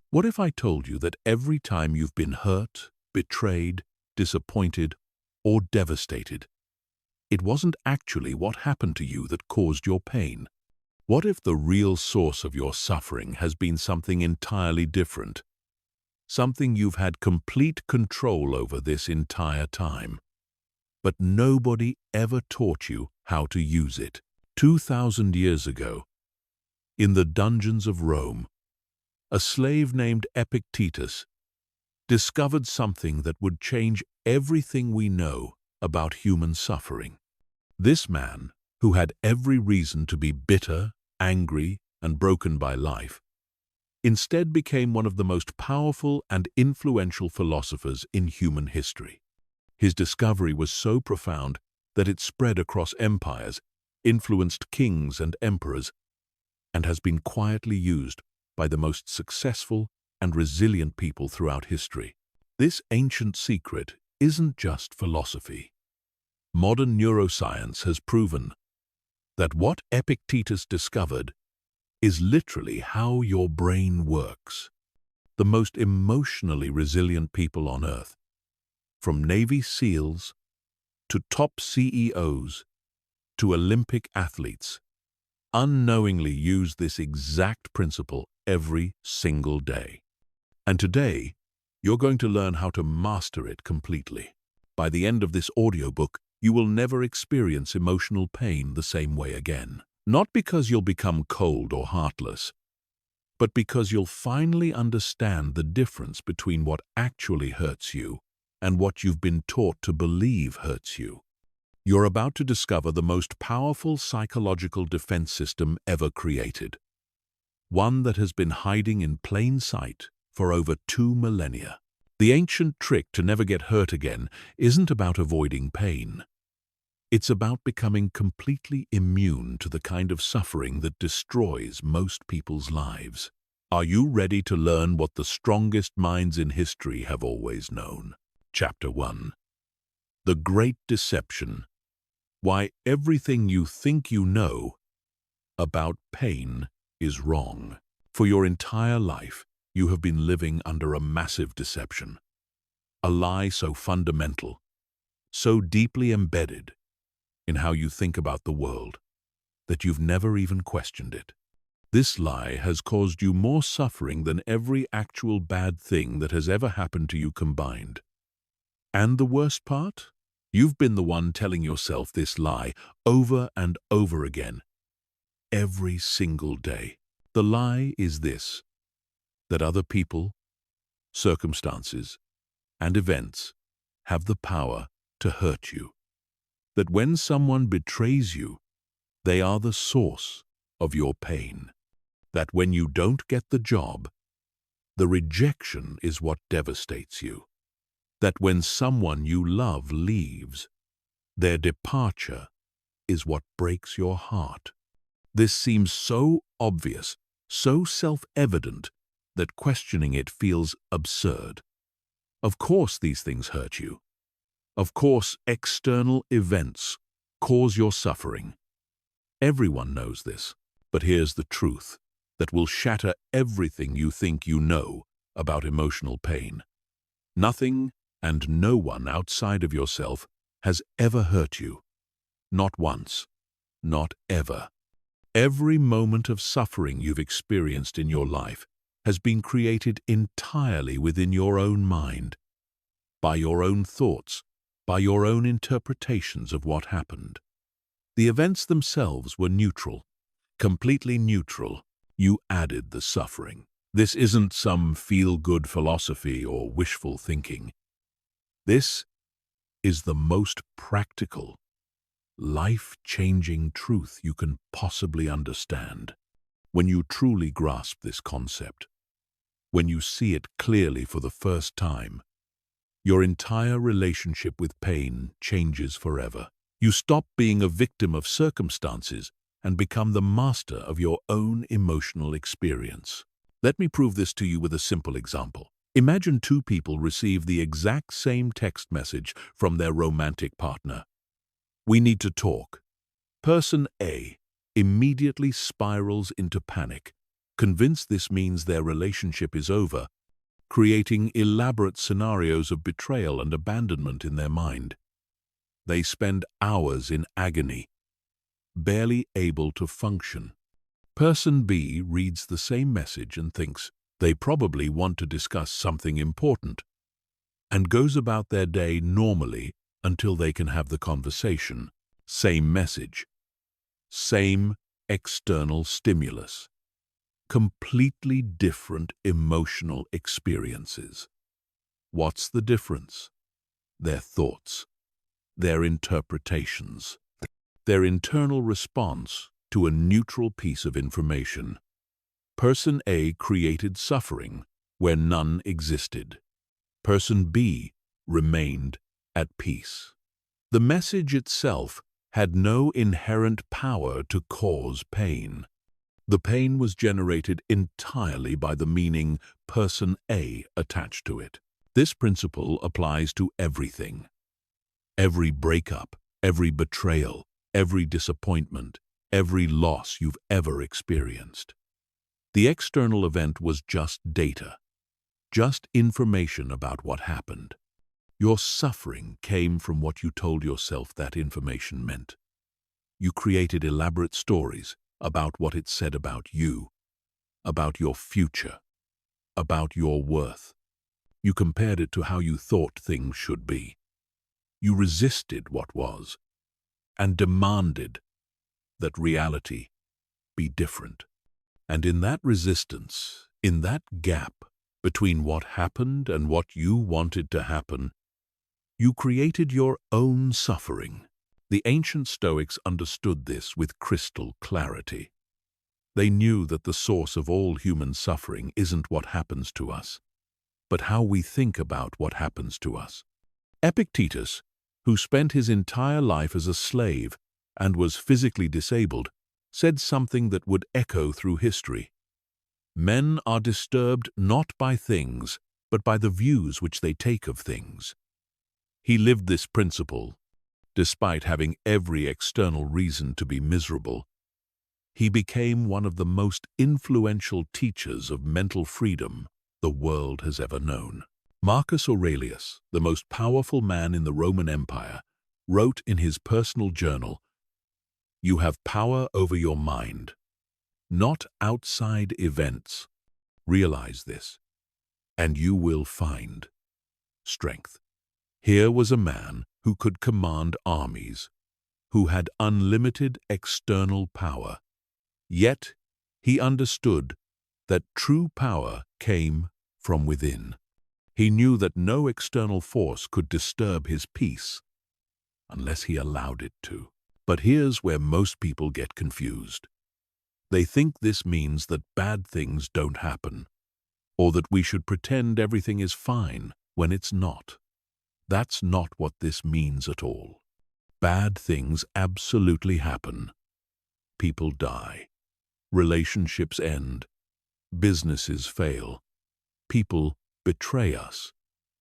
What if I told you that every time you've been hurt, betrayed, disappointed, or devastated, it wasn't actually what happened to you that caused your pain? What if the real source of your suffering has been something entirely different? Something you've had complete control over this entire time, but nobody ever taught you how to use it. 2,000 years ago, in the dungeons of Rome, a slave named Epictetus discovered something that would change everything we know about human suffering. This man, who had every reason to be bitter, angry, and broken by life, instead became one of the most powerful and influential philosophers in human history. His discovery was so profound that it spread across empires, influenced kings and emperors, and has been quietly used by the most successful and resilient people throughout history. This ancient secret isn't just philosophy. Modern neuroscience has proven that what Epictetus discovered is literally how your brain works. The most emotionally resilient people on Earth, from Navy SEALs to top CEOs to Olympic athletes, unknowingly use this exact principle every single day. And today, you're going to learn how to master it completely. By the end of this audiobook, you will never experience emotional pain the same way again. Not because you'll become cold or heartless, but because you'll finally understand the difference between what actually hurts you and what you've been taught to believe hurts you. You're about to discover the most powerful psychological defense system ever created. One that has been hiding in plain sight for over 2 millennia. The ancient trick to never get hurt again isn't about avoiding pain. It's about becoming completely immune to the kind of suffering that destroys most people's lives. Are you ready to learn what the strongest minds in history have always known? Chapter 1. The Great Deception. Why everything you think you know about pain is wrong. For your entire life, you have been living under a massive deception. A lie so fundamental, so deeply embedded in how you think about the world, that you've never even questioned it. This lie has caused you more suffering than every actual bad thing that has ever happened to you combined. And the worst part? You've been the one telling yourself this lie over and over again, every single day. The lie is this: that other people, circumstances, and events have the power to hurt you. That when someone betrays you, they are the source of your pain. That when you don't get the job, the rejection is what devastates you. That when someone you love leaves, their departure is what breaks your heart. This seems so obvious, so self-evident, that questioning it feels absurd. Of course these things hurt you. Of course external events cause your suffering. Everyone knows this, but here's the truth that will shatter everything you think you know about emotional pain. Nothing and no one outside of yourself has ever hurt you. Not once, not ever. Every moment of suffering you've experienced in your life has been created entirely within your own mind, by your own thoughts, by your own interpretations of what happened. The events themselves were neutral, completely neutral. You added the suffering. This isn't some feel-good philosophy or wishful thinking. This is the most practical, life-changing truth you can possibly understand. When you truly grasp this concept, when you see it clearly for the first time, your entire relationship with pain changes forever. You stop being a victim of circumstances and become the master of your own emotional experience. Let me prove this to you with a simple example. Imagine two people receive the exact same text message from their romantic partner. "We need to talk." Person A immediately spirals into panic. convinced this means their relationship is over, creating elaborate scenarios of betrayal and abandonment in their mind. They spend hours in agony, barely able to function. Person B reads the same message and thinks they probably want to discuss something important, and goes about their day normally until they can have the conversation. Same message, same external stimulus, completely different emotional experiences. What's the difference? Their thoughts, their interpretations, their internal response to a neutral piece of information. Person A created suffering where none existed. Person B remained at peace. The message itself had no inherent power to cause pain. The pain was generated entirely by the meaning Person A attached to it. This principle applies to everything. Every breakup, every betrayal, every disappointment, every loss you've ever experienced. The external event was just data, just information about what happened. Your suffering came from what you told yourself that information meant. You created elaborate stories about what it said about you, about your future, about your worth. You compared it to how you thought things should be. You resisted what was and demanded that reality be different. And in that resistance, in that gap between what happened and what you wanted to happen, you created your own suffering. The ancient Stoics understood this with crystal clarity. They knew that the source of all human suffering isn't what happens to us, but how we think about what happens to us. Epictetus, who spent his entire life as a slave and was physically disabled, said something that would echo through history. Men are disturbed not by things, but by the views which they take of things. He lived this principle, despite having every external reason to be miserable. He became one of the most influential teachers of mental freedom the world has ever known. Marcus Aurelius, the most powerful man in the Roman Empire, wrote in his personal journal, "You have power over your mind, not outside events. Realize this, and you will find strength." Here was a man who could command armies, who had unlimited external power. Yet he understood that true power came from within. He knew that no external force could disturb his peace unless he allowed it to. But here's where most people get confused. They think this means that bad things don't happen, or that we should pretend everything is fine when it's not. That's not what this means at all. Bad things absolutely happen. People die. Relationships end. Businesses fail. People betray us.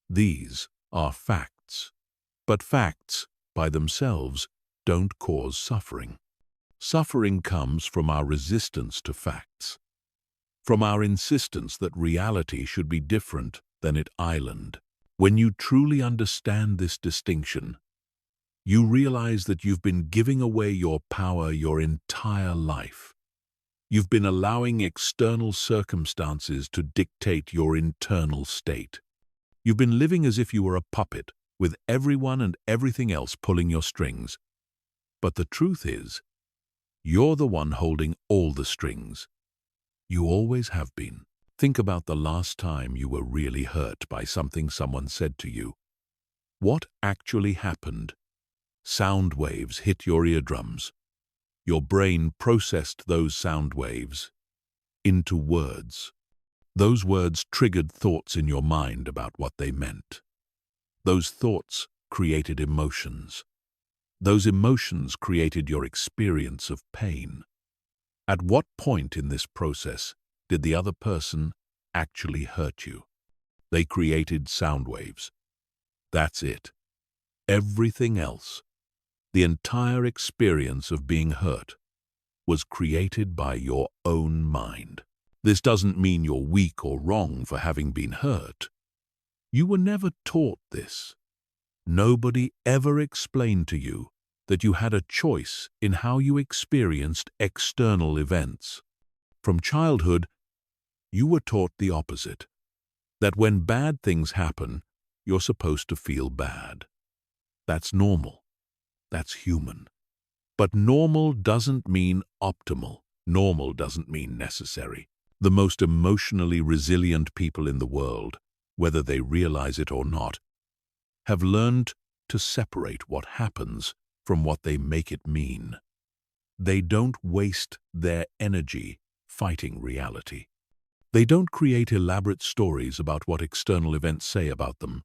These are facts. But facts, by themselves, don't cause suffering. Suffering comes from our resistance to facts, from our insistence that reality should be different than it island. When you truly understand this distinction, you realize that you've been giving away your power your entire life. You've been allowing external circumstances to dictate your internal state. You've been living as if you were a puppet, with everyone and everything else pulling your strings. But the truth is, you're the one holding all the strings. You always have been. Think about the last time you were really hurt by something someone said to you. What actually happened? Sound waves hit your eardrums. Your brain processed those sound waves into words. Those words triggered thoughts in your mind about what they meant. Those thoughts created emotions. Those emotions created your experience of pain. At what point in this process did the other person actually hurt you? They created sound waves. That's it. Everything else, the entire experience of being hurt, was created by your own mind. This doesn't mean you're weak or wrong for having been hurt. You were never taught this. Nobody ever explained to you that you had a choice in how you experienced external events. From childhood, you were taught the opposite, that when bad things happen, you're supposed to feel bad. That's normal. That's human. But normal doesn't mean optimal. Normal doesn't mean necessary. The most emotionally resilient people in the world, whether they realize it or not, have learned to separate what happens from what they make it mean. They don't waste their energy fighting reality. They don't create elaborate stories about what external events say about them.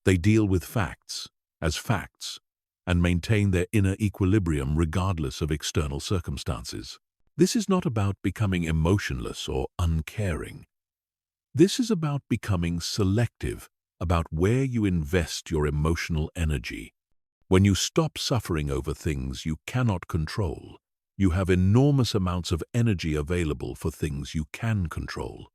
They deal with facts as facts and maintain their inner equilibrium regardless of external circumstances. This is not about becoming emotionless or uncaring. This is about becoming selective about where you invest your emotional energy. When you stop suffering over things you cannot control, you have enormous amounts of energy available for things you can control.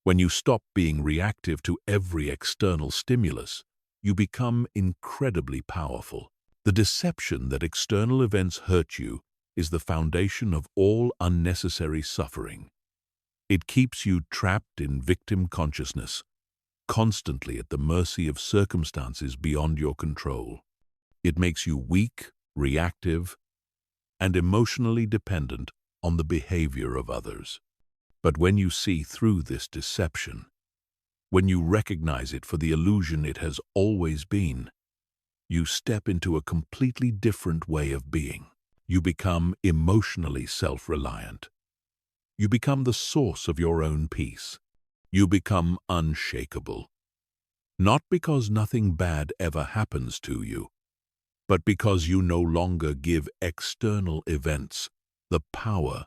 When you stop being reactive to every external stimulus, you become incredibly powerful. The deception that external events hurt you is the foundation of all unnecessary suffering. It keeps you trapped in victim consciousness, constantly at the mercy of circumstances beyond your control. It makes you weak, reactive, and emotionally dependent on the behavior of others. But when you see through this deception, when you recognize it for the illusion it has always been, you step into a completely different way of being. You become emotionally self-reliant. You become the source of your own peace. You become unshakable. Not because nothing bad ever happens to you, but because you no longer give external events the power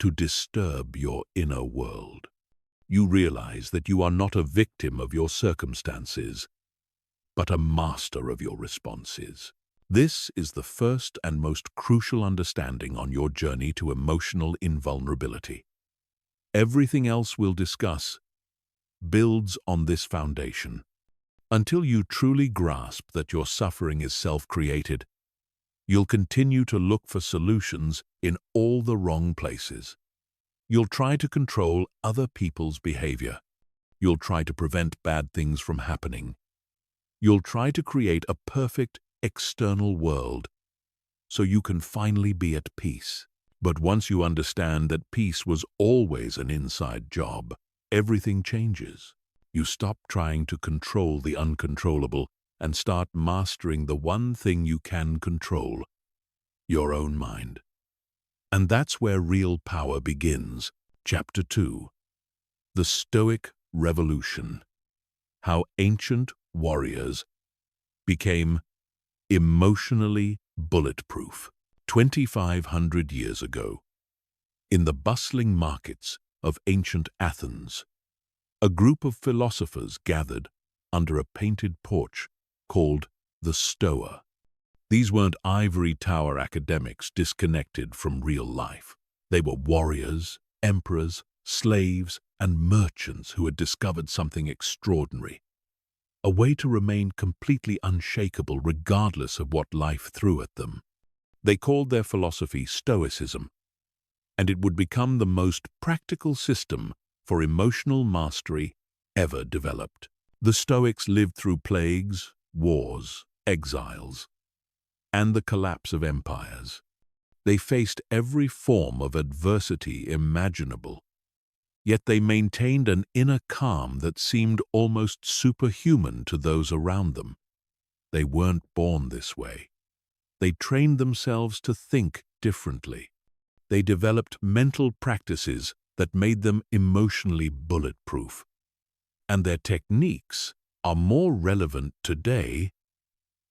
to disturb your inner world. You realize that you are not a victim of your circumstances, but a master of your responses. This is the first and most crucial understanding on your journey to emotional invulnerability. Everything else we'll discuss builds on this foundation. Until you truly grasp that your suffering is self-created, you'll continue to look for solutions in all the wrong places. You'll try to control other people's behavior. You'll try to prevent bad things from happening. You'll try to create a perfect external world so you can finally be at peace. But once you understand that peace was always an inside job, everything changes. You stop trying to control the uncontrollable and start mastering the one thing you can control, your own mind. And that's where real power begins. Chapter 2. The Stoic Revolution. How ancient warriors became emotionally bulletproof. 2,500 years ago, in the bustling markets of ancient Athens, a group of philosophers gathered under a painted porch called the Stoa. These weren't ivory tower academics disconnected from real life. They were warriors, emperors, slaves, and merchants who had discovered something extraordinary. A way to remain completely unshakable regardless of what life threw at them. They called their philosophy Stoicism, and it would become the most practical system for emotional mastery ever developed. The Stoics lived through plagues, wars, exiles, and the collapse of empires. They faced every form of adversity imaginable, yet they maintained an inner calm that seemed almost superhuman to those around them. They weren't born this way. They trained themselves to think differently. They developed mental practices that made them emotionally bulletproof. And their techniques are more relevant today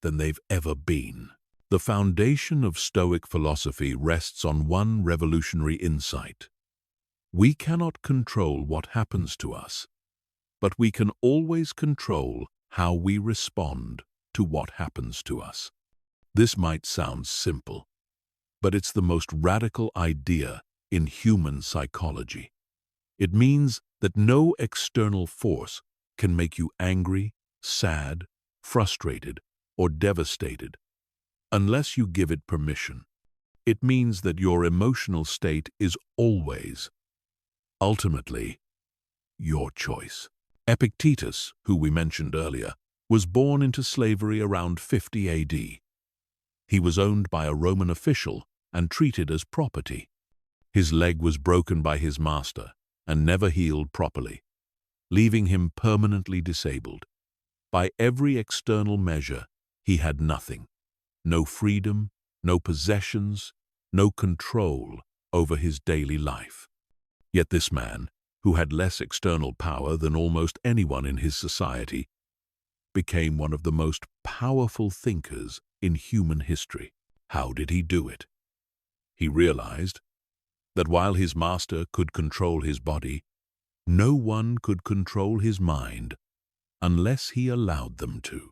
than they've ever been. The foundation of Stoic philosophy rests on one revolutionary insight. We cannot control what happens to us, but we can always control how we respond to what happens to us. This might sound simple, but it's the most radical idea in human psychology. It means that no external force can make you angry, sad, frustrated, or devastated unless you give it permission. It means that your emotional state is always, ultimately, your choice. Epictetus, who we mentioned earlier, was born into slavery around 50 AD. He was owned by a Roman official and treated as property. His leg was broken by his master and never healed properly, leaving him permanently disabled. By every external measure, he had nothing. No freedom, no possessions, no control over his daily life. Yet this man, who had less external power than almost anyone in his society, became one of the most powerful thinkers in human history. How did he do it? He realized that while his master could control his body, no one could control his mind unless he allowed them to.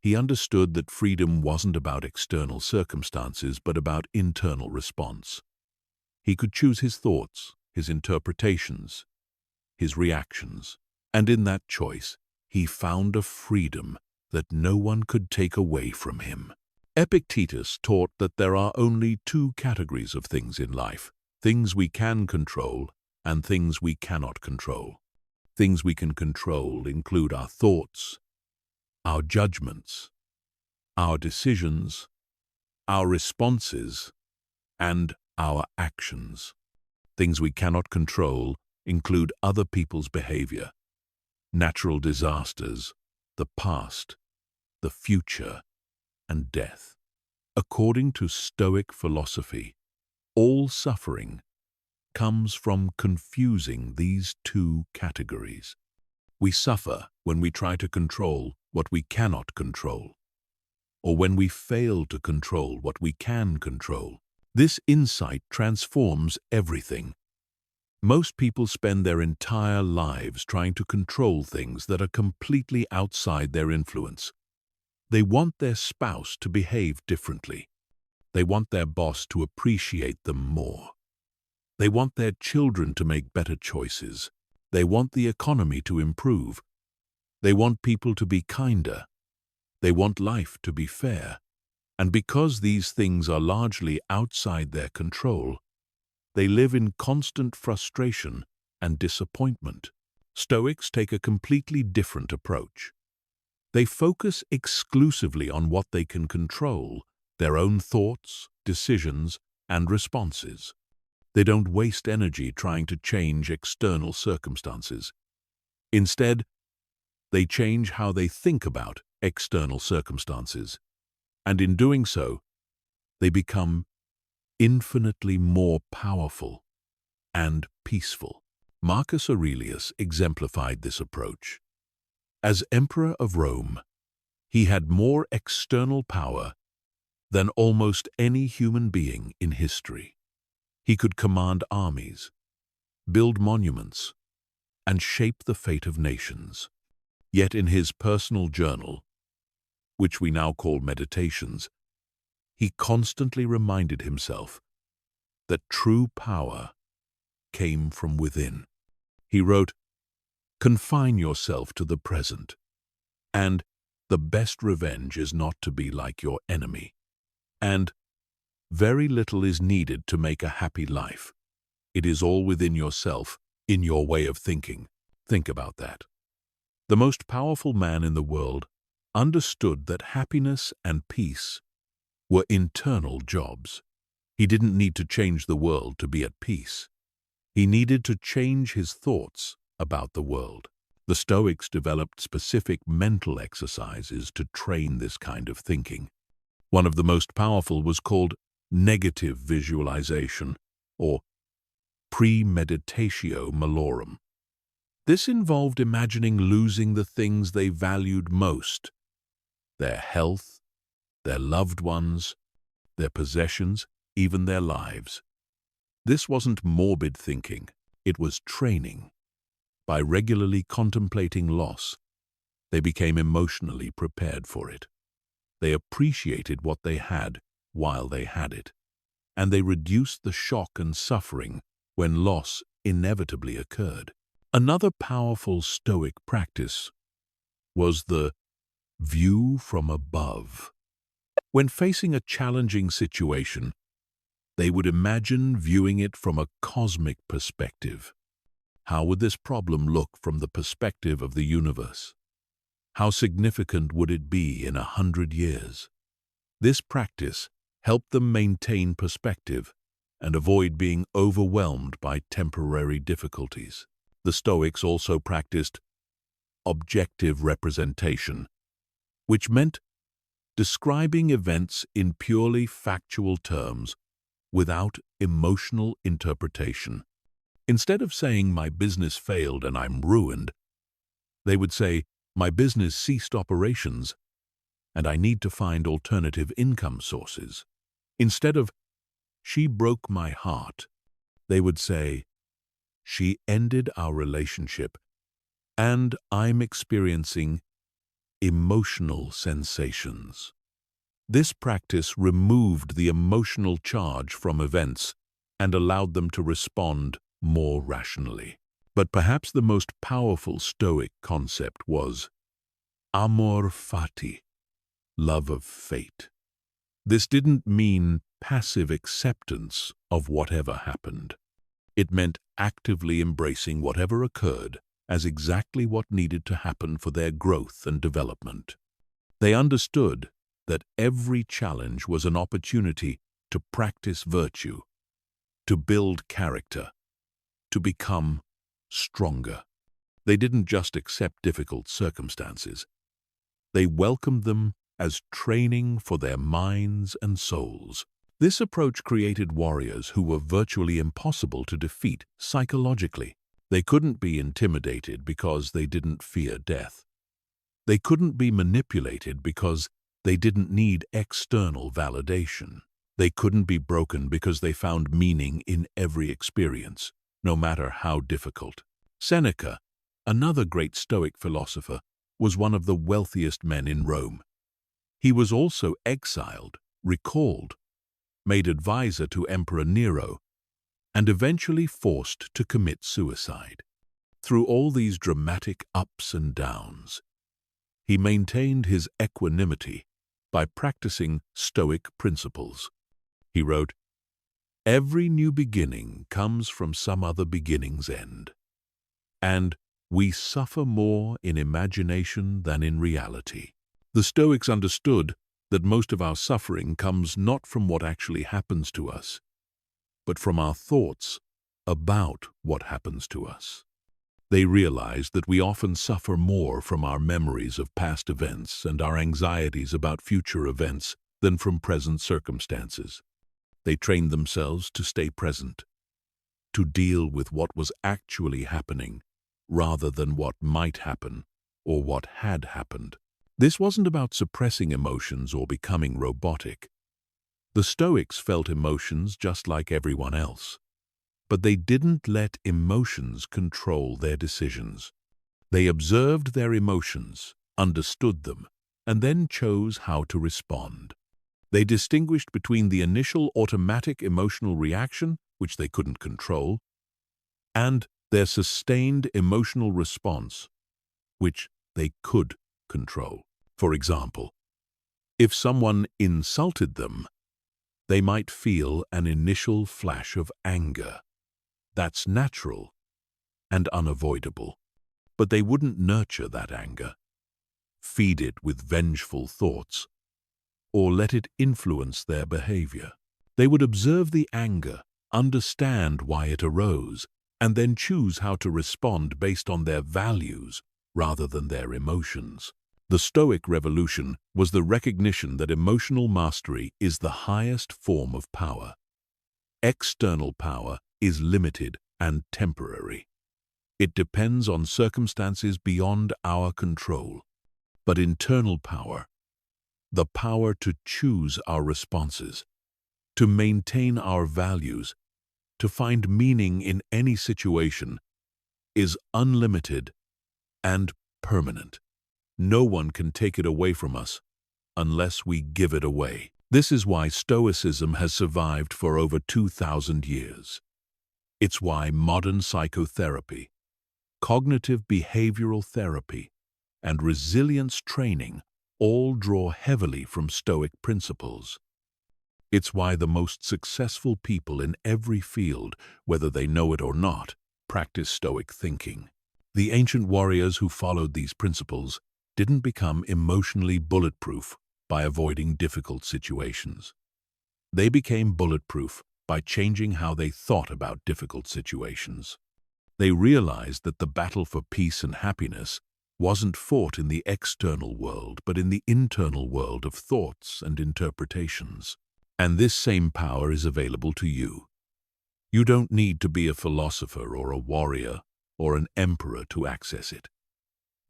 He understood that freedom wasn't about external circumstances, but about internal response. He could choose his thoughts, his interpretations, his reactions, and in that choice, he found a freedom that no one could take away from him. Epictetus taught that there are only two categories of things in life: things we can control and things we cannot control. Things we can control include our thoughts, our judgments, our decisions, our responses, and our actions. Things we cannot control include other people's behavior, natural disasters, the past, the future, and death. According to Stoic philosophy, all suffering comes from confusing these two categories. We suffer when we try to control what we cannot control, or when we fail to control what we can control. This insight transforms everything. Most people spend their entire lives trying to control things that are completely outside their influence. They want their spouse to behave differently. They want their boss to appreciate them more. They want their children to make better choices. They want the economy to improve. They want people to be kinder. They want life to be fair. And because these things are largely outside their control, they live in constant frustration and disappointment. Stoics take a completely different approach. They focus exclusively on what they can control, their own thoughts, decisions, and responses. They don't waste energy trying to change external circumstances. Instead, they change how they think about external circumstances. And in doing so, they become infinitely more powerful and peaceful. Marcus Aurelius exemplified this approach. As Emperor of Rome, he had more external power than almost any human being in history. He could command armies, build monuments, and shape the fate of nations. Yet in his personal journal, which we now call Meditations, he constantly reminded himself that true power came from within. He wrote, "Confine yourself to the present, and the best revenge is not to be like your enemy. And very little is needed to make a happy life. It is all within yourself, in your way of thinking." Think about that. The most powerful man in the world understood that happiness and peace were internal jobs. He didn't need to change the world to be at peace. He needed to change his thoughts about the world. The Stoics developed specific mental exercises to train this kind of thinking. One of the most powerful was called negative visualization, or premeditatio malorum. This involved imagining losing the things they valued most: their health, their loved ones, their possessions, even their lives. This wasn't morbid thinking, it was training. By regularly contemplating loss, they became emotionally prepared for it. They appreciated what they had while they had it, and they reduced the shock and suffering when loss inevitably occurred. Another powerful Stoic practice was the view from above. When facing a challenging situation, they would imagine viewing it from a cosmic perspective. How would this problem look from the perspective of the universe? How significant would it be in 100 years? This practice helped them maintain perspective and avoid being overwhelmed by temporary difficulties. The Stoics also practiced objective representation, which meant describing events in purely factual terms without emotional interpretation. Instead of saying, "My business failed and I'm ruined," they would say, "My business ceased operations and I need to find alternative income sources." Instead of, "She broke my heart," they would say, "She ended our relationship and I'm experiencing emotional sensations." This practice removed the emotional charge from events and allowed them to respond more rationally. But perhaps the most powerful Stoic concept was amor fati, love of fate. This didn't mean passive acceptance of whatever happened. It meant actively embracing whatever occurred as exactly what needed to happen for their growth and development. They understood that every challenge was an opportunity to practice virtue, to build character, to become stronger. They didn't just accept difficult circumstances. They welcomed them as training for their minds and souls. This approach created warriors who were virtually impossible to defeat psychologically. They couldn't be intimidated because they didn't fear death. They couldn't be manipulated because they didn't need external validation. They couldn't be broken because they found meaning in every experience, no matter how difficult. Seneca, another great Stoic philosopher, was one of the wealthiest men in Rome. He was also exiled, recalled, made advisor to Emperor Nero, and eventually forced to commit suicide. Through all these dramatic ups and downs, he maintained his equanimity by practicing Stoic principles. He wrote, "Every new beginning comes from some other beginning's end, and we suffer more in imagination than in reality." The Stoics understood that most of our suffering comes not from what actually happens to us, but from our thoughts about what happens to us. They realized that we often suffer more from our memories of past events and our anxieties about future events than from present circumstances. They trained themselves to stay present, to deal with what was actually happening rather than what might happen or what had happened. This wasn't about suppressing emotions or becoming robotic. The Stoics felt emotions just like everyone else, but they didn't let emotions control their decisions. They observed their emotions, understood them, and then chose how to respond. They distinguished between the initial automatic emotional reaction, which they couldn't control, and their sustained emotional response, which they could control. For example, if someone insulted them, they might feel an initial flash of anger. That's natural and unavoidable. But they wouldn't nurture that anger, feed it with vengeful thoughts, or let it influence their behavior. They would observe the anger, understand why it arose, and then choose how to respond based on their values rather than their emotions. The Stoic revolution was the recognition that emotional mastery is the highest form of power. External power is limited and temporary. It depends on circumstances beyond our control. But internal power, the power to choose our responses, to maintain our values, to find meaning in any situation, is unlimited and permanent. No one can take it away from us unless we give it away. This is why Stoicism has survived for over 2,000 years. It's why modern psychotherapy, cognitive behavioral therapy, and resilience training all draw heavily from Stoic principles. It's why the most successful people in every field, whether they know it or not, practice Stoic thinking. The ancient warriors who followed these principles didn't become emotionally bulletproof by avoiding difficult situations. They became bulletproof by changing how they thought about difficult situations. They realized that the battle for peace and happiness wasn't fought in the external world, but in the internal world of thoughts and interpretations. And this same power is available to you. You don't need to be a philosopher or a warrior or an emperor to access it.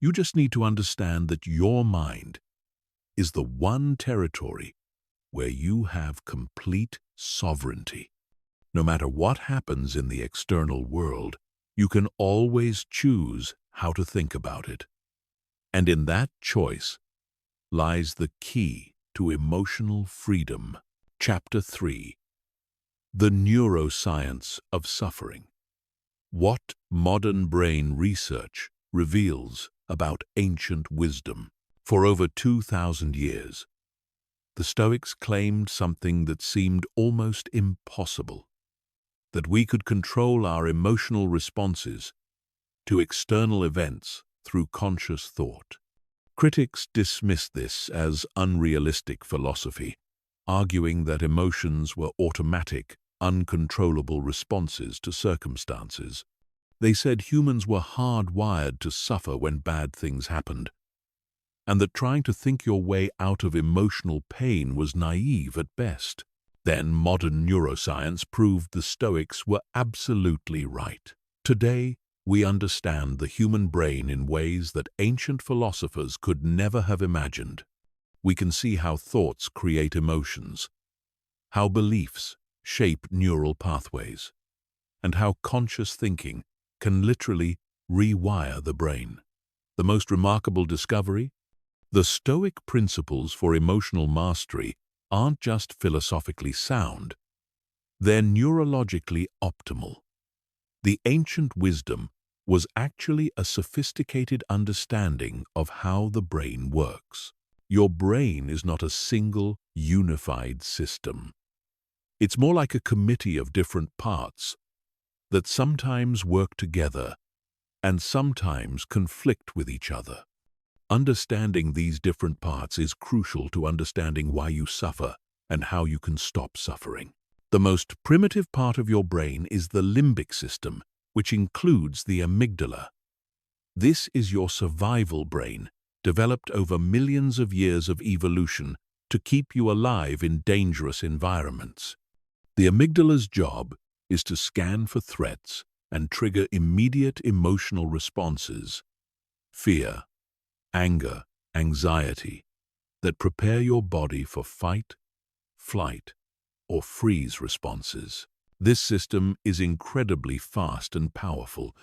You just need to understand that your mind is the one territory where you have complete sovereignty. No matter what happens in the external world, you can always choose how to think about it. And in that choice lies the key to emotional freedom. Chapter 3. The Neuroscience of Suffering. What modern brain research reveals about ancient wisdom. For over 2,000 years, the Stoics claimed something that seemed almost impossible, that we could control our emotional responses to external events through conscious thought. Critics dismissed this as unrealistic philosophy, arguing that emotions were automatic, uncontrollable responses to circumstances. They said humans were hardwired to suffer when bad things happened, and that trying to think your way out of emotional pain was naive at best. Then modern neuroscience proved the Stoics were absolutely right. Today, we understand the human brain in ways that ancient philosophers could never have imagined. We can see how thoughts create emotions, how beliefs shape neural pathways, and how conscious thinking can literally rewire the brain. The most remarkable discovery? The Stoic principles for emotional mastery aren't just philosophically sound, they're neurologically optimal. The ancient wisdom was actually a sophisticated understanding of how the brain works. Your brain is not a single, unified system. It's more like a committee of different parts that sometimes work together and sometimes conflict with each other. Understanding these different parts is crucial to understanding why you suffer and how you can stop suffering. The most primitive part of your brain is the limbic system, which includes the amygdala. This is your survival brain, developed over millions of years of evolution to keep you alive in dangerous environments. The amygdala's job is to scan for threats and trigger immediate emotional responses, fear, anger, anxiety, that prepare your body for fight, flight, or freeze responses. This system is incredibly fast and powerful,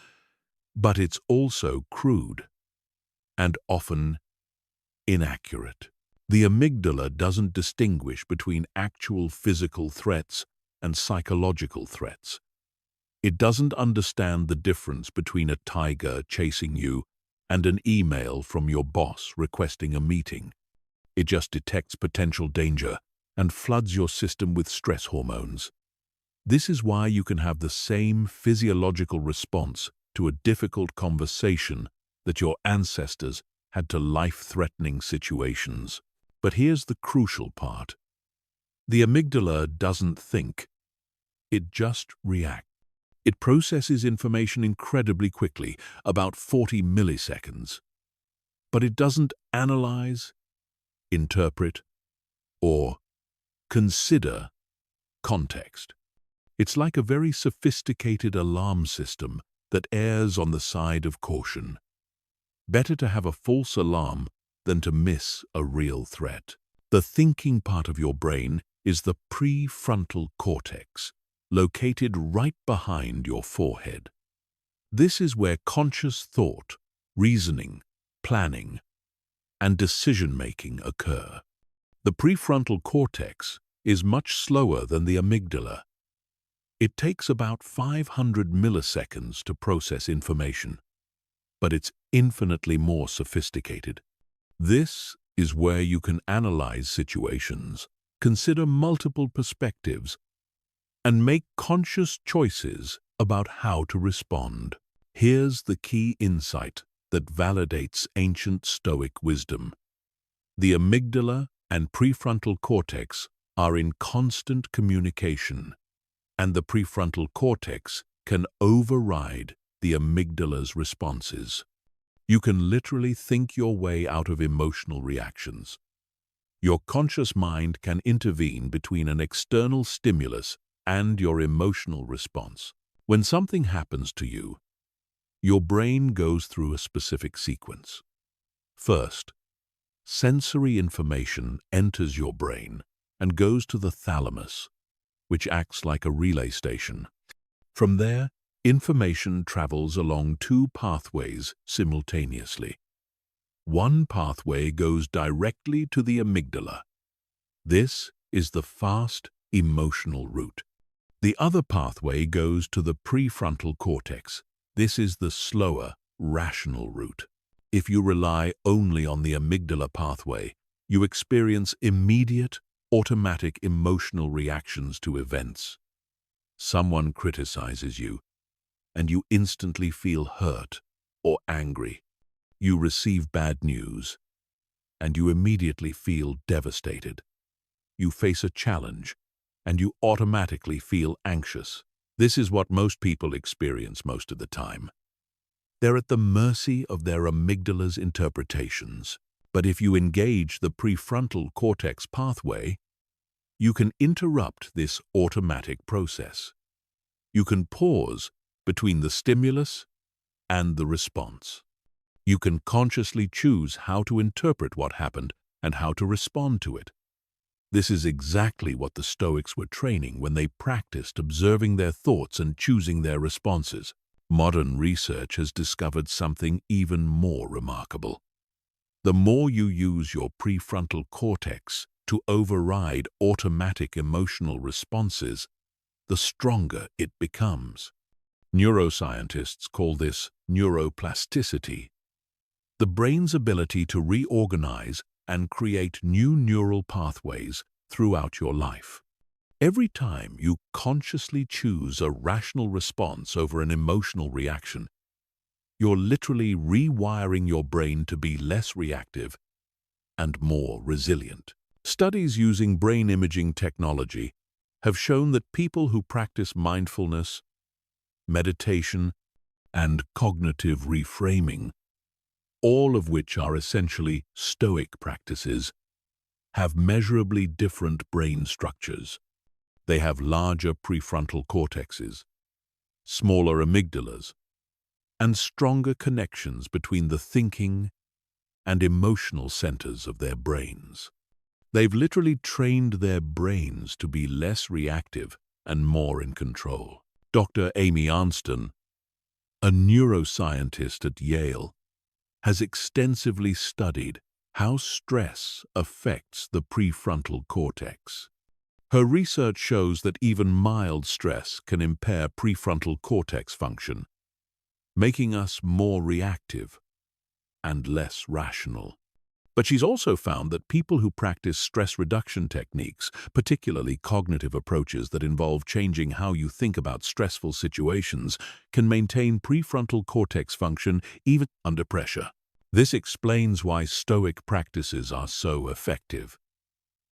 but it's also crude and often inaccurate. The amygdala doesn't distinguish between actual physical threats and psychological threats. It doesn't understand the difference between a tiger chasing you and an email from your boss requesting a meeting. It just detects potential danger and floods your system with stress hormones. This is why you can have the same physiological response to a difficult conversation that your ancestors had to life-threatening situations. But here's the crucial part. The amygdala doesn't think. It just reacts. It processes information incredibly quickly, about 40 milliseconds. But it doesn't analyze, interpret, or consider context. It's like a very sophisticated alarm system that errs on the side of caution. Better to have a false alarm than to miss a real threat. The thinking part of your brain is the prefrontal cortex, located right behind your forehead. This is where conscious thought, reasoning, planning, and decision-making occur. The prefrontal cortex is much slower than the amygdala. It takes about 500 milliseconds to process information, but it's infinitely more sophisticated. This is where you can analyze situations, consider multiple perspectives, and make conscious choices about how to respond. Here's the key insight that validates ancient Stoic wisdom. The amygdala and prefrontal cortex are in constant communication, and the prefrontal cortex can override the amygdala's responses. You can literally think your way out of emotional reactions. Your conscious mind can intervene between an external stimulus and your emotional response. When something happens to you, your brain goes through a specific sequence. First, sensory information enters your brain and goes to the thalamus, which acts like a relay station. From there, information travels along two pathways simultaneously. One pathway goes directly to the amygdala. This is the fast, emotional route. The other pathway goes to the prefrontal cortex. This is the slower, rational route. If you rely only on the amygdala pathway, you experience immediate, automatic emotional reactions to events. Someone criticizes you, and you instantly feel hurt or angry. You receive bad news, and you immediately feel devastated. You face a challenge, and you automatically feel anxious. This is what most people experience most of the time. They're at the mercy of their amygdala's interpretations. But if you engage the prefrontal cortex pathway, you can interrupt this automatic process. You can pause between the stimulus and the response. You can consciously choose how to interpret what happened and how to respond to it. This is exactly what the Stoics were training when they practiced observing their thoughts and choosing their responses. Modern research has discovered something even more remarkable. The more you use your prefrontal cortex to override automatic emotional responses, the stronger it becomes. Neuroscientists call this neuroplasticity, the brain's ability to reorganize and create new neural pathways throughout your life. Every time you consciously choose a rational response over an emotional reaction, you're literally rewiring your brain to be less reactive and more resilient. Studies using brain imaging technology have shown that people who practice mindfulness, meditation, and cognitive reframing, all of which are essentially Stoic practices, have measurably different brain structures. They have larger prefrontal cortexes, smaller amygdalas, and stronger connections between the thinking and emotional centers of their brains. They've literally trained their brains to be less reactive and more in control. Dr. Amy Arnston, a neuroscientist at Yale, has extensively studied how stress affects the prefrontal cortex. Her research shows that even mild stress can impair prefrontal cortex function, making us more reactive and less rational. But she's also found that people who practice stress reduction techniques, particularly cognitive approaches that involve changing how you think about stressful situations, can maintain prefrontal cortex function even under pressure. This explains why Stoic practices are so effective.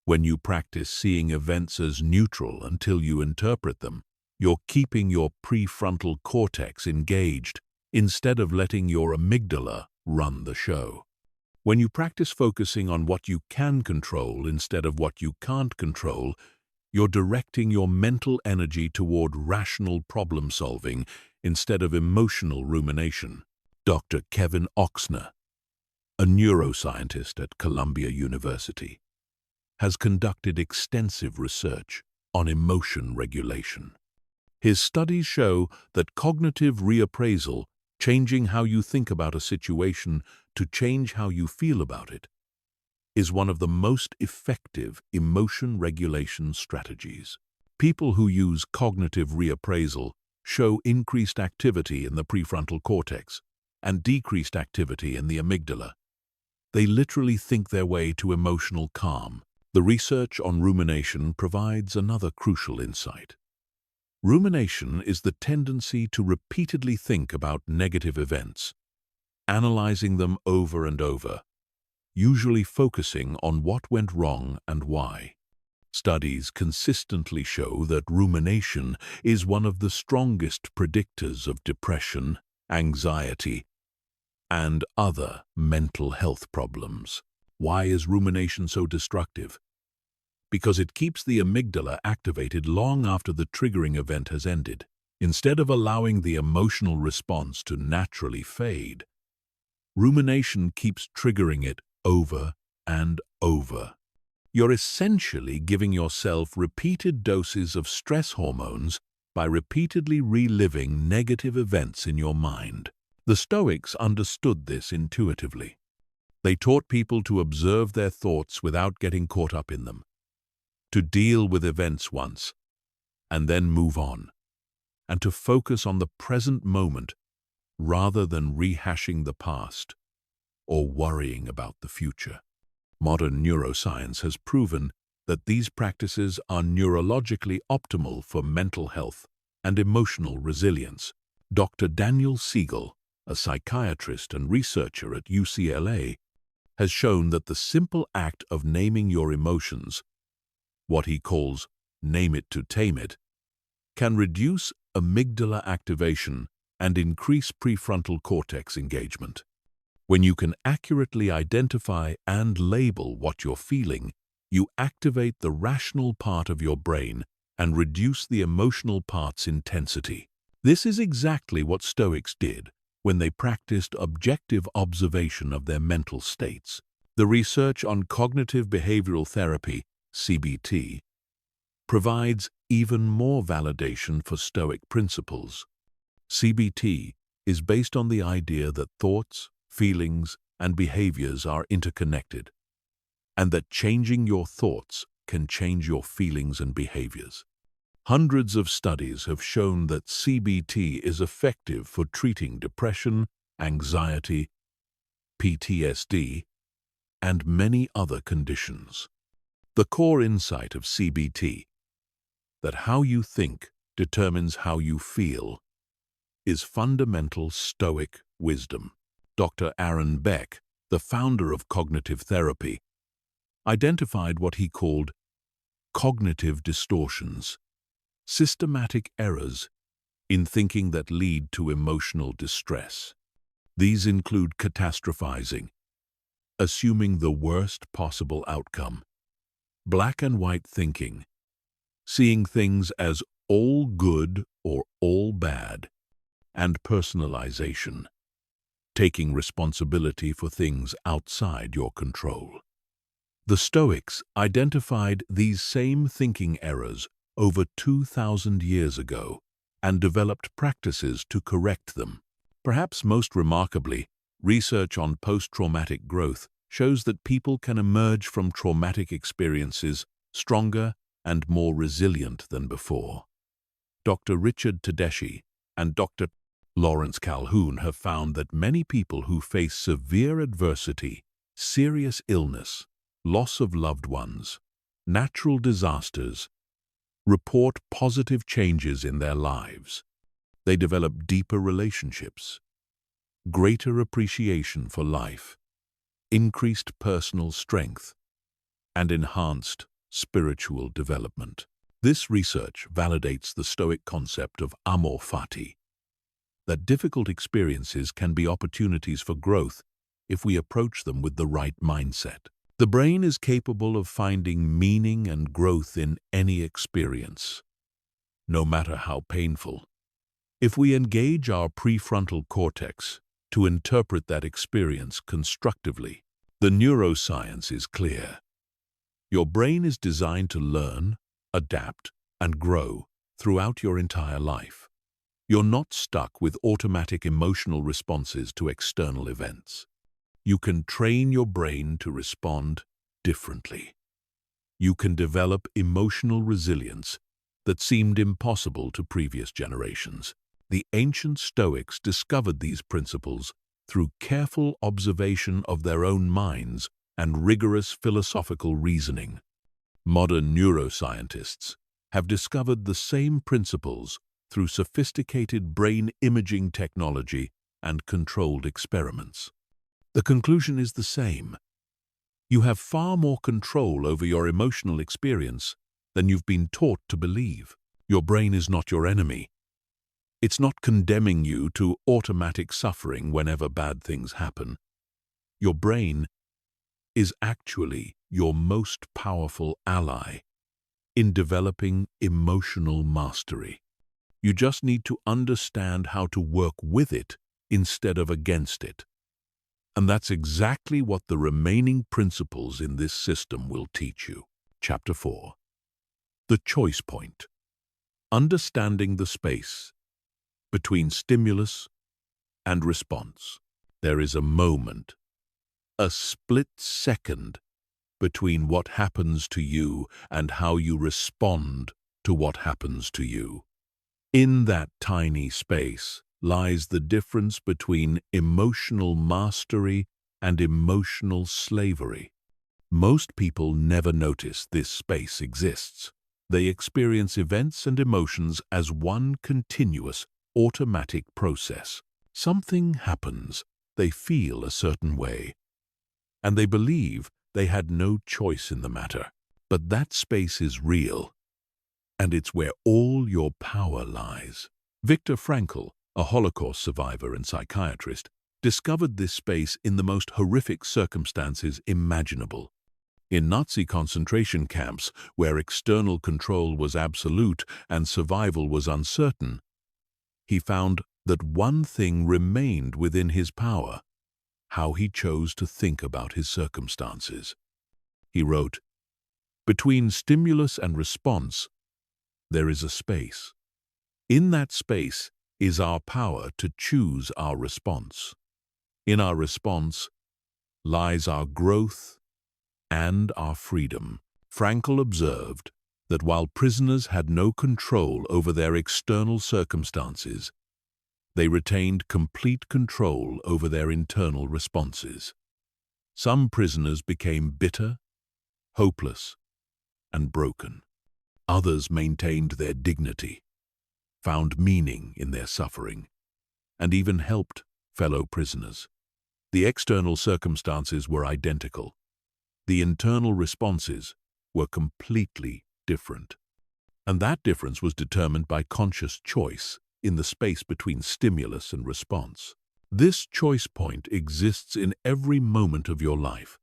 When you practice seeing events as neutral until you interpret them, you're keeping your prefrontal cortex engaged instead of letting your amygdala run the show. When you practice focusing on what you can control instead of what you can't control, you're directing your mental energy toward rational problem-solving instead of emotional rumination. Dr. Kevin Oxner, a neuroscientist at Columbia University, has conducted extensive research on emotion regulation. His studies show that cognitive reappraisal, changing how you think about a situation to change how you feel about it, is one of the most effective emotion regulation strategies. People who use cognitive reappraisal show increased activity in the prefrontal cortex and decreased activity in the amygdala. They literally think their way to emotional calm. The research on rumination provides another crucial insight. Rumination is the tendency to repeatedly think about negative events, analyzing them over and over, usually focusing on what went wrong and why. Studies consistently show that rumination is one of the strongest predictors of depression, anxiety, and other mental health problems. Why is rumination so destructive? Because it keeps the amygdala activated long after the triggering event has ended. Instead of allowing the emotional response to naturally fade, rumination keeps triggering it over and over. You're essentially giving yourself repeated doses of stress hormones by repeatedly reliving negative events in your mind. The Stoics understood this intuitively. They taught people to observe their thoughts without getting caught up in them, to deal with events once, and then move on, and to focus on the present moment rather than rehashing the past or worrying about the future. Modern neuroscience has proven that these practices are neurologically optimal for mental health and emotional resilience. Dr. Daniel Siegel, a psychiatrist and researcher at UCLA, has shown that the simple act of naming your emotions, what he calls "name it to tame it," can reduce amygdala activation and increase prefrontal cortex engagement. When you can accurately identify and label what you're feeling, you activate the rational part of your brain and reduce the emotional part's intensity. This is exactly what Stoics did when they practiced objective observation of their mental states. The research on cognitive behavioral therapy, CBT, provides even more validation for Stoic principles. CBT is based on the idea that thoughts, feelings, and behaviors are interconnected, and that changing your thoughts can change your feelings and behaviors. Hundreds of studies have shown that CBT is effective for treating depression, anxiety, PTSD, and many other conditions. The core insight of CBT, that how you think determines how you feel, is fundamental Stoic wisdom. Dr. Aaron Beck, the founder of cognitive therapy, identified what he called cognitive distortions, systematic errors in thinking that lead to emotional distress. These include catastrophizing, assuming the worst possible outcome, black and white thinking, seeing things as all good or all bad, and personalization, taking responsibility for things outside your control. The Stoics identified these same thinking errors over 2,000 years ago and developed practices to correct them. Perhaps most remarkably, research on post-traumatic growth shows that people can emerge from traumatic experiences stronger and more resilient than before. Dr. Richard Tedeschi and Dr. Lawrence Calhoun have found that many people who face severe adversity, serious illness, loss of loved ones, natural disasters, report positive changes in their lives. They develop deeper relationships, greater appreciation for life, increased personal strength, and enhanced spiritual development. This research validates the Stoic concept of amor fati, that difficult experiences can be opportunities for growth if we approach them with the right mindset. The brain is capable of finding meaning and growth in any experience, no matter how painful, if we engage our prefrontal cortex to interpret that experience constructively. The neuroscience is clear. Your brain is designed to learn, adapt, and grow throughout your entire life. You're not stuck with automatic emotional responses to external events. You can train your brain to respond differently. You can develop emotional resilience that seemed impossible to previous generations. The ancient Stoics discovered these principles through careful observation of their own minds and rigorous philosophical reasoning. Modern neuroscientists have discovered the same principles through sophisticated brain imaging technology and controlled experiments. The conclusion is the same. You have far more control over your emotional experience than you've been taught to believe. Your brain is not your enemy. It's not condemning you to automatic suffering whenever bad things happen. Your brain is actually your most powerful ally in developing emotional mastery. You just need to understand how to work with it instead of against it. And that's exactly what the remaining principles in this system will teach you. Chapter 4. The choice point. Understanding the space between stimulus and response. There is a moment, a split second, between what happens to you and how you respond to what happens to you. In that tiny space lies the difference between emotional mastery and emotional slavery. Most people never notice this space exists. They experience events and emotions as one continuous, automatic process. Something happens, they feel a certain way, and they believe they had no choice in the matter. But that space is real, and it's where all your power lies. Viktor Frankl, a Holocaust survivor and psychiatrist, discovered this space in the most horrific circumstances imaginable. In Nazi concentration camps, where external control was absolute and survival was uncertain, he found that one thing remained within his power: how he chose to think about his circumstances. He wrote, "Between stimulus and response, there is a space. In that space is our power to choose our response. In our response lies our growth and our freedom." Frankl observed that while prisoners had no control over their external circumstances, they retained complete control over their internal responses. Some prisoners became bitter, hopeless, and broken. Others maintained their dignity, found meaning in their suffering, and even helped fellow prisoners. The external circumstances were identical. The internal responses were completely different. And that difference was determined by conscious choice in the space between stimulus and response. This choice point exists in every moment of your life.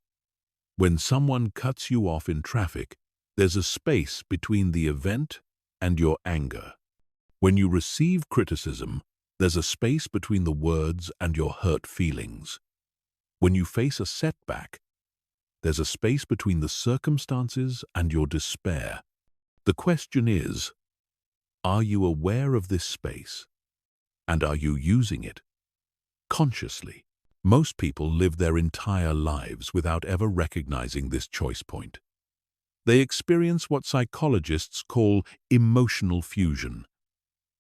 When someone cuts you off in traffic, there's a space between the event and your anger. When you receive criticism, there's a space between the words and your hurt feelings. When you face a setback, there's a space between the circumstances and your despair. The question is, are you aware of this space? And are you using it consciously? Most people live their entire lives without ever recognizing this choice point. They experience what psychologists call emotional fusion.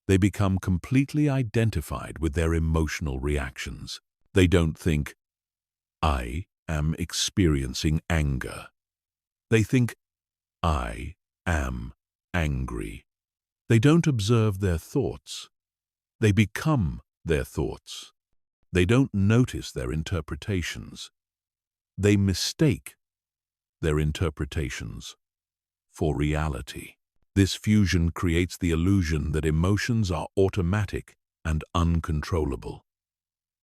They become completely identified with their emotional reactions. They don't think, "I am experiencing anger." They think, "I am angry." They don't observe their thoughts. They become their thoughts. They don't notice their interpretations. They mistake their interpretations for reality. This fusion creates the illusion that emotions are automatic and uncontrollable.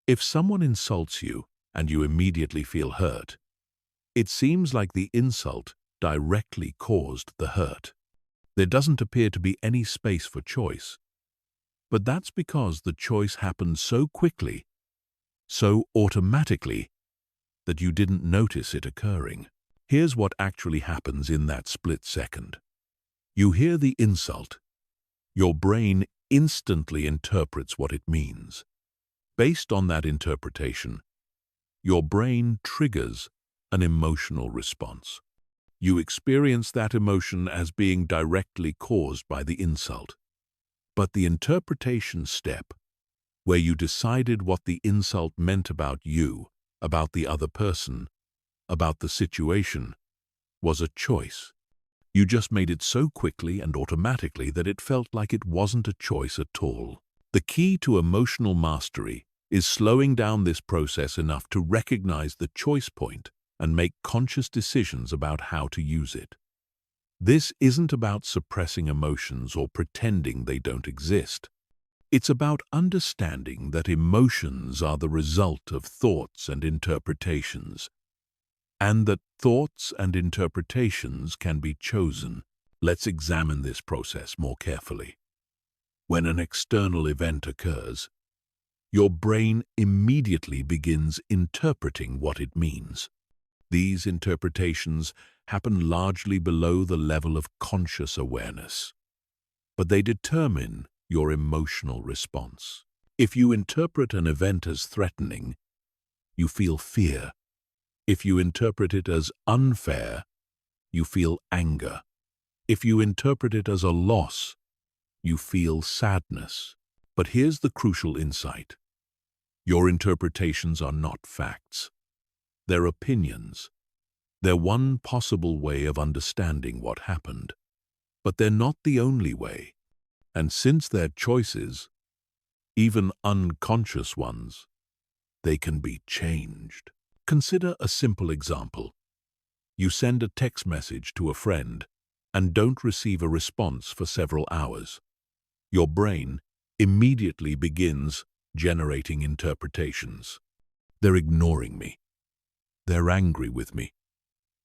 If someone insults you and you immediately feel hurt, it seems like the insult directly caused the hurt. There doesn't appear to be any space for choice. But that's because the choice happened so quickly, so automatically, that you didn't notice it occurring. Here's what actually happens in that split second. You hear the insult. Your brain instantly interprets what it means. Based on that interpretation, your brain triggers an emotional response. You experience that emotion as being directly caused by the insult. But the interpretation step, where you decided what the insult meant about you, about the other person, about the situation, was a choice. You just made it so quickly and automatically that it felt like it wasn't a choice at all. The key to emotional mastery is slowing down this process enough to recognize the choice point and make conscious decisions about how to use it. This isn't about suppressing emotions or pretending they don't exist. It's about understanding that emotions are the result of thoughts and interpretations, and that thoughts and interpretations can be chosen. Let's examine this process more carefully. When an external event occurs, your brain immediately begins interpreting what it means. These interpretations happen largely below the level of conscious awareness, but they determine your emotional response. If you interpret an event as threatening, you feel fear. If you interpret it as unfair, you feel anger. If you interpret it as a loss, you feel sadness. But here's the crucial insight. Your interpretations are not facts. They're opinions. They're one possible way of understanding what happened. But they're not the only way. And since they're choices, even unconscious ones, they can be changed. Consider a simple example. You send a text message to a friend and don't receive a response for several hours. Your brain immediately begins generating interpretations. They're ignoring me. They're angry with me.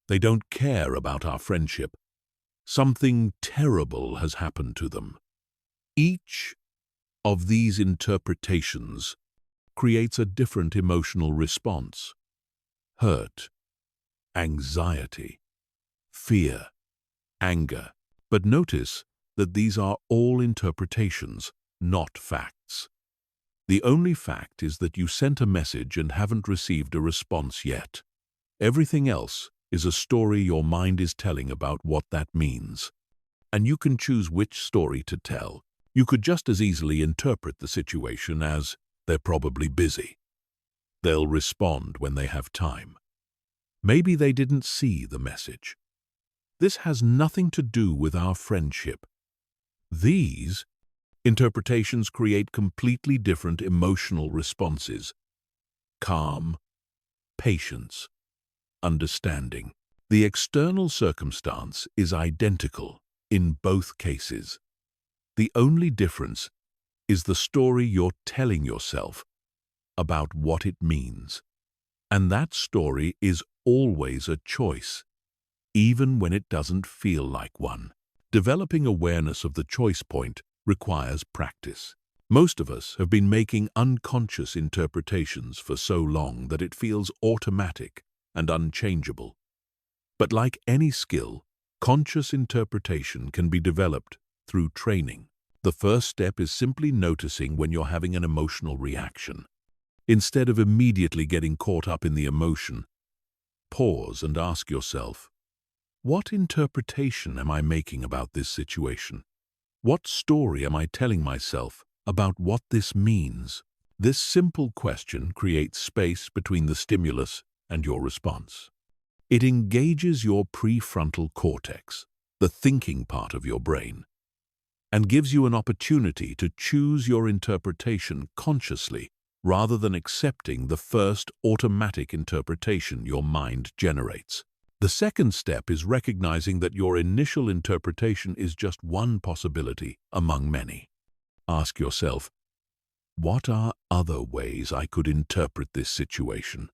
They don't care about our friendship. Something terrible has happened to them. Each of these interpretations creates a different emotional response. Hurt, anxiety, fear, anger. But notice that these are all interpretations, not facts. The only fact is that you sent a message and haven't received a response yet. Everything else is a story your mind is telling about what that means. And you can choose which story to tell. You could just as easily interpret the situation as, they're probably busy. They'll respond when they have time. Maybe they didn't see the message. This has nothing to do with our friendship. These interpretations create completely different emotional responses. Calm, patience, understanding. The external circumstance is identical in both cases. The only difference is the story you're telling yourself about what it means. And that story is always a choice, even when it doesn't feel like one. Developing awareness of the choice point requires practice. Most of us have been making unconscious interpretations for so long that it feels automatic and unchangeable. But like any skill, conscious interpretation can be developed through training. The first step is simply noticing when you're having an emotional reaction. Instead of immediately getting caught up in the emotion, pause and ask yourself, what interpretation am I making about this situation? What story am I telling myself about what this means? This simple question creates space between the stimulus and your response. It engages your prefrontal cortex, the thinking part of your brain, and gives you an opportunity to choose your interpretation consciously rather than accepting the first automatic interpretation your mind generates. The second step is recognizing that your initial interpretation is just one possibility among many. Ask yourself, what are other ways I could interpret this situation?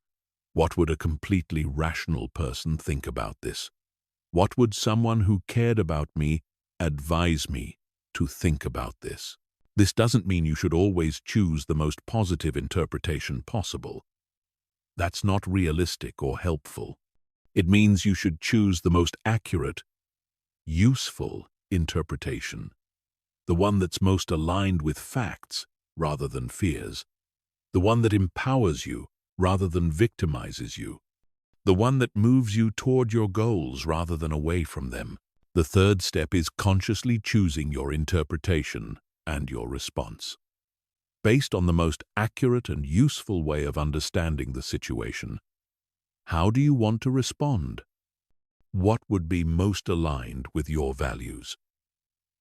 What would a completely rational person think about this? What would someone who cared about me advise me to think about this? This doesn't mean you should always choose the most positive interpretation possible. That's not realistic or helpful. It means you should choose the most accurate, useful interpretation, the one that's most aligned with facts rather than fears, the one that empowers you rather than victimizes you. the one that moves you toward your goals rather than away from them. The third step is consciously choosing your interpretation and your response. Based on the most accurate and useful way of understanding the situation, how do you want to respond? What would be most aligned with your values?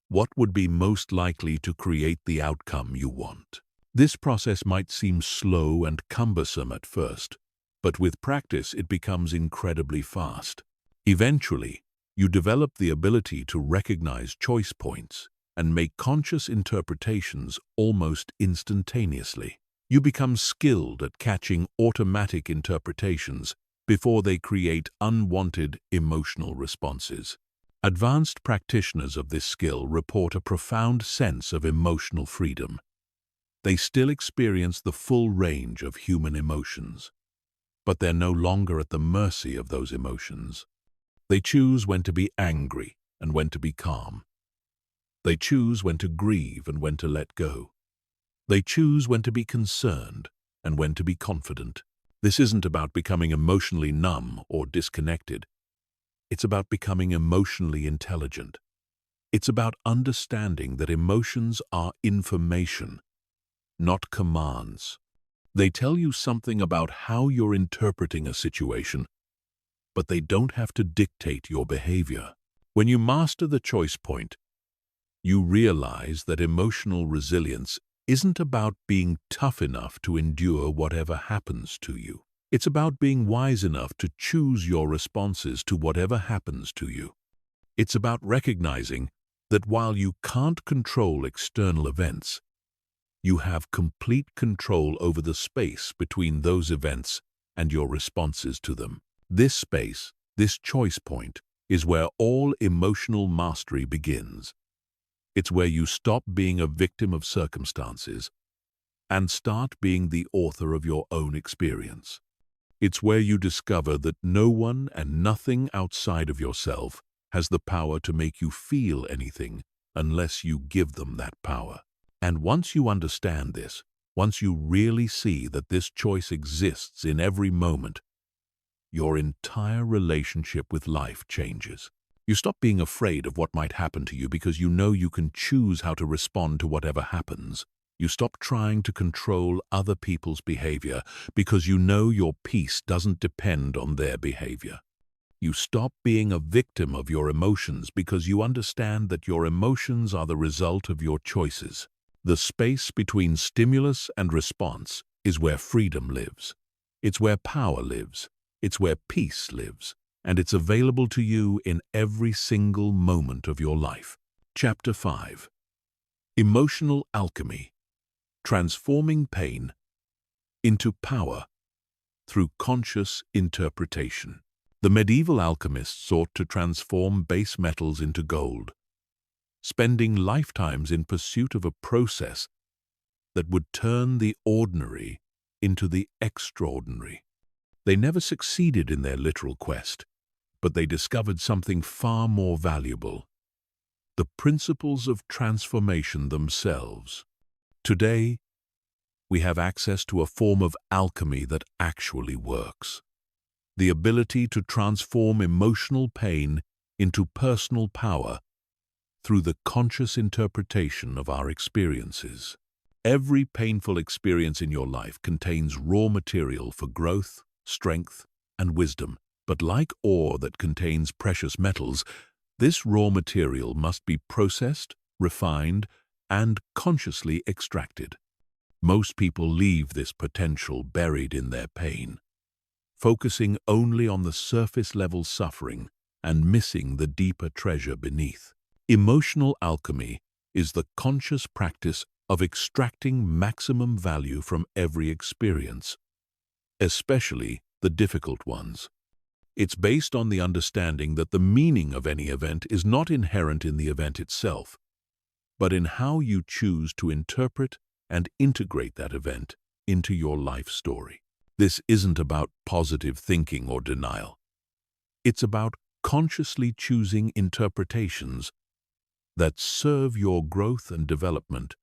What would be most likely to create the outcome you want? This process might seem slow and cumbersome at first, but with practice it becomes incredibly fast. Eventually, you develop the ability to recognize choice points and make conscious interpretations almost instantaneously. You become skilled at catching automatic interpretations before they create unwanted emotional responses. Advanced practitioners of this skill report a profound sense of emotional freedom. They still experience the full range of human emotions, but they're no longer at the mercy of those emotions. They choose when to be angry and when to be calm. They choose when to grieve and when to let go. They choose when to be concerned and when to be confident. This isn't about becoming emotionally numb or disconnected. It's about becoming emotionally intelligent. It's about understanding that emotions are information, not commands. They tell you something about how you're interpreting a situation, but they don't have to dictate your behavior. When you master the choice point, you realize that emotional resilience isn't about being tough enough to endure whatever happens to you. It's about being wise enough to choose your responses to whatever happens to you. It's about recognizing that while you can't control external events, you have complete control over the space between those events and your responses to them. This space, this choice point, is where all emotional mastery begins. It's where you stop being a victim of circumstances and start being the author of your own experience. It's where you discover that no one and nothing outside of yourself has the power to make you feel anything unless you give them that power. And once you understand this, once you really see that this choice exists in every moment, your entire relationship with life changes. You stop being afraid of what might happen to you because you know you can choose how to respond to whatever happens. You stop trying to control other people's behavior because you know your peace doesn't depend on their behavior. You stop being a victim of your emotions because you understand that your emotions are the result of your choices. The space between stimulus and response is where freedom lives. It's where power lives. It's where peace lives. And it's available to you in every single moment of your life. Chapter 5. Emotional Alchemy. Transforming pain into power through conscious interpretation. The medieval alchemists sought to transform base metals into gold, spending lifetimes in pursuit of a process that would turn the ordinary into the extraordinary. They never succeeded in their literal quest, but they discovered something far more valuable: the principles of transformation themselves. Today, we have access to a form of alchemy that actually works. The ability to transform emotional pain into personal power through the conscious interpretation of our experiences. Every painful experience in your life contains raw material for growth, strength, and wisdom. But like ore that contains precious metals, this raw material must be processed, refined, and consciously extracted. Most people leave this potential buried in their pain, focusing only on the surface-level suffering and missing the deeper treasure beneath. Emotional alchemy is the conscious practice of extracting maximum value from every experience, especially the difficult ones. It's based on the understanding that the meaning of any event is not inherent in the event itself, but in how you choose to interpret and integrate that event into your life story. This isn't about positive thinking or denial. It's about consciously choosing interpretations that serve your growth and development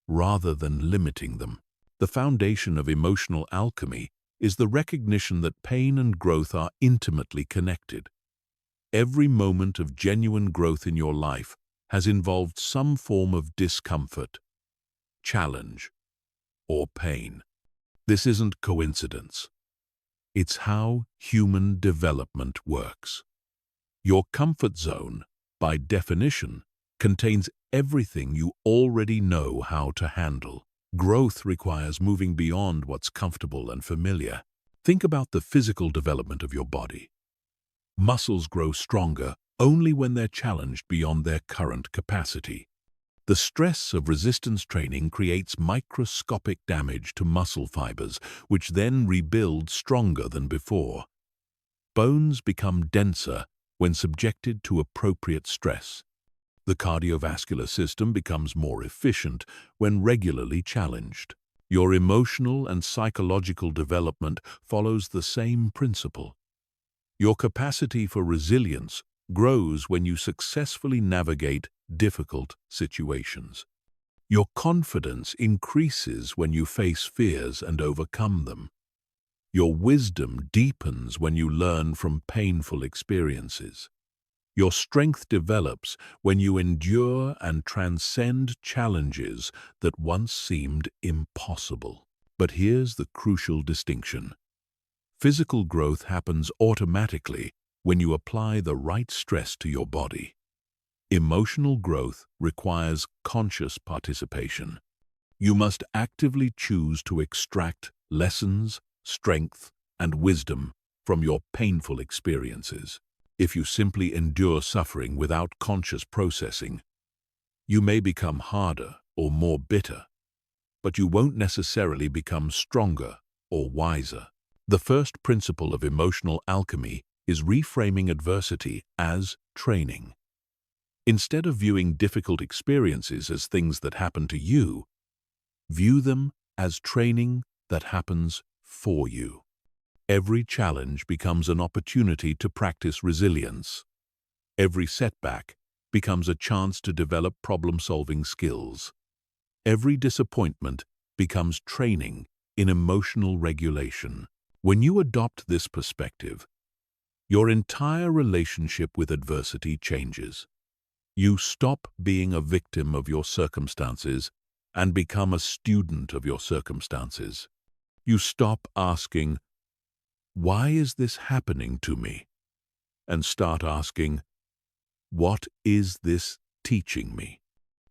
rather than limiting them. The foundation of emotional alchemy is the recognition that pain and growth are intimately connected. Every moment of genuine growth in your life has involved some form of discomfort, challenge, or pain. This isn't coincidence. It's how human development works. Your comfort zone, by definition, contains everything you already know how to handle. Growth requires moving beyond what's comfortable and familiar. Think about the physical development of your body. Muscles grow stronger only when they're challenged beyond their current capacity. The stress of resistance training creates microscopic damage to muscle fibers, which then rebuild stronger than before. Bones become denser when subjected to appropriate stress. The cardiovascular system becomes more efficient when regularly challenged. Your emotional and psychological development follows the same principle. Your capacity for resilience grows when you successfully navigate difficult situations. Your confidence increases when you face fears and overcome them. Your wisdom deepens when you learn from painful experiences. Your strength develops when you endure and transcend challenges that once seemed impossible. But here's the crucial distinction. Physical growth happens automatically when you apply the right stress to your body. Emotional growth requires conscious participation. You must actively choose to extract lessons, strength, and wisdom from your painful experiences. If you simply endure suffering without conscious processing, you may become harder or more bitter, but you won't necessarily become stronger or wiser. The first principle of emotional alchemy is reframing adversity as training. Instead of viewing difficult experiences as things that happen to you, view them as training that happens for you. Every challenge becomes an opportunity to practice resilience. Every setback becomes a chance to develop problem-solving skills. Every disappointment becomes training in emotional regulation. When you adopt this perspective, your entire relationship with adversity changes. You stop being a victim of your circumstances and become a student of your circumstances. You stop asking, "Why is this happening to me?" and start asking, "What is this teaching me?"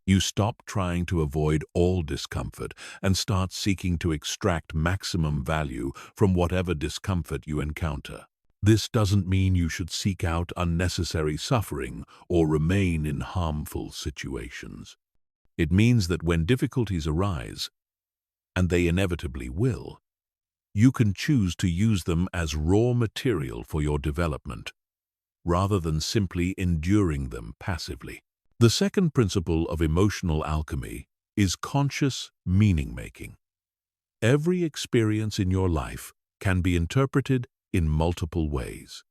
You stop trying to avoid all discomfort and start seeking to extract maximum value from whatever discomfort you encounter. This doesn't mean you should seek out unnecessary suffering or remain in harmful situations. It means that when difficulties arise, and they inevitably will, you can choose to use them as raw material for your development, rather than simply enduring them passively. The second principle of emotional alchemy is conscious meaning-making. Every experience in your life can be interpreted in multiple ways.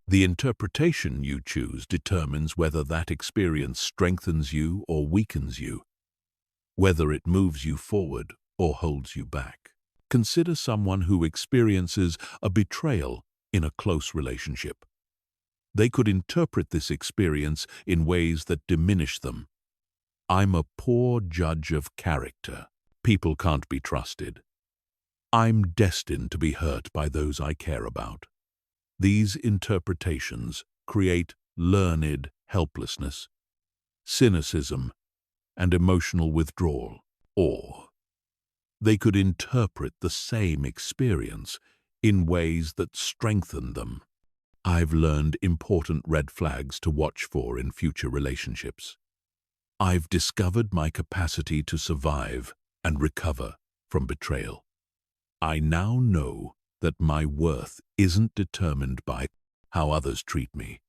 The interpretation you choose determines whether that experience strengthens you or weakens you, whether it moves you forward or holds you back. Consider someone who experiences a betrayal in a close relationship. They could interpret this experience in ways that diminish them. "I'm a poor judge of character. People can't be trusted. I'm destined to be hurt by those I care about." These interpretations create learned helplessness, cynicism, and emotional withdrawal. Or they could interpret the same experience in ways that strengthen them. I've learned important red flags to watch for in future relationships. I've discovered my capacity to survive and recover from betrayal. I now know that my worth isn't determined by how others treat me.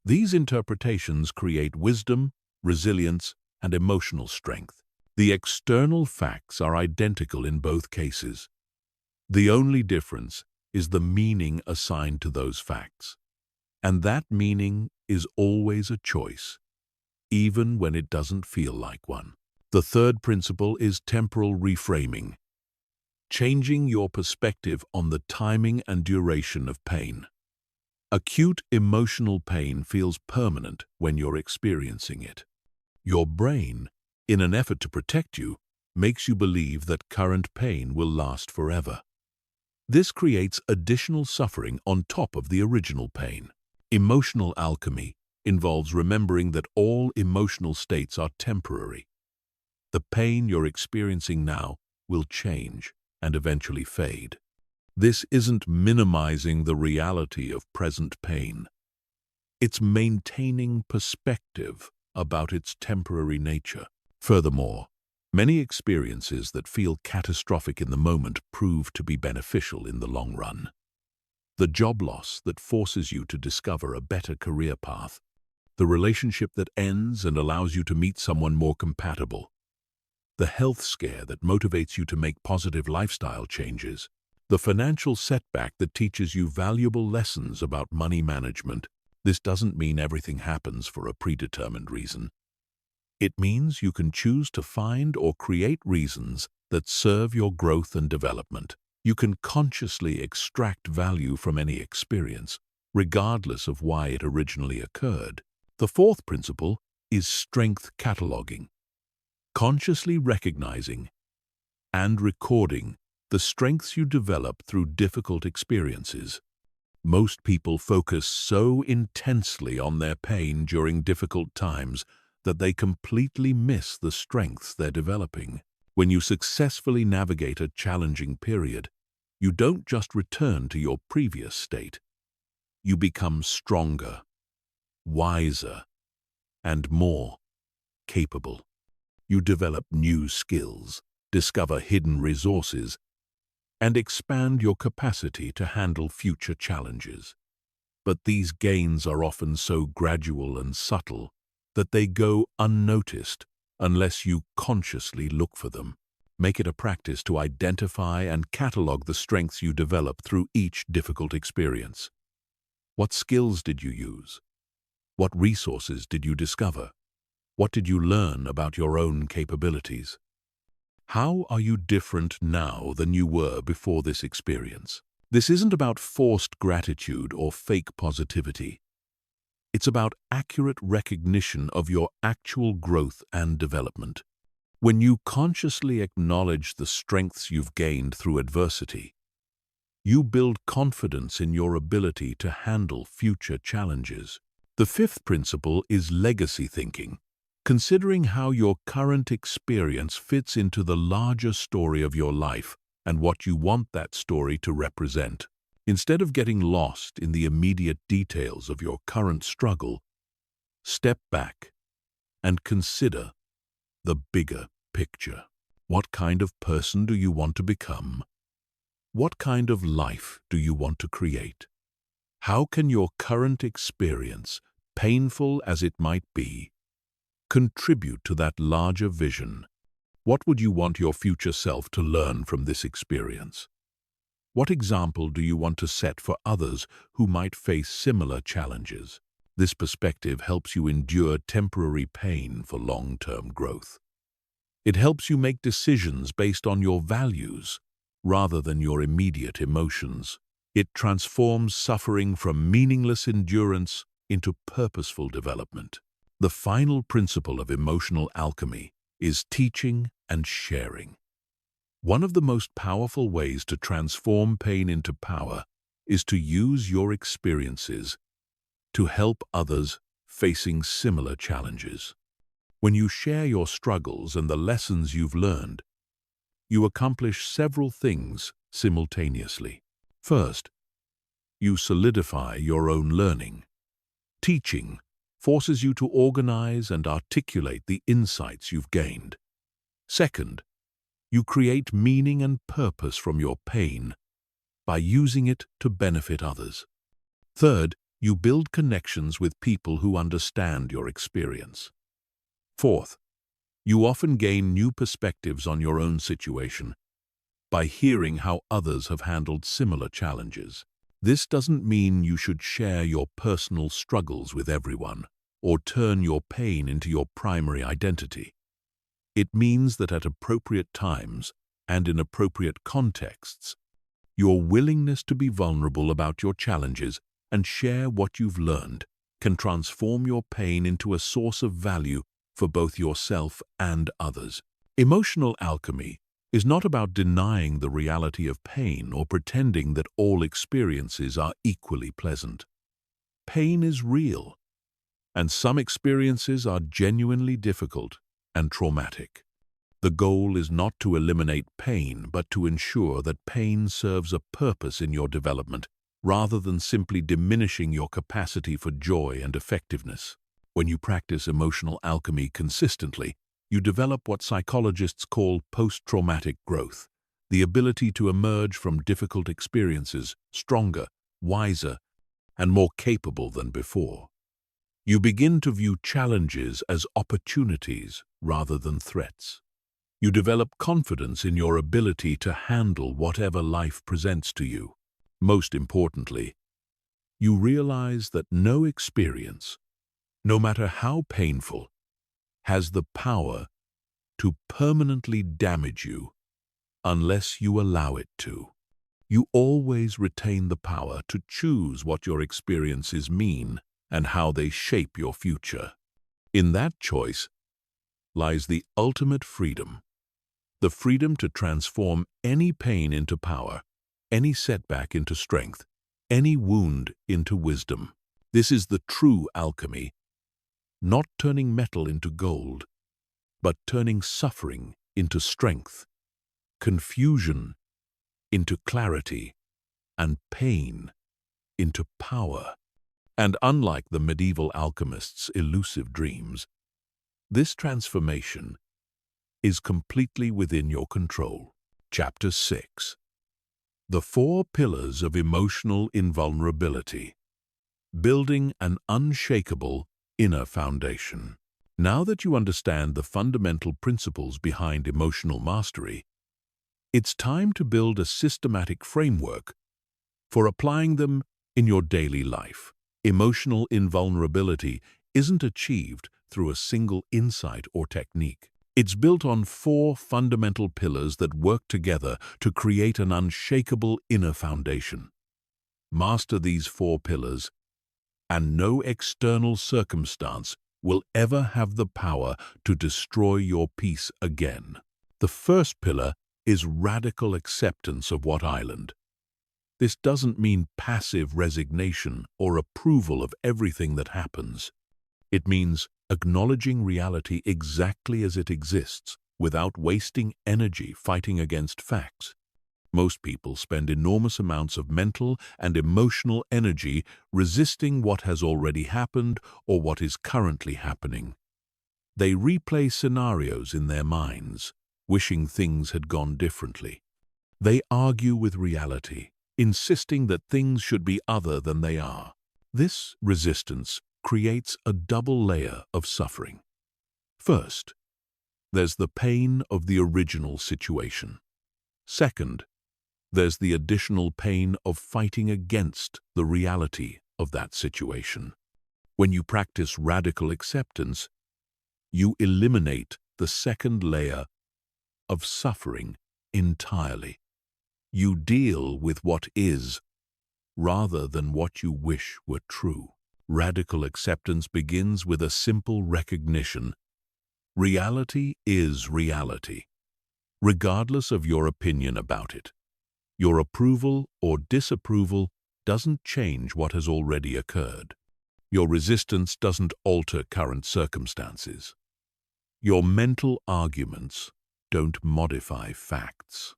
These interpretations create wisdom, resilience, and emotional strength. The external facts are identical in both cases. The only difference is the meaning assigned to those facts. And that meaning is always a choice, even when it doesn't feel like one. The third principle is temporal reframing. changing your perspective on the timing and duration of pain. Acute emotional pain feels permanent when you're experiencing it. Your brain, in an effort to protect you, makes you believe that current pain will last forever. This creates additional suffering on top of the original pain. Emotional alchemy involves remembering that all emotional states are temporary. The pain you're experiencing now will change and eventually fade. This isn't minimizing the reality of present pain. It's maintaining perspective about its temporary nature. Furthermore, many experiences that feel catastrophic in the moment prove to be beneficial in the long run. The job loss that forces you to discover a better career path, the relationship that ends and allows you to meet someone more compatible, the health scare that motivates you to make positive lifestyle changes, the financial setback that teaches you valuable lessons about money management. This doesn't mean everything happens for a predetermined reason. It means you can choose to find or create reasons that serve your growth and development. You can consciously extract value from any experience, regardless of why it originally occurred. The fourth principle is strength cataloging. Consciously recognizing and recording the strengths you develop through difficult experiences. Most people focus so intensely on their pain during difficult times that they completely miss the strengths they're developing. When you successfully navigate a challenging period, you don't just return to your previous state. You become stronger, wiser, and more capable. You develop new skills, discover hidden resources, and expand your capacity to handle future challenges. But these gains are often so gradual and subtle that they go unnoticed unless you consciously look for them. Make it a practice to identify and catalog the strengths you develop through each difficult experience. What skills did you use? What resources did you discover? What did you learn about your own capabilities? How are you different now than you were before this experience? This isn't about forced gratitude or fake positivity. It's about accurate recognition of your actual growth and development. When you consciously acknowledge the strengths you've gained through adversity, you build confidence in your ability to handle future challenges. The fifth principle is legacy thinking. Considering how your current experience fits into the larger story of your life and what you want that story to represent. Instead of getting lost in the immediate details of your current struggle, step back and consider the bigger picture. What kind of person do you want to become? What kind of life do you want to create? How can your current experience, painful as it might be, contribute to that larger vision? What would you want your future self to learn from this experience? What example do you want to set for others who might face similar challenges? This perspective helps you endure temporary pain for long-term growth. It helps you make decisions based on your values rather than your immediate emotions. It transforms suffering from meaningless endurance into purposeful development. The final principle of emotional alchemy is teaching and sharing. One of the most powerful ways to transform pain into power is to use your experiences to help others facing similar challenges. When you share your struggles and the lessons you've learned, you accomplish several things simultaneously. First, you solidify your own learning. Teaching forces you to organize and articulate the insights you've gained. Second, you create meaning and purpose from your pain by using it to benefit others. Third, you build connections with people who understand your experience. Fourth, you often gain new perspectives on your own situation by hearing how others have handled similar challenges. This doesn't mean you should share your personal struggles with everyone or turn your pain into your primary identity. It means that at appropriate times, and in appropriate contexts. Your willingness to be vulnerable about your challenges and share what you've learned can transform your pain into a source of value for both yourself and others. Emotional alchemy is not about denying the reality of pain or pretending that all experiences are equally pleasant. Pain is real, and some experiences are genuinely difficult and traumatic. The goal is not to eliminate pain, but to ensure that pain serves a purpose in your development, rather than simply diminishing your capacity for joy and effectiveness. When you practice emotional alchemy consistently, you develop what psychologists call post-traumatic growth, the ability to emerge from difficult experiences stronger, wiser, and more capable than before. You begin to view challenges as opportunities rather than threats. You develop confidence in your ability to handle whatever life presents to you. Most importantly, you realize that no experience, no matter how painful, has the power to permanently damage you unless you allow it to. You always retain the power to choose what your experiences mean and how they shape your future. In that choice lies the ultimate freedom, the freedom to transform any pain into power, any setback into strength, any wound into wisdom. This is the true alchemy, not turning metal into gold, but turning suffering into strength, confusion into clarity, and pain into power. And unlike the medieval alchemists' elusive dreams, this transformation is completely within your control. Chapter 6. The 4 Pillars of Emotional Invulnerability. Building an unshakable inner foundation. Now that you understand the fundamental principles behind emotional mastery, it's time to build a systematic framework for applying them in your daily life. Emotional invulnerability isn't achieved through a single insight or technique. It's built on 4 fundamental pillars that work together to create an unshakable inner foundation. Master these 4 pillars, and no external circumstance will ever have the power to destroy your peace again. The first pillar is radical acceptance of what island. This doesn't mean passive resignation or approval of everything that happens. It means acknowledging reality exactly as it exists, without wasting energy fighting against facts. Most people spend enormous amounts of mental and emotional energy resisting what has already happened or what is currently happening. They replay scenarios in their minds, wishing things had gone differently. They argue with reality, insisting that things should be other than they are. This resistance creates a double layer of suffering. First, there's the pain of the original situation. Second, there's the additional pain of fighting against the reality of that situation. When you practice radical acceptance, you eliminate the second layer of suffering entirely. You deal with what is, rather than what you wish were true. Radical acceptance begins with a simple recognition. Reality is reality, regardless of your opinion about it. Your approval or disapproval doesn't change what has already occurred. Your resistance doesn't alter current circumstances. Your mental arguments don't modify facts.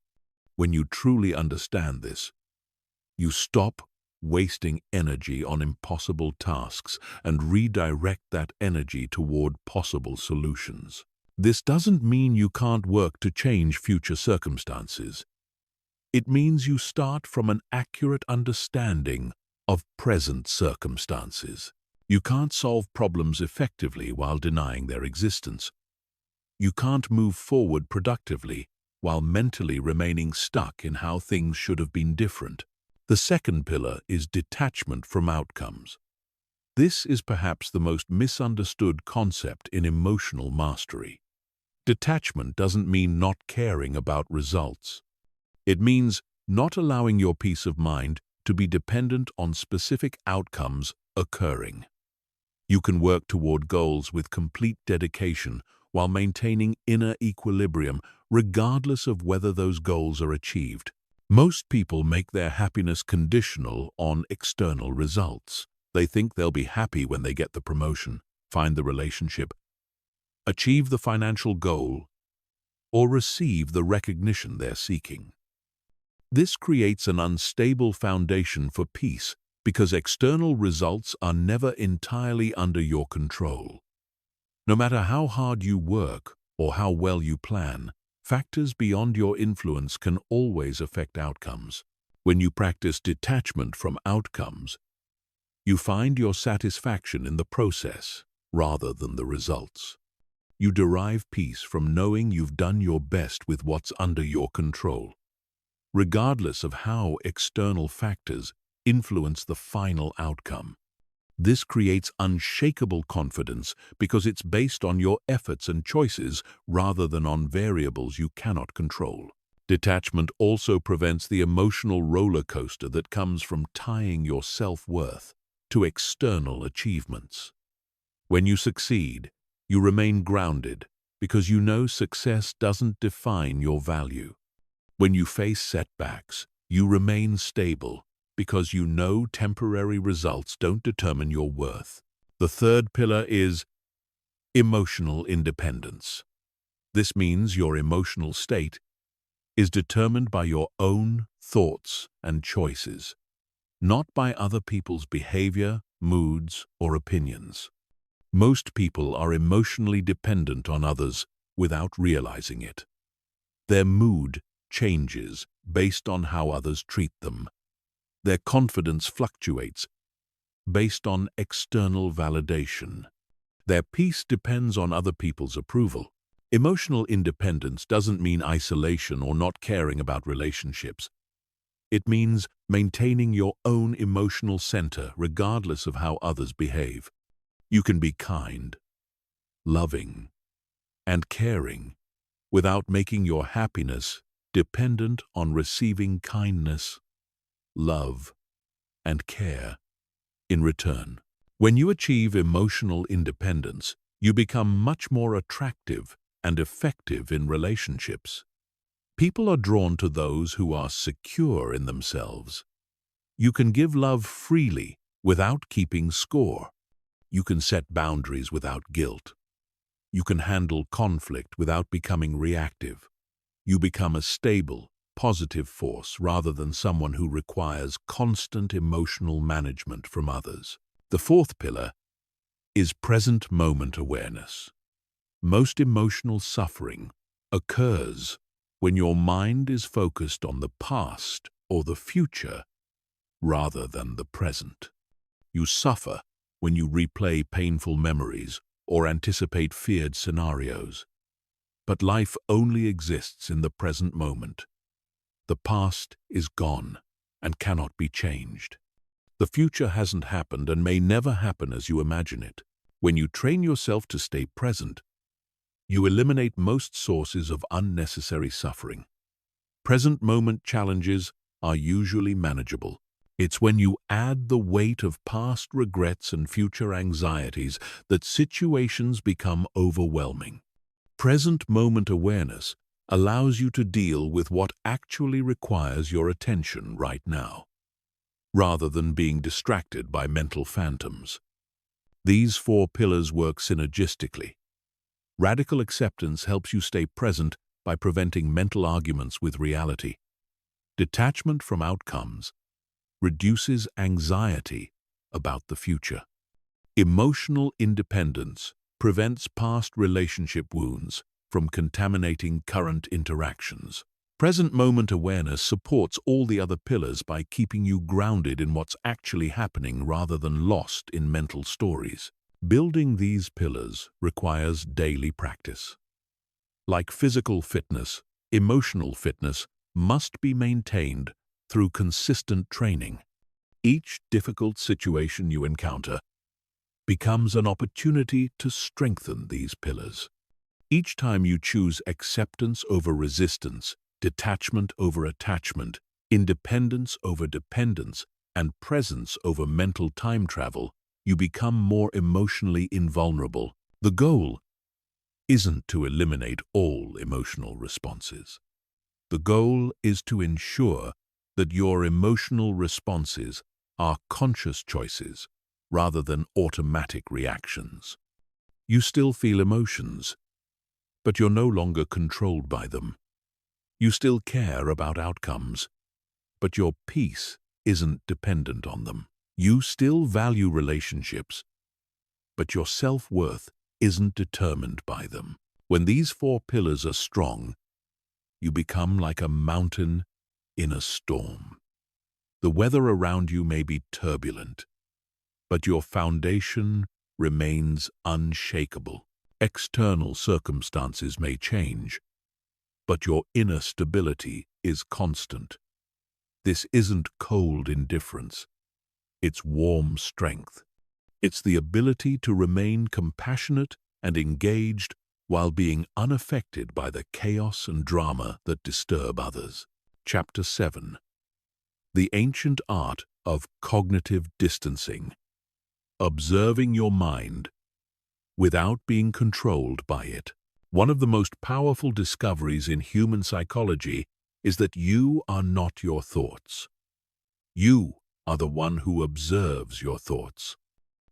When you truly understand this, you stop wasting energy on impossible tasks and redirect that energy toward possible solutions. This doesn't mean you can't work to change future circumstances. It means you start from an accurate understanding of present circumstances. You can't solve problems effectively while denying their existence. You can't move forward productively while mentally remaining stuck in how things should have been different. The second pillar is detachment from outcomes. This is perhaps the most misunderstood concept in emotional mastery. Detachment doesn't mean not caring about results. It means not allowing your peace of mind to be dependent on specific outcomes occurring. You can work toward goals with complete dedication while maintaining inner equilibrium, regardless of whether those goals are achieved. Most people make their happiness conditional on external results. They think they'll be happy when they get the promotion, find the relationship, achieve the financial goal, or receive the recognition they're seeking. This creates an unstable foundation for peace because external results are never entirely under your control. No matter how hard you work or how well you plan, factors beyond your influence can always affect outcomes. When you practice detachment from outcomes, you find your satisfaction in the process rather than the results. You derive peace from knowing you've done your best with what's under your control, regardless of how external factors influence the final outcome. This creates unshakable confidence because it's based on your efforts and choices rather than on variables you cannot control. Detachment also prevents the emotional roller coaster that comes from tying your self-worth to external achievements. When you succeed, you remain grounded because you know success doesn't define your value. When you face setbacks, you remain stable because you know temporary results don't determine your worth. The third pillar is emotional independence. This means your emotional state is determined by your own thoughts and choices, not by other people's behavior, moods, or opinions. Most people are emotionally dependent on others without realizing it. Their mood changes based on how others treat them. Their confidence fluctuates based on external validation. Their peace depends on other people's approval. Emotional independence doesn't mean isolation or not caring about relationships. It means maintaining your own emotional center regardless of how others behave. You can be kind, loving, and caring without making your happiness dependent on receiving kindness, love, and care in return. When you achieve emotional independence, you become much more attractive and effective in relationships. People are drawn to those who are secure in themselves. You can give love freely without keeping score. You can set boundaries without guilt. You can handle conflict without becoming reactive. You become a stable, positive force rather than someone who requires constant emotional management from others. The fourth pillar is present moment awareness. Most emotional suffering occurs when your mind is focused on the past or the future rather than the present. You suffer when you replay painful memories or anticipate feared scenarios. But life only exists in the present moment. The past is gone and cannot be changed. The future hasn't happened and may never happen as you imagine it. When you train yourself to stay present, you eliminate most sources of unnecessary suffering. Present moment challenges are usually manageable. It's when you add the weight of past regrets and future anxieties that situations become overwhelming. Present moment awareness allows you to deal with what actually requires your attention right now, rather than being distracted by mental phantoms. These four pillars work synergistically. Radical acceptance helps you stay present by preventing mental arguments with reality. Detachment from outcomes reduces anxiety about the future. Emotional independence prevents past relationship wounds from contaminating current interactions. Present moment awareness supports all the other pillars by keeping you grounded in what's actually happening rather than lost in mental stories. Building these pillars requires daily practice. Like physical fitness, emotional fitness must be maintained through consistent training. Each difficult situation you encounter becomes an opportunity to strengthen these pillars. Each time you choose acceptance over resistance, detachment over attachment, independence over dependence, and presence over mental time travel, you become more emotionally invulnerable. The goal isn't to eliminate all emotional responses. The goal is to ensure that your emotional responses are conscious choices rather than automatic reactions. You still feel emotions, but you're no longer controlled by them. You still care about outcomes, but your peace isn't dependent on them. You still value relationships, but your self-worth isn't determined by them. When these four pillars are strong, you become like a mountain in a storm. The weather around you may be turbulent, but your foundation remains unshakable. External circumstances may change, but your inner stability is constant. This isn't cold indifference. It's warm strength. It's the ability to remain compassionate and engaged while being unaffected by the chaos and drama that disturb others. Chapter 7. The Ancient Art of Cognitive Distancing. Observing your mind without being controlled by it. One of the most powerful discoveries in human psychology is that you are not your thoughts. You are the one who observes your thoughts.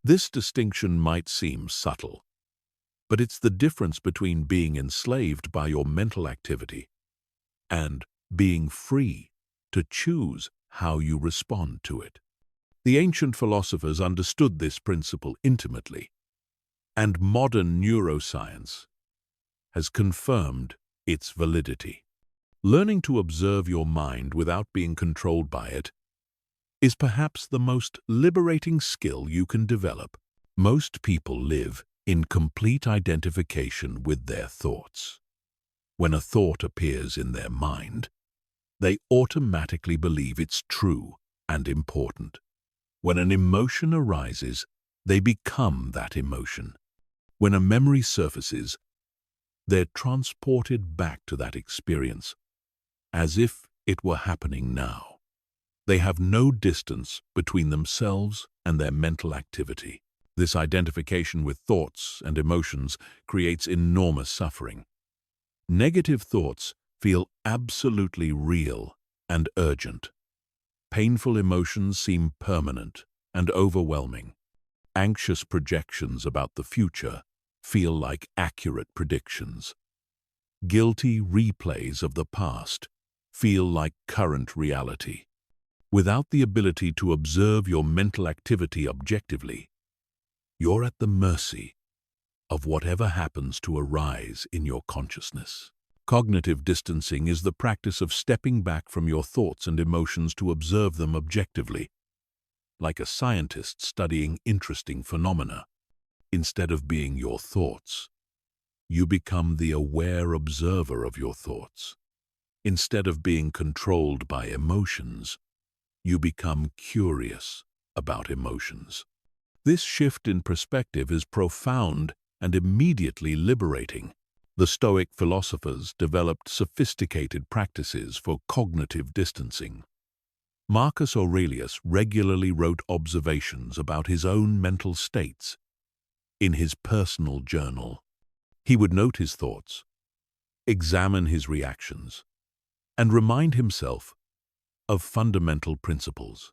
This distinction might seem subtle, but it's the difference between being enslaved by your mental activity and being free to choose how you respond to it. The ancient philosophers understood this principle intimately, and modern neuroscience has confirmed its validity. Learning to observe your mind without being controlled by it is perhaps the most liberating skill you can develop. Most people live in complete identification with their thoughts. When a thought appears in their mind, they automatically believe it's true and important. When an emotion arises, they become that emotion. When a memory surfaces, they're transported back to that experience, as if it were happening now. They have no distance between themselves and their mental activity. This identification with thoughts and emotions creates enormous suffering. Negative thoughts feel absolutely real and urgent. Painful emotions seem permanent and overwhelming. Anxious projections about the future feel like accurate predictions. Guilty replays of the past feel like current reality. Without the ability to observe your mental activity objectively, you're at the mercy of whatever happens to arise in your consciousness. Cognitive distancing is the practice of stepping back from your thoughts and emotions to observe them objectively, like a scientist studying interesting phenomena. Instead of being your thoughts, you become the aware observer of your thoughts. Instead of being controlled by emotions, you become curious about emotions. This shift in perspective is profound and immediately liberating. The Stoic philosophers developed sophisticated practices for cognitive distancing. Marcus Aurelius regularly wrote observations about his own mental states in his personal journal. He would note his thoughts, examine his reactions, and remind himself of fundamental principles.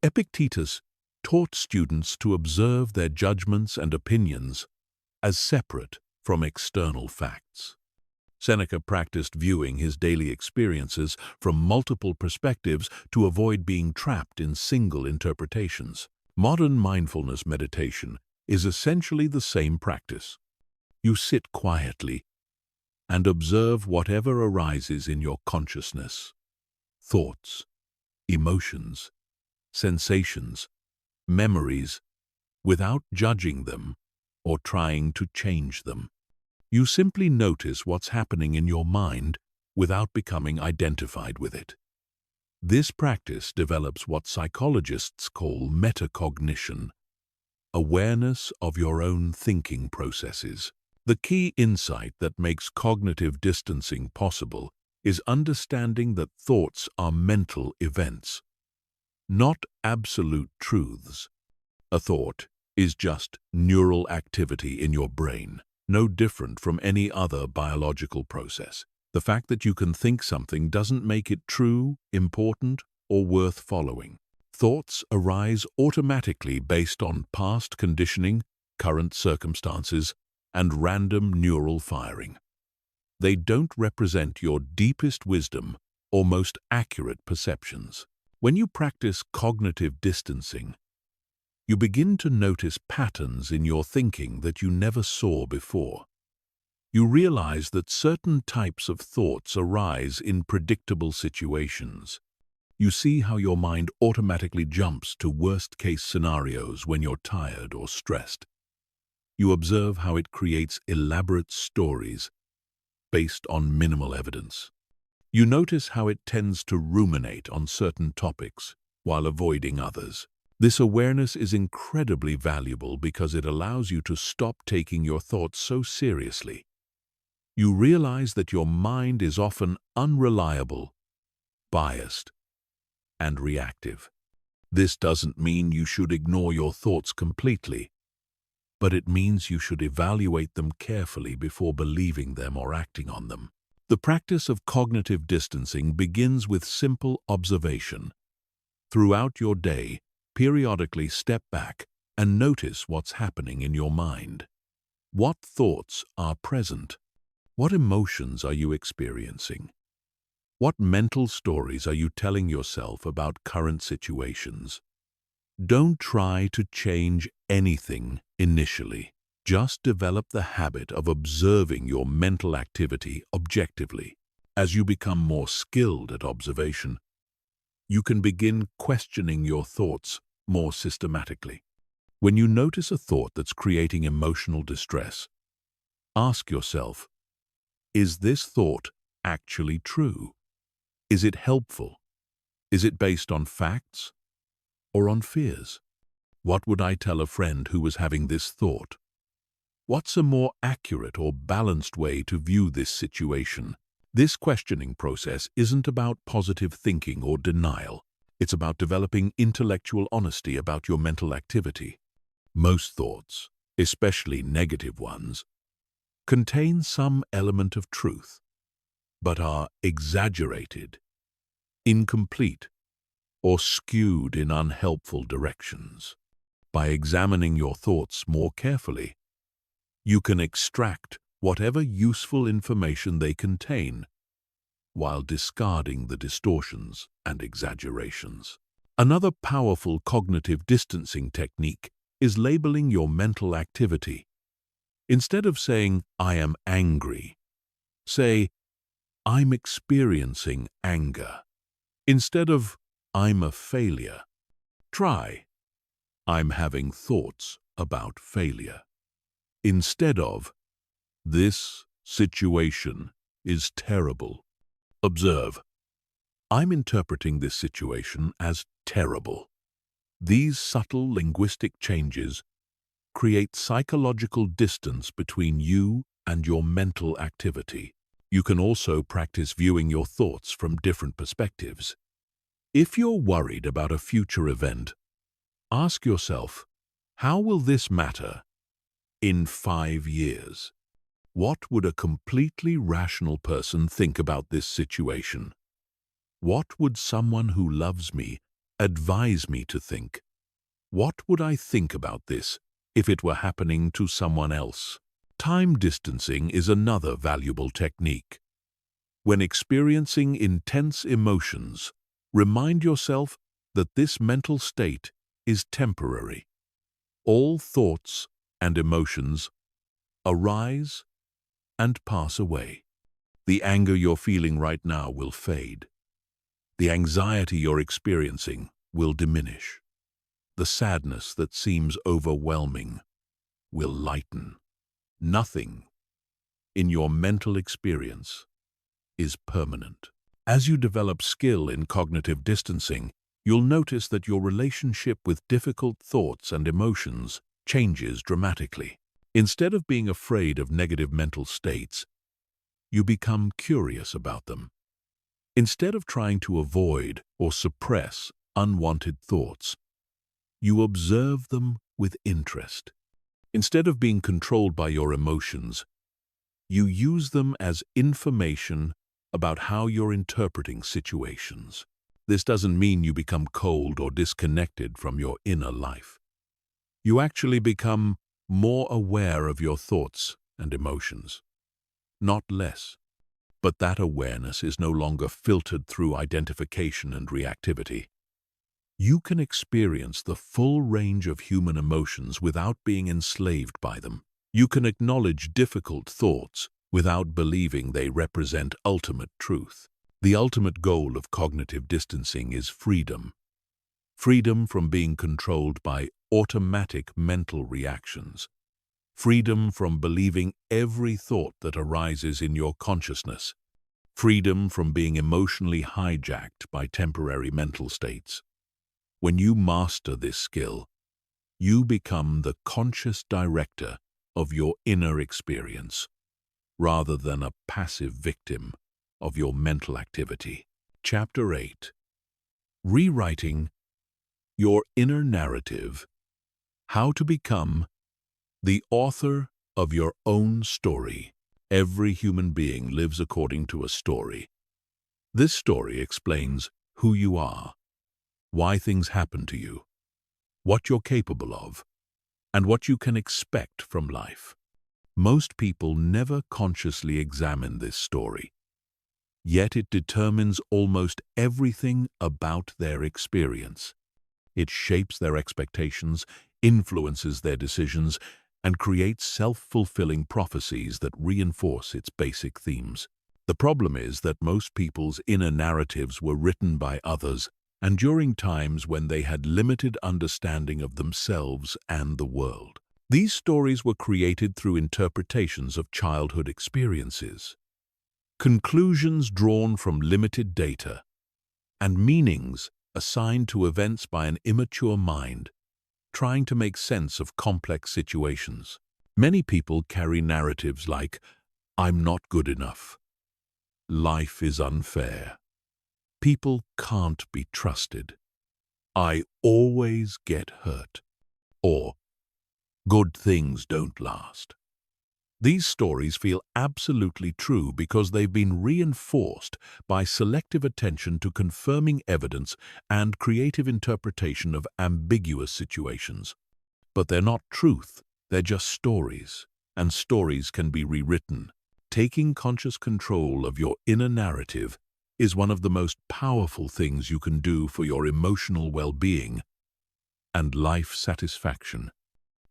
Epictetus taught students to observe their judgments and opinions as separate from external facts. Seneca practiced viewing his daily experiences from multiple perspectives to avoid being trapped in single interpretations. Modern mindfulness meditation is essentially the same practice. You sit quietly and observe whatever arises in your consciousness. Thoughts, emotions, sensations, memories, without judging them or trying to change them. You simply notice what's happening in your mind without becoming identified with it. This practice develops what psychologists call metacognition, awareness of your own thinking processes. The key insight that makes cognitive distancing possible is understanding that thoughts are mental events, not absolute truths. A thought is just neural activity in your brain, no different from any other biological process. The fact that you can think something doesn't make it true, important, or worth following. Thoughts arise automatically based on past conditioning, current circumstances, and random neural firing. They don't represent your deepest wisdom or most accurate perceptions. When you practice cognitive distancing, you begin to notice patterns in your thinking that you never saw before. You realize that certain types of thoughts arise in predictable situations. You see how your mind automatically jumps to worst-case scenarios when you're tired or stressed. You observe how it creates elaborate stories based on minimal evidence. You notice how it tends to ruminate on certain topics while avoiding others. This awareness is incredibly valuable because it allows you to stop taking your thoughts so seriously. You realize that your mind is often unreliable, biased, and reactive. This doesn't mean you should ignore your thoughts completely, but it means you should evaluate them carefully before believing them or acting on them. The practice of cognitive distancing begins with simple observation. Throughout your day, periodically step back and notice what's happening in your mind. What thoughts are present? What emotions are you experiencing? What mental stories are you telling yourself about current situations? Don't try to change anything initially. Just develop the habit of observing your mental activity objectively. As you become more skilled at observation, you can begin questioning your thoughts more systematically. When you notice a thought that's creating emotional distress, ask yourself, is this thought actually true? Is it helpful? Is it based on facts or on fears? What would I tell a friend who was having this thought? What's a more accurate or balanced way to view this situation? This questioning process isn't about positive thinking or denial. It's about developing intellectual honesty about your mental activity. Most thoughts, especially negative ones, contain some element of truth, but are exaggerated, incomplete, or skewed in unhelpful directions. By examining your thoughts more carefully, you can extract whatever useful information they contain, while discarding the distortions and exaggerations. Another powerful cognitive distancing technique is labeling your mental activity. Instead of saying, "I am angry," say, "I'm experiencing anger." Instead of, "I'm a failure," try, "I'm having thoughts about failure." Instead of, "This situation is terrible," observe, "I'm interpreting this situation as terrible." These subtle linguistic changes create psychological distance between you and your mental activity. You can also practice viewing your thoughts from different perspectives. If you're worried about a future event, ask yourself, how will this matter in 5 years? What would a completely rational person think about this situation? What would someone who loves me advise me to think? What would I think about this if it were happening to someone else? Time distancing is another valuable technique. When experiencing intense emotions, remind yourself that this mental state is temporary. All thoughts and emotions arise and pass away. The anger you're feeling right now will fade. The anxiety you're experiencing will diminish. The sadness that seems overwhelming will lighten. Nothing in your mental experience is permanent. As you develop skill in cognitive distancing, you'll notice that your relationship with difficult thoughts and emotions changes dramatically. Instead of being afraid of negative mental states, you become curious about them. Instead of trying to avoid or suppress unwanted thoughts, you observe them with interest. Instead of being controlled by your emotions, you use them as information about how you're interpreting situations. This doesn't mean you become cold or disconnected from your inner life. You actually become more aware of your thoughts and emotions, not less. But that awareness is no longer filtered through identification and reactivity. You can experience the full range of human emotions without being enslaved by them. You can acknowledge difficult thoughts without believing they represent ultimate truth. The ultimate goal of cognitive distancing is freedom. Freedom from being controlled by automatic mental reactions. Freedom from believing every thought that arises in your consciousness. Freedom from being emotionally hijacked by temporary mental states. When you master this skill, you become the conscious director of your inner experience, rather than a passive victim of your mental activity. Chapter 8. Rewriting your inner narrative. How to become the author of your own story. Every human being lives according to a story. This story explains who you are, why things happen to you, what you're capable of, and what you can expect from life. Most people never consciously examine this story, yet it determines almost everything about their experience. It shapes their expectations, influences their decisions, and creates self-fulfilling prophecies that reinforce its basic themes. The problem is that most people's inner narratives were written by others, and during times when they had limited understanding of themselves and the world. These stories were created through interpretations of childhood experiences, conclusions drawn from limited data, and meanings assigned to events by an immature mind, trying to make sense of complex situations. Many people carry narratives like, "I'm not good enough," "Life is unfair," "People can't be trusted," "I always get hurt," or "Good things don't last." These stories feel absolutely true because they've been reinforced by selective attention to confirming evidence and creative interpretation of ambiguous situations. But they're not truth, they're just stories, and stories can be rewritten. Taking conscious control of your inner narrative is one of the most powerful things you can do for your emotional well-being and life satisfaction.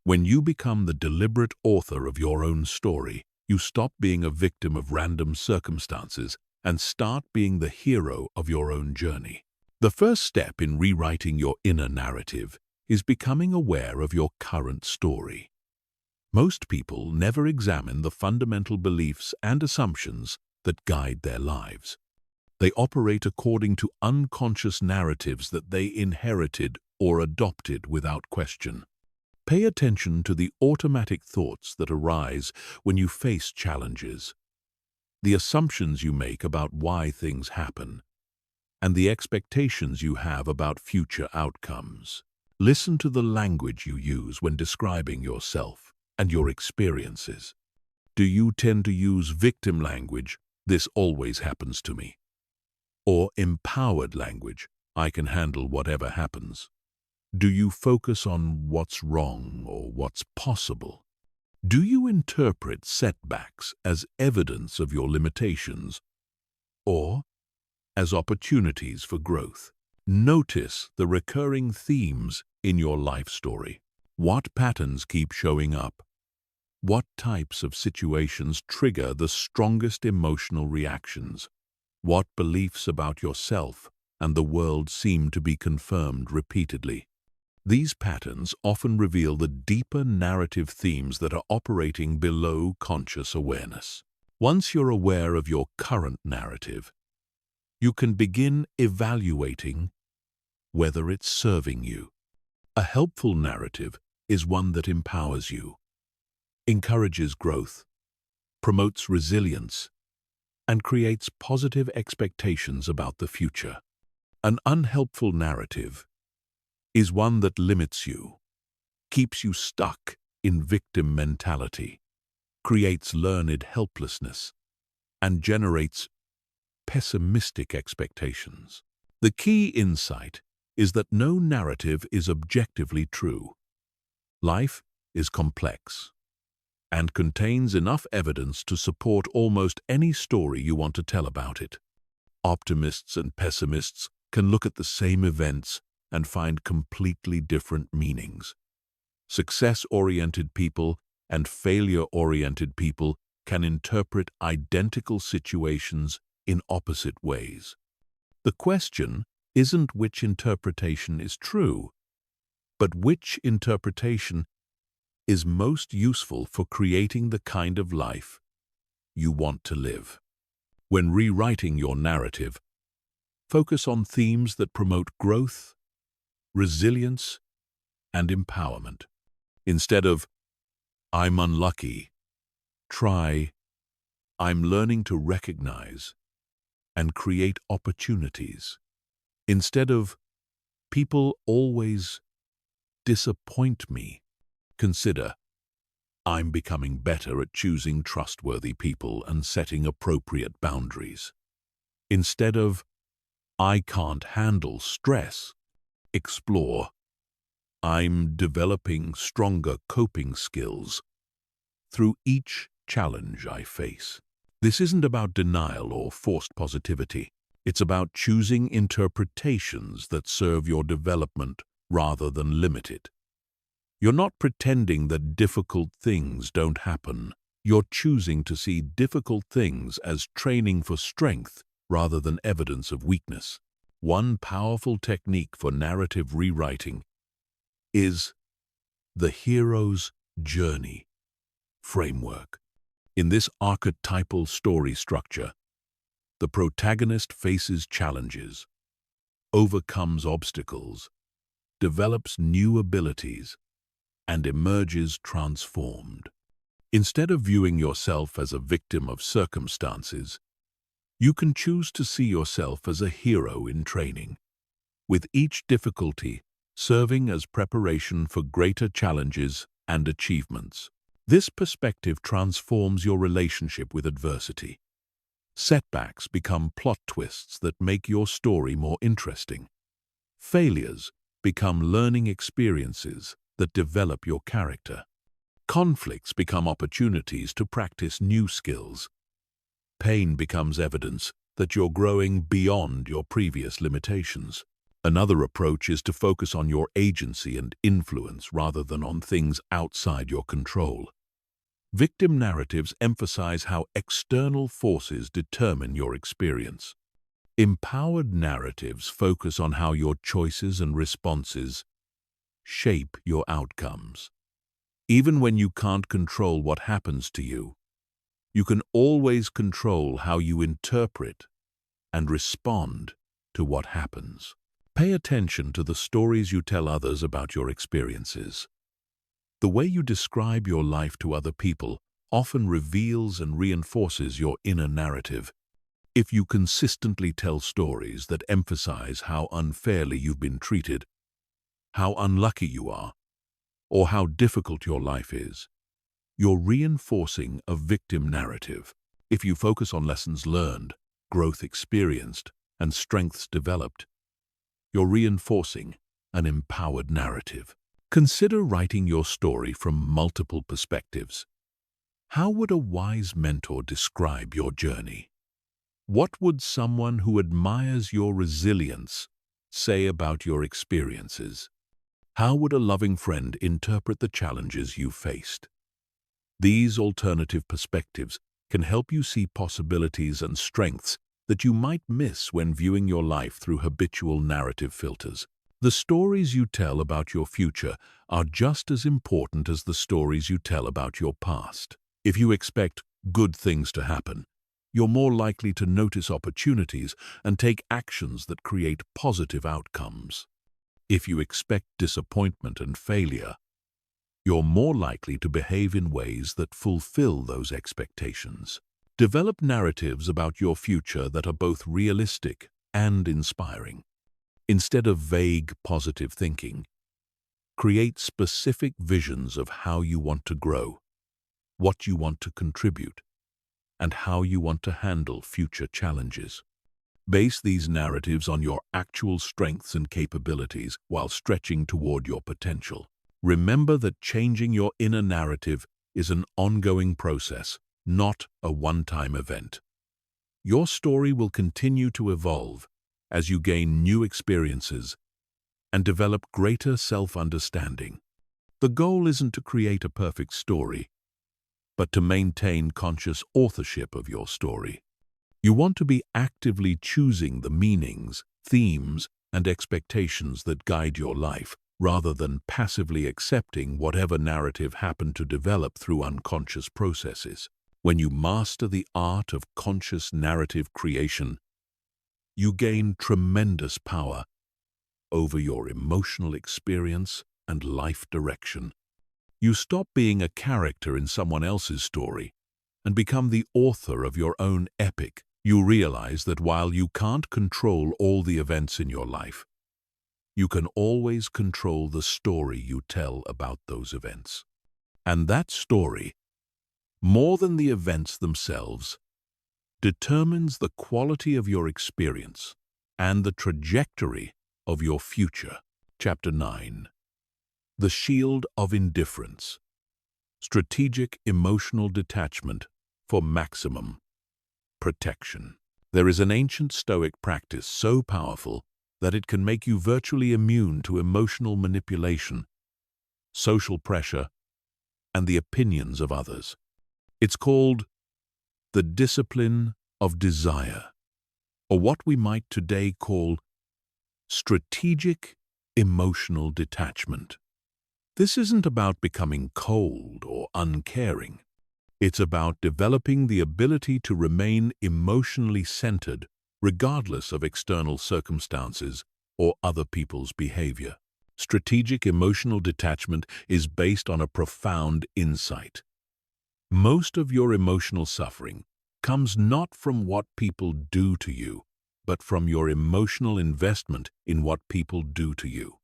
When you become the deliberate author of your own story, you stop being a victim of random circumstances and start being the hero of your own journey. The first step in rewriting your inner narrative is becoming aware of your current story. Most people never examine the fundamental beliefs and assumptions that guide their lives. They operate according to unconscious narratives that they inherited or adopted without question. Pay attention to the automatic thoughts that arise when you face challenges, the assumptions you make about why things happen, and the expectations you have about future outcomes. Listen to the language you use when describing yourself and your experiences. Do you tend to use victim language, "This always happens to me," or empowered language, "I can handle whatever happens"? Do you focus on what's wrong or what's possible? Do you interpret setbacks as evidence of your limitations or as opportunities for growth? Notice the recurring themes in your life story. What patterns keep showing up? What types of situations trigger the strongest emotional reactions? What beliefs about yourself and the world seem to be confirmed repeatedly? These patterns often reveal the deeper narrative themes that are operating below conscious awareness. Once you're aware of your current narrative, you can begin evaluating whether it's serving you. A helpful narrative is one that empowers you. encourages growth, promotes resilience, and creates positive expectations about the future. An unhelpful narrative is one that limits you, keeps you stuck in victim mentality, creates learned helplessness, and generates pessimistic expectations. The key insight is that no narrative is objectively true. Life is complex and contains enough evidence to support almost any story you want to tell about it. Optimists and pessimists can look at the same events and find completely different meanings. Success-oriented people and failure-oriented people can interpret identical situations in opposite ways. The question isn't which interpretation is true, but which interpretation is most useful for creating the kind of life you want to live. When rewriting your narrative, focus on themes that promote growth, resilience, and empowerment. Instead of, "I'm unlucky," try, "I'm learning to recognize and create opportunities." Instead of, "People always disappoint me," consider, "I'm becoming better at choosing trustworthy people and setting appropriate boundaries." Instead of, "I can't handle stress," explore, "I'm developing stronger coping skills through each challenge I face." This isn't about denial or forced positivity. It's about choosing interpretations that serve your development rather than limit it. You're not pretending that difficult things don't happen. You're choosing to see difficult things as training for strength rather than evidence of weakness. One powerful technique for narrative rewriting is the hero's journey framework. In this archetypal story structure, the protagonist faces challenges, overcomes obstacles, develops new abilities, and emerges transformed. Instead of viewing yourself as a victim of circumstances, you can choose to see yourself as a hero in training, with each difficulty serving as preparation for greater challenges and achievements. This perspective transforms your relationship with adversity. Setbacks become plot twists that make your story more interesting. Failures become learning experiences that develop your character. Conflicts become opportunities to practice new skills. Pain becomes evidence that you're growing beyond your previous limitations. Another approach is to focus on your agency and influence rather than on things outside your control. Victim narratives emphasize how external forces determine your experience. Empowered narratives focus on how your choices and responses shape your outcomes. Even when you can't control what happens to you, you can always control how you interpret and respond to what happens. Pay attention to the stories you tell others about your experiences. The way you describe your life to other people often reveals and reinforces your inner narrative. If you consistently tell stories that emphasize how unfairly you've been treated, how unlucky you are, or how difficult your life is, you're reinforcing a victim narrative. If you focus on lessons learned, growth experienced, and strengths developed, you're reinforcing an empowered narrative. Consider writing your story from multiple perspectives. How would a wise mentor describe your journey? What would someone who admires your resilience say about your experiences? How would a loving friend interpret the challenges you faced? These alternative perspectives can help you see possibilities and strengths that you might miss when viewing your life through habitual narrative filters. The stories you tell about your future are just as important as the stories you tell about your past. If you expect good things to happen, you're more likely to notice opportunities and take actions that create positive outcomes. If you expect disappointment and failure, you're more likely to behave in ways that fulfill those expectations. Develop narratives about your future that are both realistic and inspiring. Instead of vague, positive thinking, create specific visions of how you want to grow, what you want to contribute, and how you want to handle future challenges. Base these narratives on your actual strengths and capabilities while stretching toward your potential. Remember that changing your inner narrative is an ongoing process, not a one-time event. Your story will continue to evolve as you gain new experiences and develop greater self-understanding. The goal isn't to create a perfect story, but to maintain conscious authorship of your story. You want to be actively choosing the meanings, themes, and expectations that guide your life, rather than passively accepting whatever narrative happened to develop through unconscious processes. When you master the art of conscious narrative creation, you gain tremendous power over your emotional experience and life direction. You stop being a character in someone else's story and become the author of your own epic. You realize that while you can't control all the events in your life, you can always control the story you tell about those events. And that story, more than the events themselves, determines the quality of your experience and the trajectory of your future. Chapter 9. The Shield of Indifference. Strategic emotional detachment for maximum protection. There is an ancient Stoic practice so powerful that it can make you virtually immune to emotional manipulation, social pressure, and the opinions of others. It's called the discipline of desire, or what we might today call strategic emotional detachment. This isn't about becoming cold or uncaring. It's about developing the ability to remain emotionally centered regardless of external circumstances or other people's behavior. Strategic emotional detachment is based on a profound insight. Most of your emotional suffering comes not from what people do to you, but from your emotional investment in what people do to you.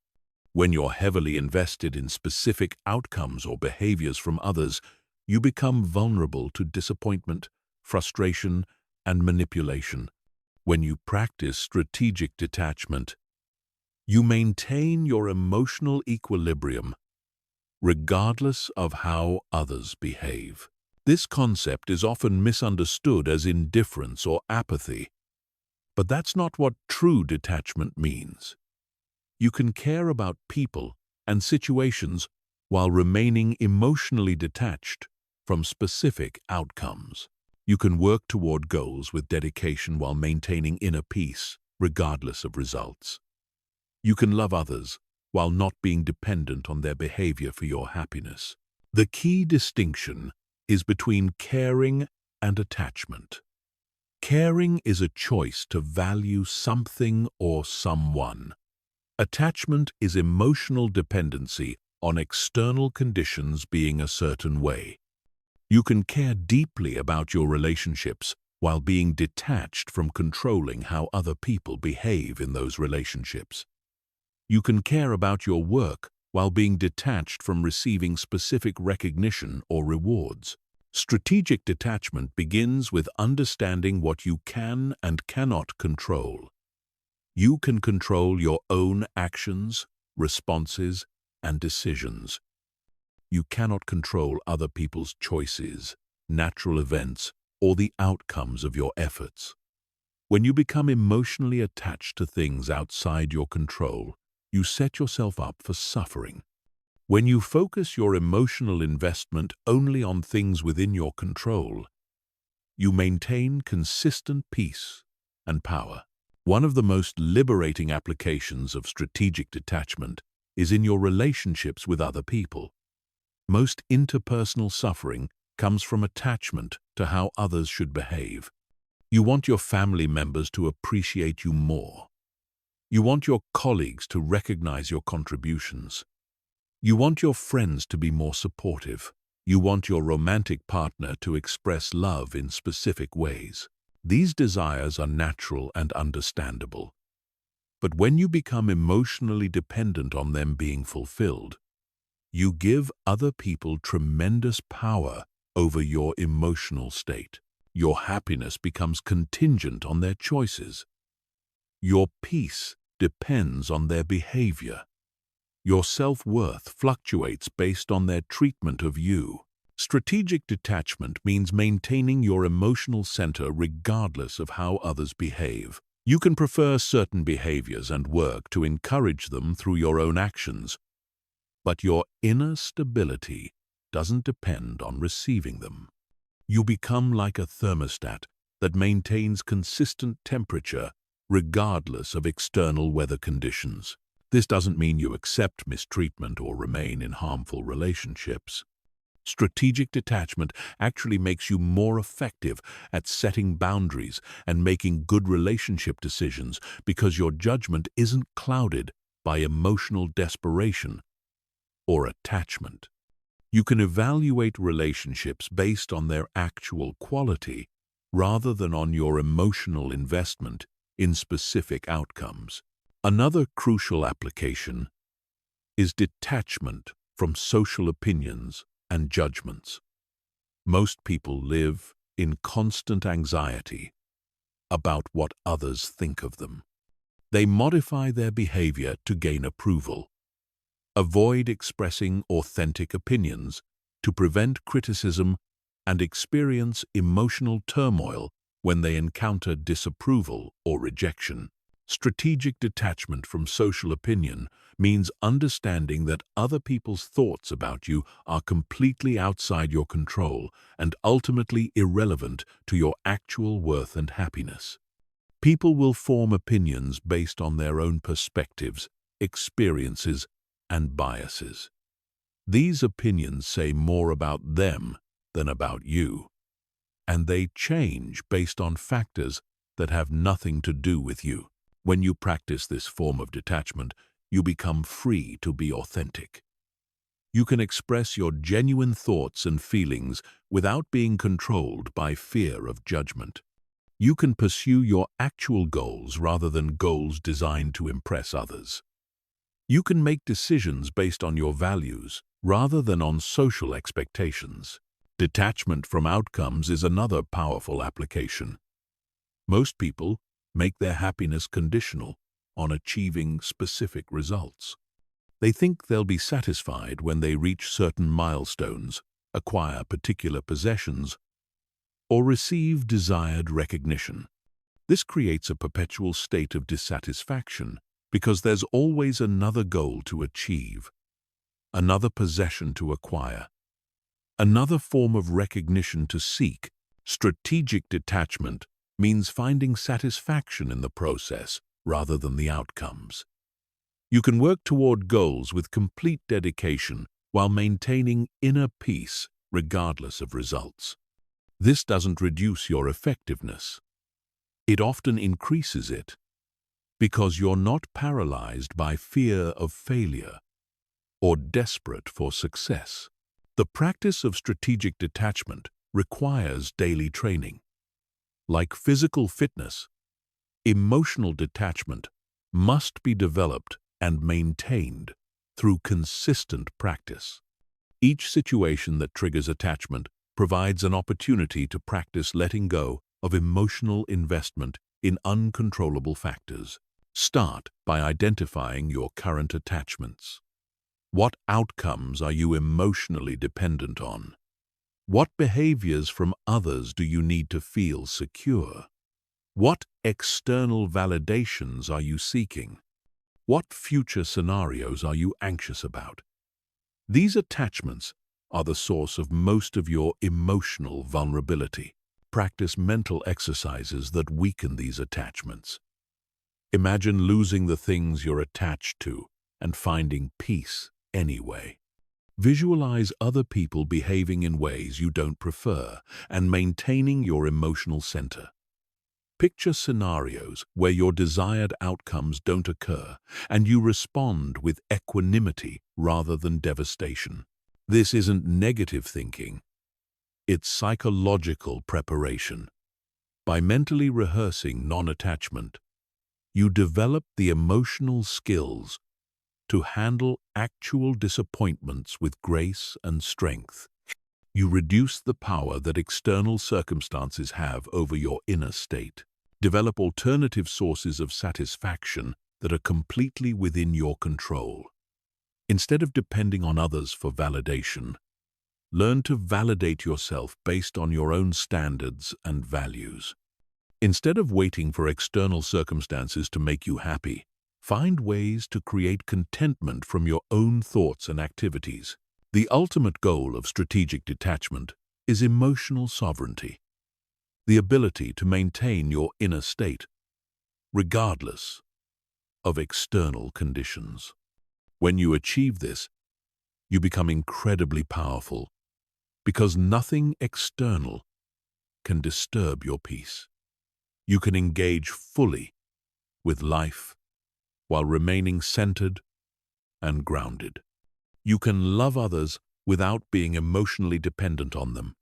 When you're heavily invested in specific outcomes or behaviors from others, you become vulnerable to disappointment, frustration, and manipulation. When you practice strategic detachment, you maintain your emotional equilibrium, regardless of how others behave. This concept is often misunderstood as indifference or apathy, but that's not what true detachment means. You can care about people and situations while remaining emotionally detached from specific outcomes. You can work toward goals with dedication while maintaining inner peace, regardless of results. You can love others while not being dependent on their behavior for your happiness. The key distinction is between caring and attachment. Caring is a choice to value something or someone. Attachment is emotional dependency on external conditions being a certain way. You can care deeply about your relationships while being detached from controlling how other people behave in those relationships. You can care about your work while being detached from receiving specific recognition or rewards. Strategic detachment begins with understanding what you can and cannot control. You can control your own actions, responses, and decisions. You cannot control other people's choices, natural events, or the outcomes of your efforts. When you become emotionally attached to things outside your control, you set yourself up for suffering. When you focus your emotional investment only on things within your control, you maintain consistent peace and power. One of the most liberating applications of strategic detachment is in your relationships with other people. Most interpersonal suffering comes from attachment to how others should behave. You want your family members to appreciate you more. You want your colleagues to recognize your contributions. You want your friends to be more supportive. You want your romantic partner to express love in specific ways. These desires are natural and understandable. But when you become emotionally dependent on them being fulfilled, you give other people tremendous power over your emotional state. Your happiness becomes contingent on their choices. Your peace depends on their behavior. Your self-worth fluctuates based on their treatment of you. Strategic detachment means maintaining your emotional center regardless of how others behave. You can prefer certain behaviors and work to encourage them through your own actions, but your inner stability doesn't depend on receiving them. You become like a thermostat that maintains consistent temperature regardless of external weather conditions. This doesn't mean you accept mistreatment or remain in harmful relationships. Strategic detachment actually makes you more effective at setting boundaries and making good relationship decisions because your judgment isn't clouded by emotional desperation or attachment. You can evaluate relationships based on their actual quality rather than on your emotional investment in specific outcomes. Another crucial application is detachment from social opinions and judgments. Most people live in constant anxiety about what others think of them. They modify their behavior to gain approval, avoid expressing authentic opinions to prevent criticism, and experience emotional turmoil when they encounter disapproval or rejection. Strategic detachment from social opinion means understanding that other people's thoughts about you are completely outside your control and ultimately irrelevant to your actual worth and happiness. People will form opinions based on their own perspectives, experiences, and biases. These opinions say more about them than about you, and they change based on factors that have nothing to do with you. When you practice this form of detachment, you become free to be authentic. You can express your genuine thoughts and feelings without being controlled by fear of judgment. You can pursue your actual goals rather than goals designed to impress others. You can make decisions based on your values rather than on social expectations. Detachment from outcomes is another powerful application. Most people make their happiness conditional on achieving specific results. They think they'll be satisfied when they reach certain milestones, acquire particular possessions, or receive desired recognition. This creates a perpetual state of dissatisfaction because there's always another goal to achieve, another possession to acquire, another form of recognition to seek. Strategic detachment means finding satisfaction in the process rather than the outcomes. You can work toward goals with complete dedication while maintaining inner peace regardless of results. This doesn't reduce your effectiveness. It often increases it because you're not paralyzed by fear of failure or desperate for success. The practice of strategic detachment requires daily training. Like physical fitness, emotional detachment must be developed and maintained through consistent practice. Each situation that triggers attachment provides an opportunity to practice letting go of emotional investment in uncontrollable factors. Start by identifying your current attachments. What outcomes are you emotionally dependent on? What behaviors from others do you need to feel secure? What external validations are you seeking? What future scenarios are you anxious about? These attachments are the source of most of your emotional vulnerability. Practice mental exercises that weaken these attachments. Imagine losing the things you're attached to and finding peace anyway. Visualize other people behaving in ways you don't prefer and maintaining your emotional center. Picture scenarios where your desired outcomes don't occur and you respond with equanimity rather than devastation. This isn't negative thinking, it's psychological preparation. By mentally rehearsing non-attachment, you develop the emotional skills to handle actual disappointments with grace and strength. You reduce the power that external circumstances have over your inner state. Develop alternative sources of satisfaction that are completely within your control. Instead of depending on others for validation, learn to validate yourself based on your own standards and values. Instead of waiting for external circumstances to make you happy, find ways to create contentment from your own thoughts and activities. The ultimate goal of strategic detachment is emotional sovereignty, the ability to maintain your inner state, regardless of external conditions. When you achieve this, you become incredibly powerful because nothing external can disturb your peace. You can engage fully with life while remaining centered and grounded. You can love others without being emotionally dependent on them.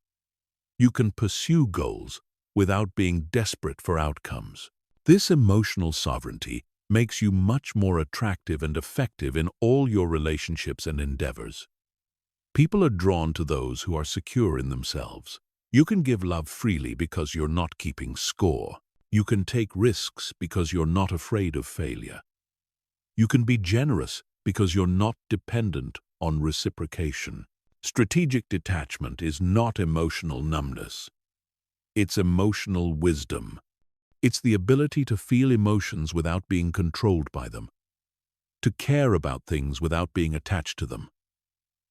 You can pursue goals without being desperate for outcomes. This emotional sovereignty makes you much more attractive and effective in all your relationships and endeavors. People are drawn to those who are secure in themselves. You can give love freely because you're not keeping score. You can take risks because you're not afraid of failure. You can be generous because you're not dependent on reciprocation. Strategic detachment is not emotional numbness. It's emotional wisdom. It's the ability to feel emotions without being controlled by them, to care about things without being attached to them,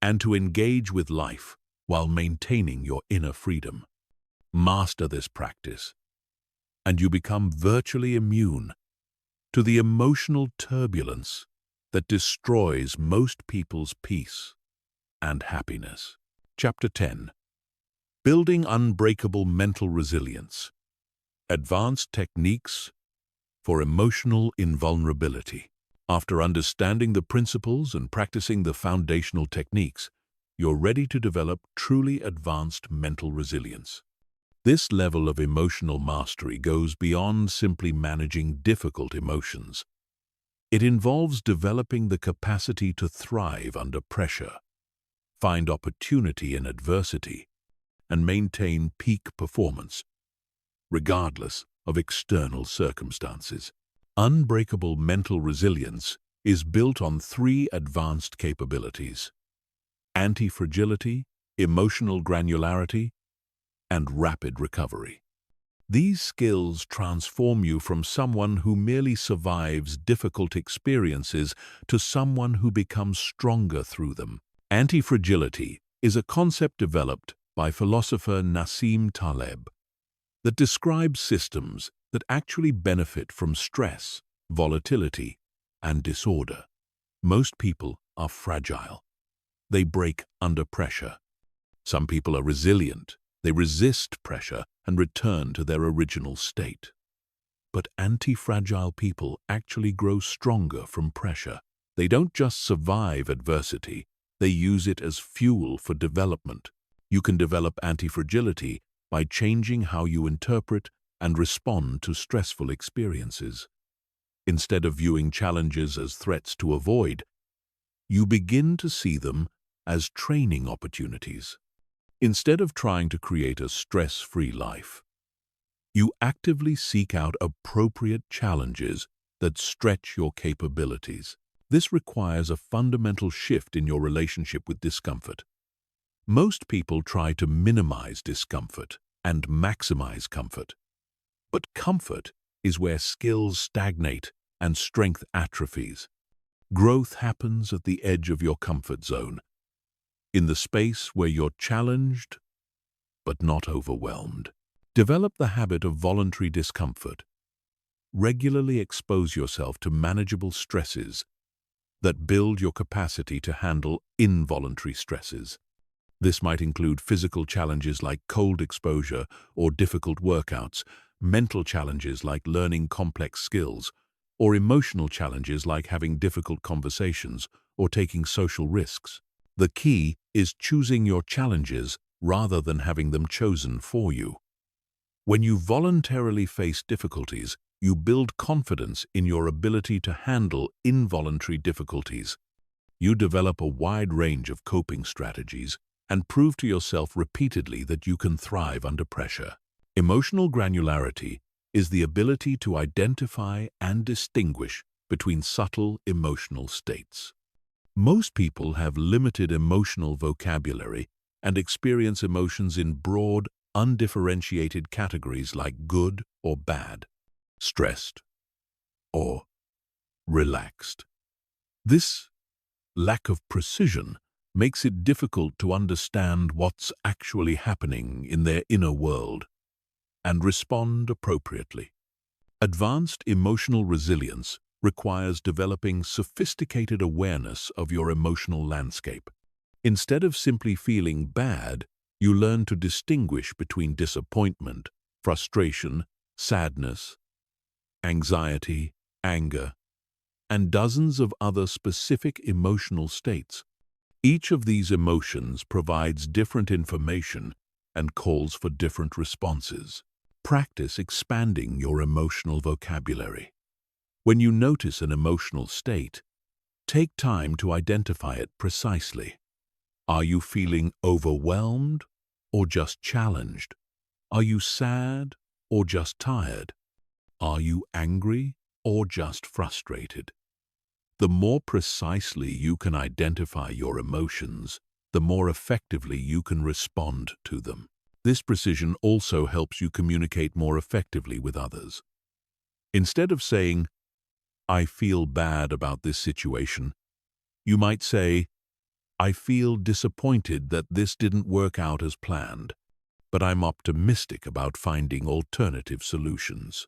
and to engage with life while maintaining your inner freedom. Master this practice, and you become virtually immune to the emotional turbulence that destroys most people's peace and happiness. Chapter 10. Building Unbreakable Mental Resilience. Advanced Techniques for Emotional Invulnerability. After understanding the principles and practicing the foundational techniques, you're ready to develop truly advanced mental resilience. This level of emotional mastery goes beyond simply managing difficult emotions. It involves developing the capacity to thrive under pressure, find opportunity in adversity, and maintain peak performance, regardless of external circumstances. Unbreakable mental resilience is built on 3 advanced capabilities: anti-fragility, emotional granularity, and rapid recovery. These skills transform you from someone who merely survives difficult experiences to someone who becomes stronger through them. Anti-fragility is a concept developed by philosopher Nassim Taleb that describes systems that actually benefit from stress, volatility, and disorder. Most people are fragile. They break under pressure. Some people are resilient. They resist pressure and return to their original state. But anti-fragile people actually grow stronger from pressure. They don't just survive adversity, they use it as fuel for development. You can develop anti-fragility by changing how you interpret and respond to stressful experiences. Instead of viewing challenges as threats to avoid, you begin to see them as training opportunities. Instead of trying to create a stress-free life, you actively seek out appropriate challenges that stretch your capabilities. This requires a fundamental shift in your relationship with discomfort. Most people try to minimize discomfort and maximize comfort. But comfort is where skills stagnate and strength atrophies. Growth happens at the edge of your comfort zone, in the space where you're challenged but not overwhelmed. Develop the habit of voluntary discomfort. Regularly expose yourself to manageable stresses that build your capacity to handle involuntary stresses. This might include physical challenges like cold exposure or difficult workouts, mental challenges like learning complex skills, or emotional challenges like having difficult conversations or taking social risks. The key is choosing your challenges rather than having them chosen for you. When you voluntarily face difficulties, you build confidence in your ability to handle involuntary difficulties. You develop a wide range of coping strategies and prove to yourself repeatedly that you can thrive under pressure. Emotional granularity is the ability to identify and distinguish between subtle emotional states. Most people have limited emotional vocabulary and experience emotions in broad, undifferentiated categories like good or bad, stressed or relaxed. This lack of precision makes it difficult to understand what's actually happening in their inner world and respond appropriately. Advanced emotional resilience requires developing sophisticated awareness of your emotional landscape. Instead of simply feeling bad, you learn to distinguish between disappointment, frustration, sadness, anxiety, anger, and dozens of other specific emotional states. Each of these emotions provides different information and calls for different responses. Practice expanding your emotional vocabulary. When you notice an emotional state, take time to identify it precisely. Are you feeling overwhelmed or just challenged? Are you sad or just tired? Are you angry or just frustrated? The more precisely you can identify your emotions, the more effectively you can respond to them. This precision also helps you communicate more effectively with others. Instead of saying, "I feel bad about this situation," you might say, "I feel disappointed that this didn't work out as planned, but I'm optimistic about finding alternative solutions."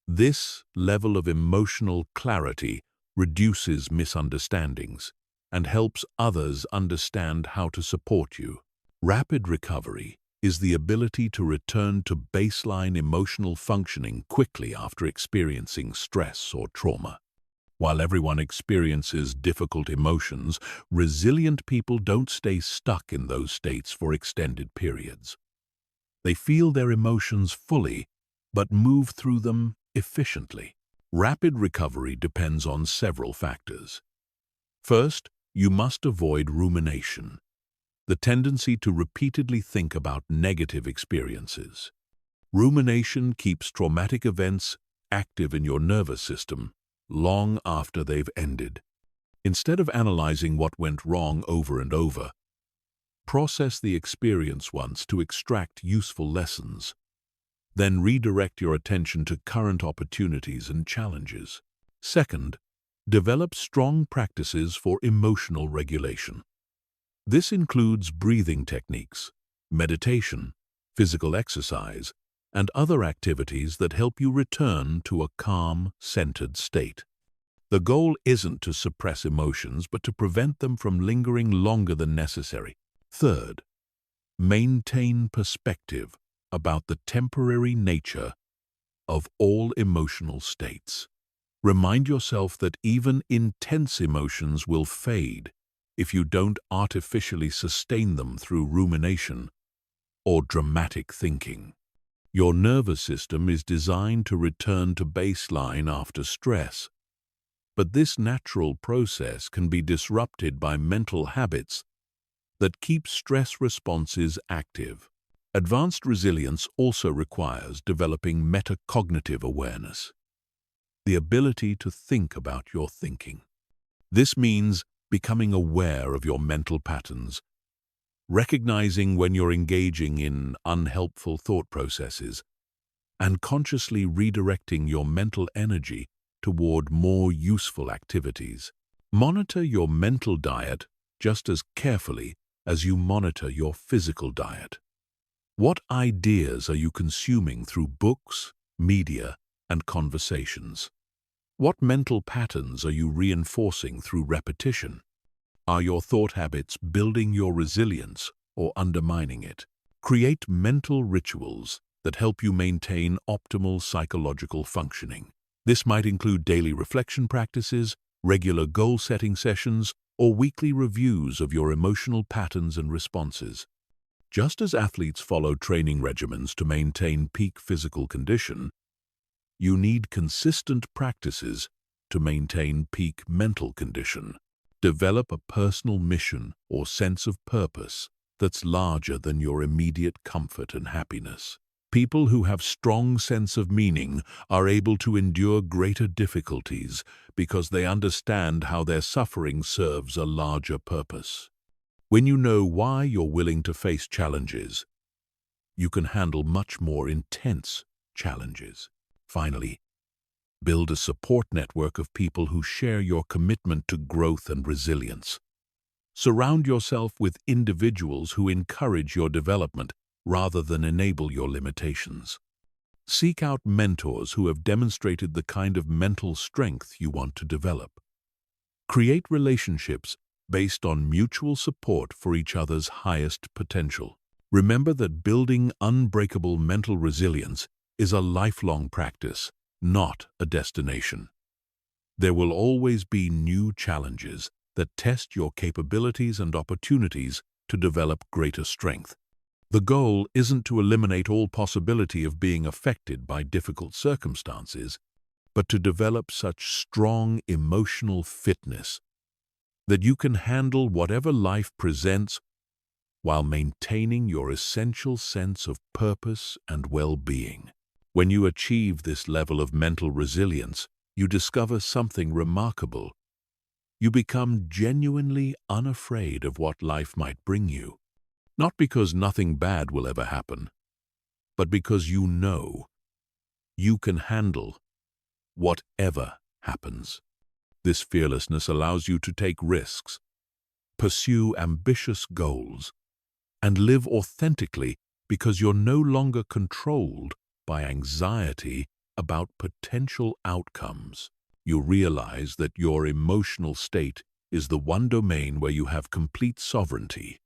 This level of emotional clarity reduces misunderstandings and helps others understand how to support you. Rapid recovery is the ability to return to baseline emotional functioning quickly after experiencing stress or trauma. While everyone experiences difficult emotions, resilient people don't stay stuck in those states for extended periods. They feel their emotions fully, but move through them efficiently. Rapid recovery depends on several factors. First, you must avoid rumination, the tendency to repeatedly think about negative experiences. Rumination keeps traumatic events active in your nervous system long after they've ended. Instead of analyzing what went wrong over and over, process the experience once to extract useful lessons. Then redirect your attention to current opportunities and challenges. Second, develop strong practices for emotional regulation. This includes breathing techniques, meditation, physical exercise, and other activities that help you return to a calm, centered state. The goal isn't to suppress emotions, but to prevent them from lingering longer than necessary. Third, maintain perspective about the temporary nature of all emotional states. Remind yourself that even intense emotions will fade if you don't artificially sustain them through rumination or dramatic thinking. Your nervous system is designed to return to baseline after stress, but this natural process can be disrupted by mental habits that keep stress responses active. Advanced resilience also requires developing metacognitive awareness, the ability to think about your thinking. This means becoming aware of your mental patterns, recognizing when you're engaging in unhelpful thought processes, and consciously redirecting your mental energy toward more useful activities. Monitor your mental diet just as carefully as you monitor your physical diet. What ideas are you consuming through books, media, and conversations? What mental patterns are you reinforcing through repetition? Are your thought habits building your resilience or undermining it? Create mental rituals that help you maintain optimal psychological functioning. This might include daily reflection practices, regular goal-setting sessions, or weekly reviews of your emotional patterns and responses. Just as athletes follow training regimens to maintain peak physical condition, you need consistent practices to maintain peak mental condition. Develop a personal mission or sense of purpose that's larger than your immediate comfort and happiness. People who have strong sense of meaning are able to endure greater difficulties because they understand how their suffering serves a larger purpose. When you know why you're willing to face challenges, you can handle much more intense challenges. Finally, build a support network of people who share your commitment to growth and resilience. Surround yourself with individuals who encourage your development rather than enable your limitations. Seek out mentors who have demonstrated the kind of mental strength you want to develop. Create relationships based on mutual support for each other's highest potential. Remember that building unbreakable mental resilience is a lifelong practice, not a destination. There will always be new challenges that test your capabilities and opportunities to develop greater strength. The goal isn't to eliminate all possibility of being affected by difficult circumstances, but to develop such strong emotional fitness that you can handle whatever life presents while maintaining your essential sense of purpose and well-being. When you achieve this level of mental resilience, you discover something remarkable. You become genuinely unafraid of what life might bring you. Not because nothing bad will ever happen, but because you know you can handle whatever happens. This fearlessness allows you to take risks, pursue ambitious goals, and live authentically because you're no longer controlled by anxiety about potential outcomes. You realize that your emotional state is the one domain where you have complete sovereignty.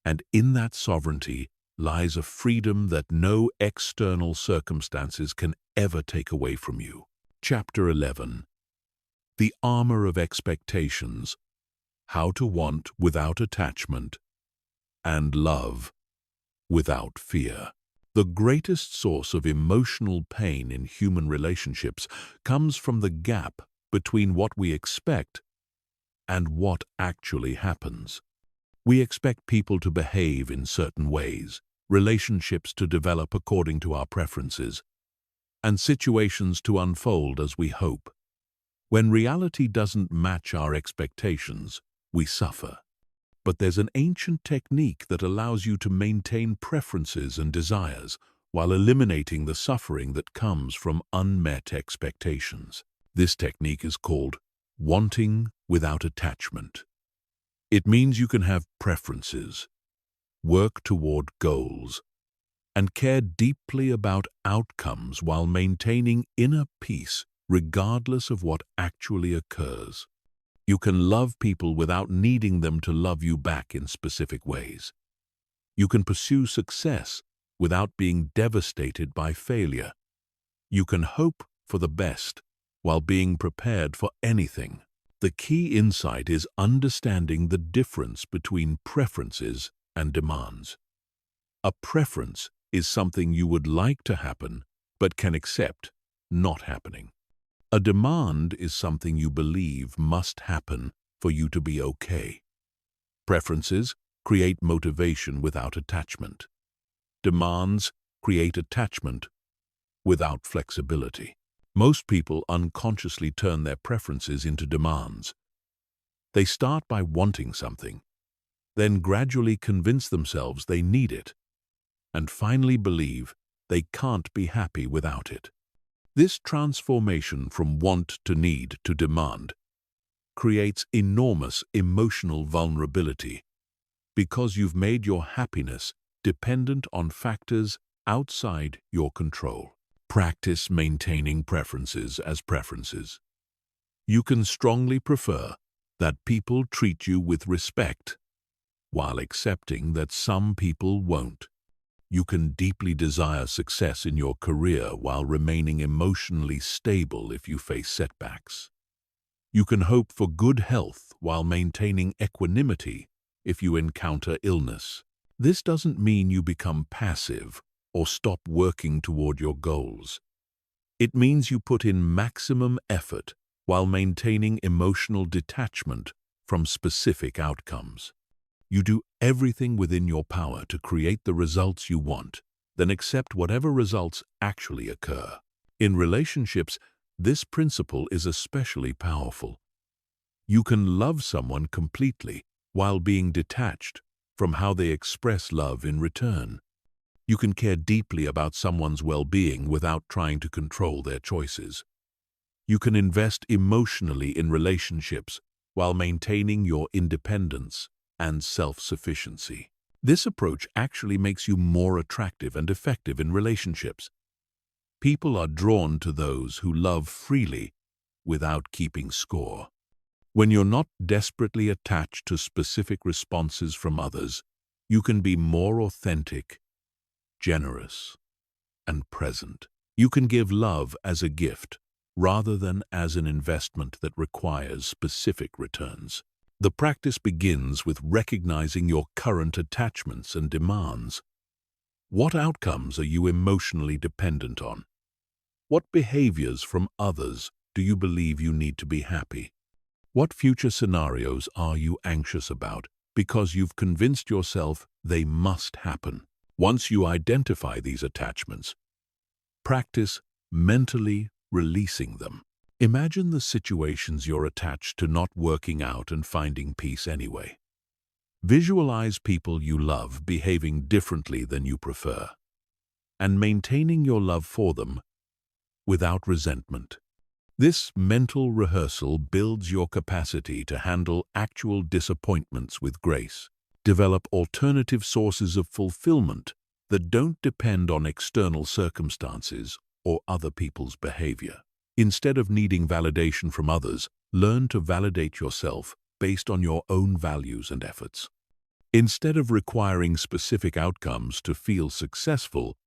And in that sovereignty lies a freedom that no external circumstances can ever take away from you. Chapter 11. The Armor of Expectations: How to Want Without Attachment and Love Without Fear. The greatest source of emotional pain in human relationships comes from the gap between what we expect and what actually happens. We expect people to behave in certain ways, relationships to develop according to our preferences, and situations to unfold as we hope. When reality doesn't match our expectations, we suffer. But there's an ancient technique that allows you to maintain preferences and desires while eliminating the suffering that comes from unmet expectations. This technique is called wanting without attachment. It means you can have preferences, work toward goals, and care deeply about outcomes while maintaining inner peace regardless of what actually occurs. You can love people without needing them to love you back in specific ways. You can pursue success without being devastated by failure. You can hope for the best while being prepared for anything. The key insight is understanding the difference between preferences and demands. A preference is something you would like to happen but can accept not happening. A demand is something you believe must happen for you to be okay. Preferences create motivation without attachment. Demands create attachment without flexibility. Most people unconsciously turn their preferences into demands. They start by wanting something, then gradually convince themselves they need it, and finally believe they can't be happy without it. This transformation from want to need to demand creates enormous emotional vulnerability because you've made your happiness dependent on factors outside your control. Practice maintaining preferences as preferences. You can strongly prefer that people treat you with respect while accepting that some people won't. You can deeply desire success in your career while remaining emotionally stable if you face setbacks. You can hope for good health while maintaining equanimity if you encounter illness. This doesn't mean you become passive or stop working toward your goals. It means you put in maximum effort while maintaining emotional detachment from specific outcomes. You do everything within your power to create the results you want, then accept whatever results actually occur. In relationships, this principle is especially powerful. You can love someone completely while being detached from how they express love in return. You can care deeply about someone's well-being without trying to control their choices. You can invest emotionally in relationships while maintaining your independence and self-sufficiency. This approach actually makes you more attractive and effective in relationships. People are drawn to those who love freely without keeping score. When you're not desperately attached to specific responses from others, you can be more authentic, generous, and present. You can give love as a gift rather than as an investment that requires specific returns. The practice begins with recognizing your current attachments and demands. What outcomes are you emotionally dependent on? What behaviors from others do you believe you need to be happy? What future scenarios are you anxious about because you've convinced yourself they must happen? Once you identify these attachments, practice mentally releasing them. Imagine the situations you're attached to not working out and finding peace anyway. Visualize people you love behaving differently than you prefer, and maintaining your love for them without resentment. This mental rehearsal builds your capacity to handle actual disappointments with grace. Develop alternative sources of fulfillment that don't depend on external circumstances or other people's behavior. Instead of needing validation from others, learn to validate yourself based on your own values and efforts. Instead of requiring specific outcomes to feel successful,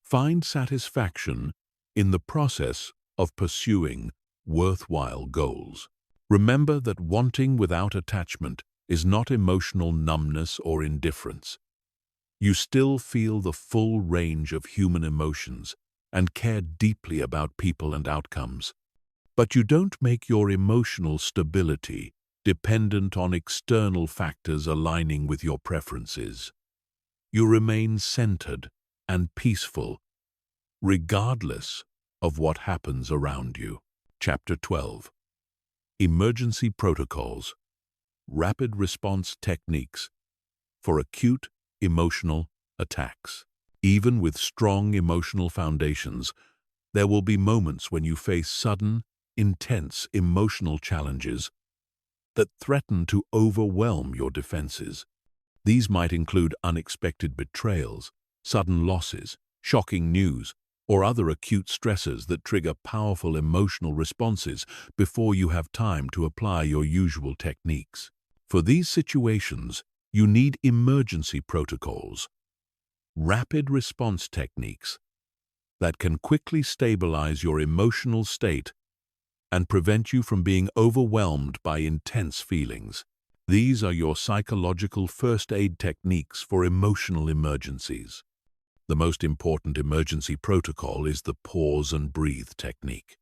find satisfaction in the process of pursuing worthwhile goals. Remember that wanting without attachment is not emotional numbness or indifference. You still feel the full range of human emotions and care deeply about people and outcomes. But you don't make your emotional stability dependent on external factors aligning with your preferences. You remain centered and peaceful, regardless of what happens around you. Chapter 12. Emergency Protocols. Rapid Response Techniques for Acute Emotional Attacks. Even with strong emotional foundations, there will be moments when you face sudden, intense emotional challenges that threaten to overwhelm your defenses. These might include unexpected betrayals, sudden losses, shocking news, or other acute stressors that trigger powerful emotional responses before you have time to apply your usual techniques. For these situations, you need emergency protocols, rapid response techniques that can quickly stabilize your emotional state and prevent you from being overwhelmed by intense feelings. These are your psychological first aid techniques for emotional emergencies. The most important emergency protocol is the pause and breathe technique.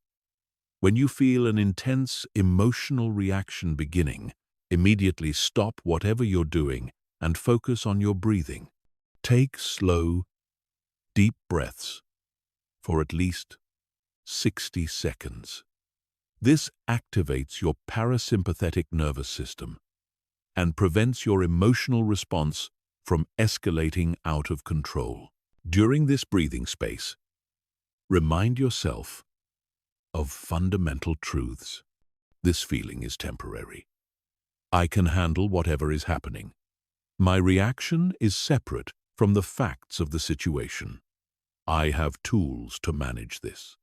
When you feel an intense emotional reaction beginning, immediately stop whatever you're doing and focus on your breathing. Take slow, deep breaths for at least 60 seconds. This activates your parasympathetic nervous system and prevents your emotional response from escalating out of control. During this breathing space, remind yourself of fundamental truths. This feeling is temporary. I can handle whatever is happening. My reaction is separate from the facts of the situation. I have tools to manage this.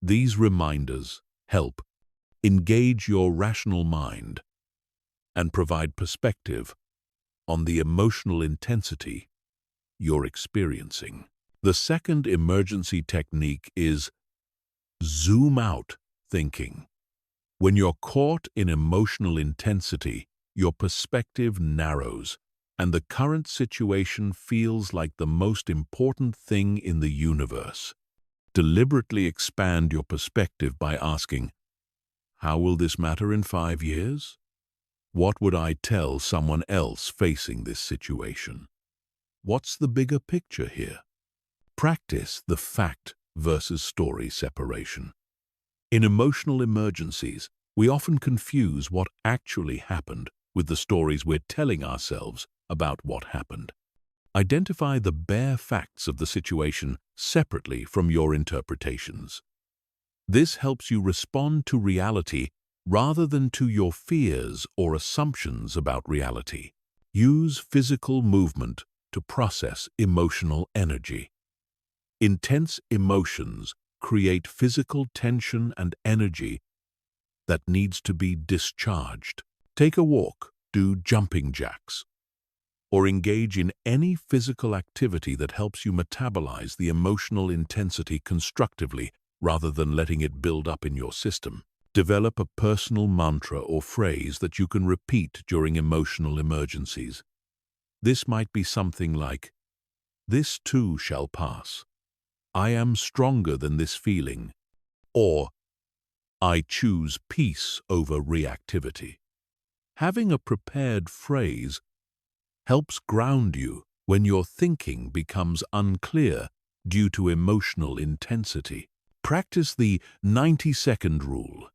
These reminders help engage your rational mind and provide perspective on the emotional intensity you're experiencing. The second emergency technique is zoom out thinking. When you're caught in emotional intensity, your perspective narrows, and the current situation feels like the most important thing in the universe. Deliberately expand your perspective by asking, how will this matter in 5 years? What would I tell someone else facing this situation? What's the bigger picture here? Practice the fact versus story separation. In emotional emergencies, we often confuse what actually happened with the stories we're telling ourselves about what happened. Identify the bare facts of the situation separately from your interpretations. This helps you respond to reality rather than to your fears or assumptions about reality. Use physical movement to process emotional energy. Intense emotions create physical tension and energy that needs to be discharged. Take a walk, do jumping jacks, or engage in any physical activity that helps you metabolize the emotional intensity constructively rather than letting it build up in your system. Develop a personal mantra or phrase that you can repeat during emotional emergencies. This might be something like, "This too shall pass. I am stronger than this feeling," or "I choose peace over reactivity." Having a prepared phrase helps ground you when your thinking becomes unclear due to emotional intensity. Practice the 90-second rule.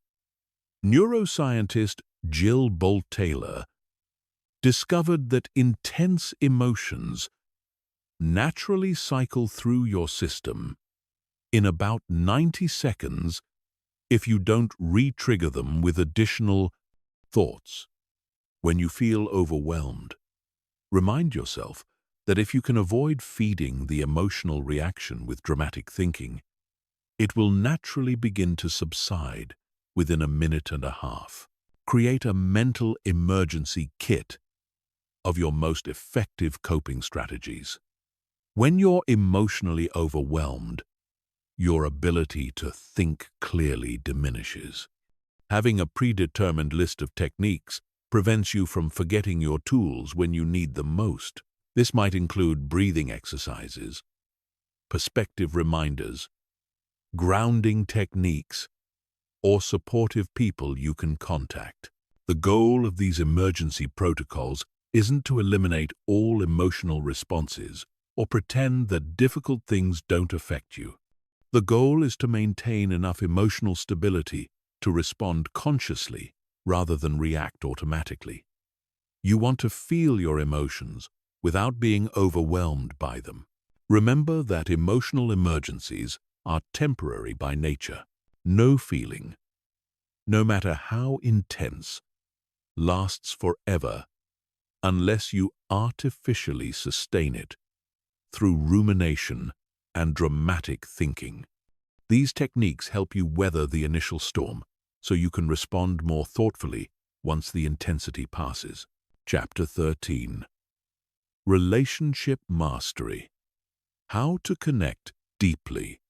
Neuroscientist Jill Bolt-Taylor discovered that intense emotions naturally cycle through your system in about 90 seconds if you don't re-trigger them with additional thoughts. When you feel overwhelmed, remind yourself that if you can avoid feeding the emotional reaction with dramatic thinking, it will naturally begin to subside within a minute and a half. Create a mental emergency kit of your most effective coping strategies. When you're emotionally overwhelmed, your ability to think clearly diminishes. Having a predetermined list of techniques prevents you from forgetting your tools when you need them most. This might include breathing exercises, perspective reminders, grounding techniques, or supportive people you can contact. The goal of these emergency protocols isn't to eliminate all emotional responses or pretend that difficult things don't affect you. The goal is to maintain enough emotional stability to respond consciously rather than react automatically. You want to feel your emotions without being overwhelmed by them. Remember that emotional emergencies are temporary by nature. No feeling, no matter how intense, lasts forever unless you artificially sustain it through rumination and dramatic thinking. These techniques help you weather the initial storm so you can respond more thoughtfully once the intensity passes. Chapter 13. Relationship Mastery. How to connect deeply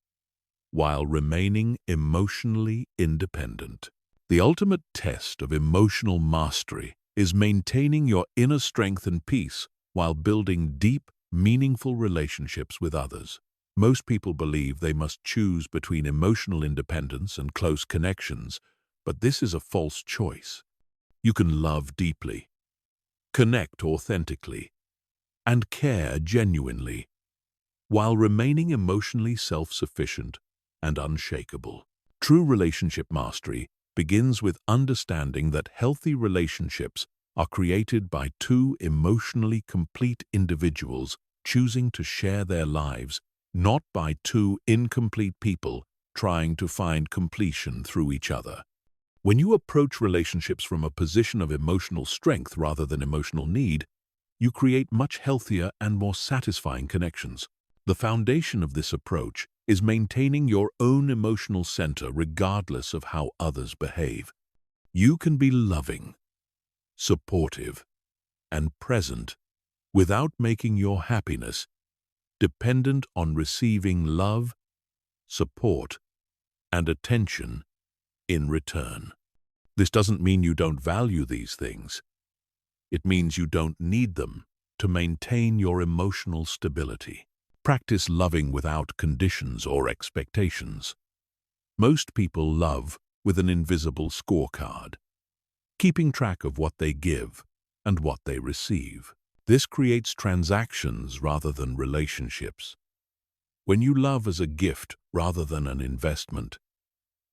while remaining emotionally independent. The ultimate test of emotional mastery is maintaining your inner strength and peace while building deep, meaningful relationships with others. Most people believe they must choose between emotional independence and close connections, but this is a false choice. You can love deeply, connect authentically, and care genuinely, while remaining emotionally self-sufficient and unshakable. True relationship mastery begins with understanding that healthy relationships are created by two emotionally complete individuals choosing to share their lives, not by two incomplete people trying to find completion through each other. When you approach relationships from a position of emotional strength rather than emotional need, you create much healthier and more satisfying connections. The foundation of this approach is maintaining your own emotional center regardless of how others behave. You can be loving, supportive, and present without making your happiness dependent on receiving love, support, and attention in return. This doesn't mean you don't value these things. It means you don't need them to maintain your emotional stability. Practice loving without conditions or expectations. Most people love with an invisible scorecard, keeping track of what they give and what they receive. This creates transactions rather than relationships. When you love as a gift rather than an investment,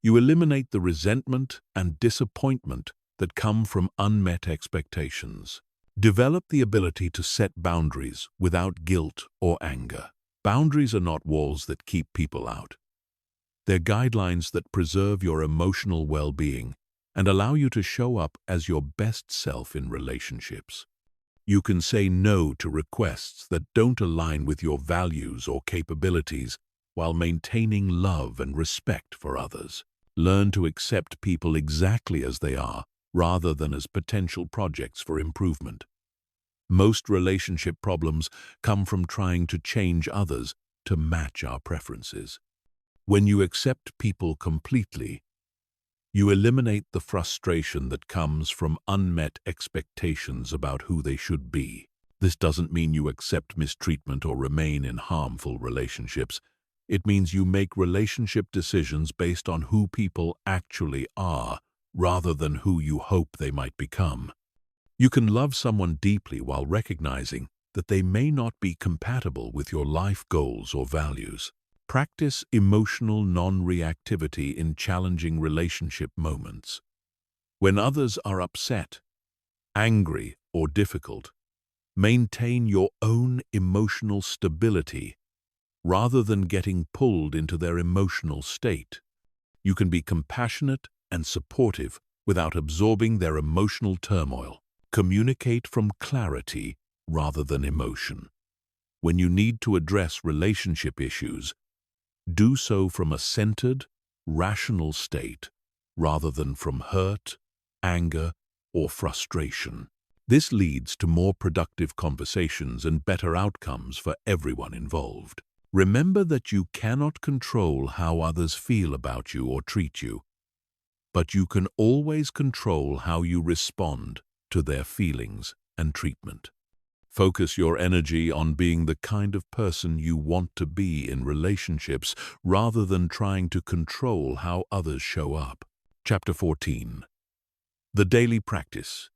you eliminate the resentment and disappointment that come from unmet expectations. Develop the ability to set boundaries without guilt or anger. Boundaries are not walls that keep people out. They're guidelines that preserve your emotional well-being and allow you to show up as your best self in relationships. You can say no to requests that don't align with your values or capabilities while maintaining love and respect for others. Learn to accept people exactly as they are rather than as potential projects for improvement. Most relationship problems come from trying to change others to match our preferences. When you accept people completely, you eliminate the frustration that comes from unmet expectations about who they should be. This doesn't mean you accept mistreatment or remain in harmful relationships. It means you make relationship decisions based on who people actually are, rather than who you hope they might become. You can love someone deeply while recognizing that they may not be compatible with your life goals or values. Practice emotional non-reactivity in challenging relationship moments. When others are upset, angry, or difficult, maintain your own emotional stability rather than getting pulled into their emotional state. You can be compassionate and supportive without absorbing their emotional turmoil. Communicate from clarity rather than emotion. When you need to address relationship issues, do so from a centered, rational state rather than from hurt, anger, or frustration. This leads to more productive conversations and better outcomes for everyone involved. Remember that you cannot control how others feel about you or treat you, but you can always control how you respond to their feelings and treatment. Focus your energy on being the kind of person you want to be in relationships rather than trying to control how others show up. Chapter 14. The Daily Practice.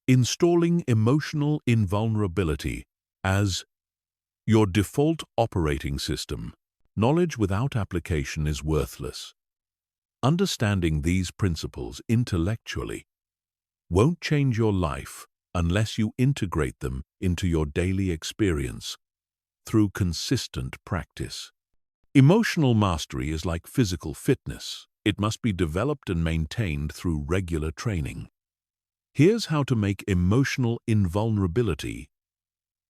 Installing emotional invulnerability as your default operating system. Knowledge without application is worthless. Understanding these principles intellectually won't change your life unless you integrate them into your daily experience through consistent practice. Emotional mastery is like physical fitness. It must be developed and maintained through regular training. Here's how to make emotional invulnerability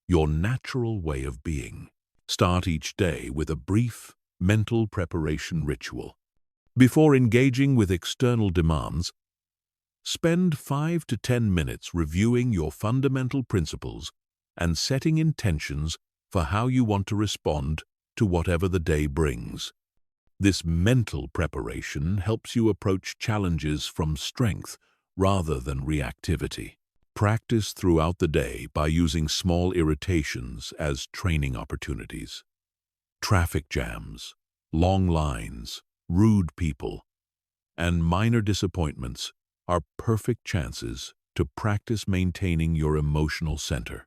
your natural way of being. Start each day with a brief mental preparation ritual. Before engaging with external demands, spend 5 to 10 minutes reviewing your fundamental principles and setting intentions for how you want to respond to whatever the day brings. This mental preparation helps you approach challenges from strength rather than reactivity. Practice throughout the day by using small irritations as training opportunities. Traffic jams, long lines, rude people, and minor disappointments are perfect chances to practice maintaining your emotional center.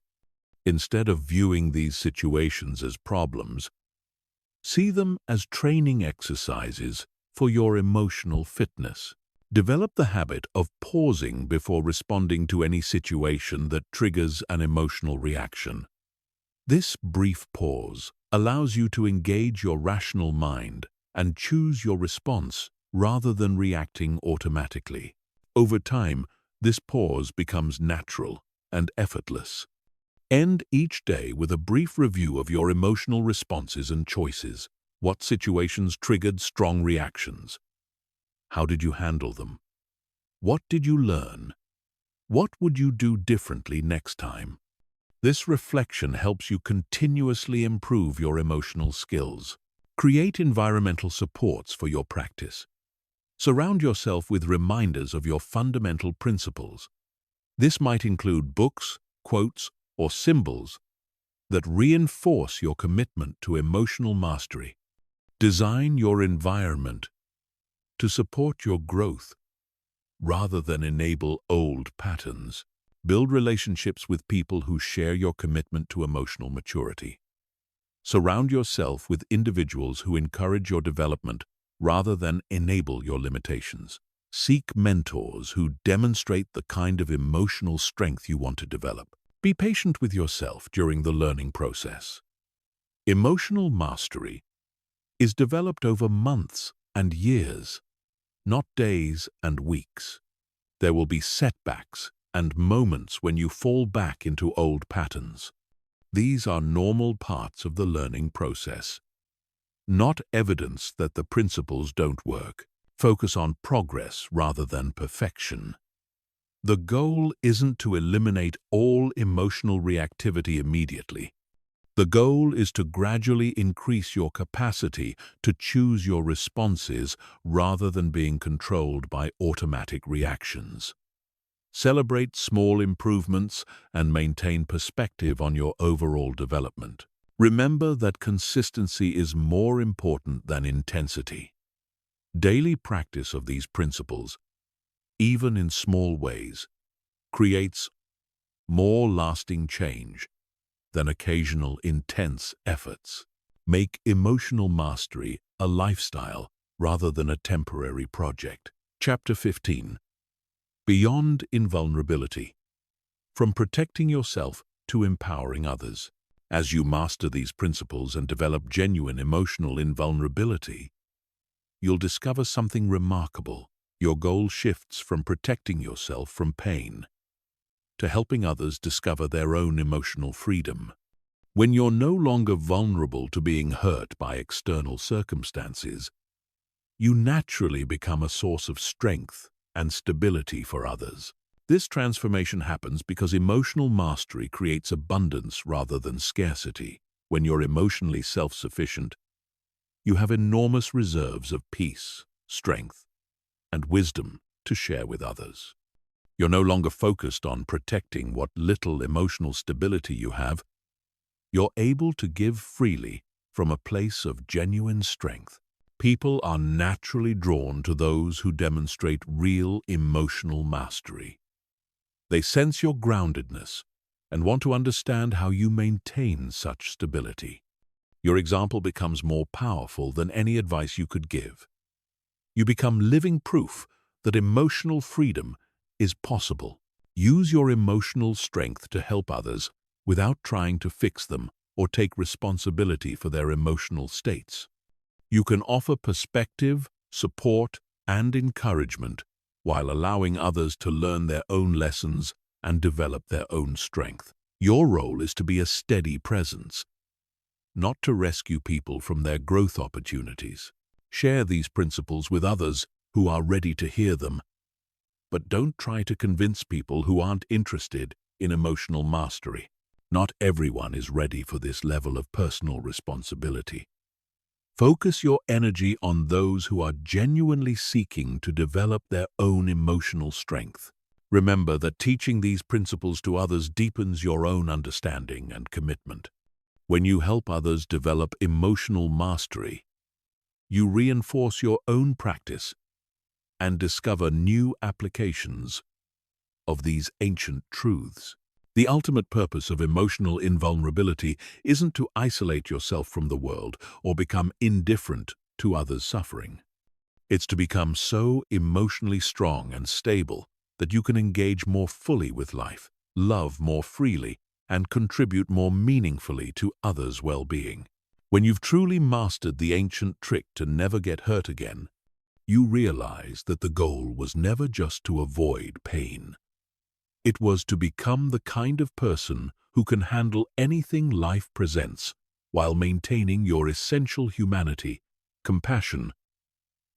Instead of viewing these situations as problems, see them as training exercises for your emotional fitness. Develop the habit of pausing before responding to any situation that triggers an emotional reaction. This brief pause allows you to engage your rational mind and choose your response rather than reacting automatically. Over time, this pause becomes natural and effortless. End each day with a brief review of your emotional responses and choices. What situations triggered strong reactions? How did you handle them? What did you learn? What would you do differently next time? This reflection helps you continuously improve your emotional skills. Create environmental supports for your practice. Surround yourself with reminders of your fundamental principles. This might include books, quotes, or symbols that reinforce your commitment to emotional mastery. Design your environment to support your growth rather than enable old patterns. Build relationships with people who share your commitment to emotional maturity. Surround yourself with individuals who encourage your development rather than enable your limitations. Seek mentors who demonstrate the kind of emotional strength you want to develop. Be patient with yourself during the learning process. Emotional mastery is developed over months and years, not days and weeks. There will be setbacks and moments when you fall back into old patterns. These are normal parts of the learning process, not evidence that the principles don't work. Focus on progress rather than perfection. The goal isn't to eliminate all emotional reactivity immediately. The goal is to gradually increase your capacity to choose your responses rather than being controlled by automatic reactions. Celebrate small improvements and maintain perspective on your overall development. Remember that consistency is more important than intensity. Daily practice of these principles, even in small ways, creates more lasting change than occasional intense efforts. Make emotional mastery a lifestyle rather than a temporary project. Chapter 15. Beyond invulnerability. From protecting yourself to empowering others. As you master these principles and develop genuine emotional invulnerability, you'll discover something remarkable. Your goal shifts from protecting yourself from pain to helping others discover their own emotional freedom. When you're no longer vulnerable to being hurt by external circumstances, you naturally become a source of strength and stability for others. This transformation happens because emotional mastery creates abundance rather than scarcity. When you're emotionally self-sufficient, you have enormous reserves of peace, strength, and wisdom to share with others. You're no longer focused on protecting what little emotional stability you have. You're able to give freely from a place of genuine strength. People are naturally drawn to those who demonstrate real emotional mastery. They sense your groundedness and want to understand how you maintain such stability. Your example becomes more powerful than any advice you could give. You become living proof that emotional freedom is possible. Use your emotional strength to help others without trying to fix them or take responsibility for their emotional states. You can offer perspective, support, and encouragement while allowing others to learn their own lessons and develop their own strength. Your role is to be a steady presence, not to rescue people from their growth opportunities. Share these principles with others who are ready to hear them, but don't try to convince people who aren't interested in emotional mastery. Not everyone is ready for this level of personal responsibility. Focus your energy on those who are genuinely seeking to develop their own emotional strength. Remember that teaching these principles to others deepens your own understanding and commitment. When you help others develop emotional mastery, you reinforce your own practice and discover new applications of these ancient truths. The ultimate purpose of emotional invulnerability isn't to isolate yourself from the world or become indifferent to others' suffering. It's to become so emotionally strong and stable that you can engage more fully with life, love more freely, and contribute more meaningfully to others' well-being. When you've truly mastered the ancient trick to never get hurt again, you realize that the goal was never just to avoid pain. It was to become the kind of person who can handle anything life presents while maintaining your essential humanity, compassion,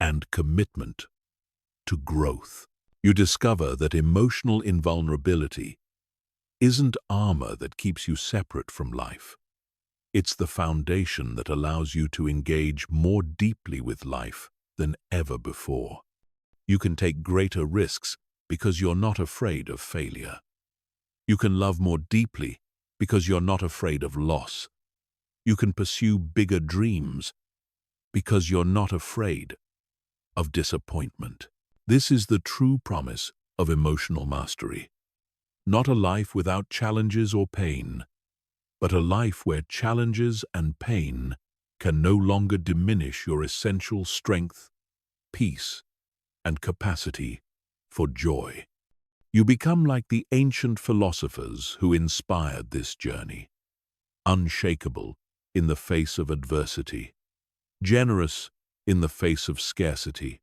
and commitment to growth. You discover that emotional invulnerability isn't armor that keeps you separate from life. It's the foundation that allows you to engage more deeply with life than ever before. You can take greater risks because you're not afraid of failure. You can love more deeply because you're not afraid of loss. You can pursue bigger dreams because you're not afraid of disappointment. This is the true promise of emotional mastery. Not a life without challenges or pain, but a life where challenges and pain can no longer diminish your essential strength, peace, and capacity for joy. You become like the ancient philosophers who inspired this journey, unshakable in the face of adversity, generous in the face of scarcity,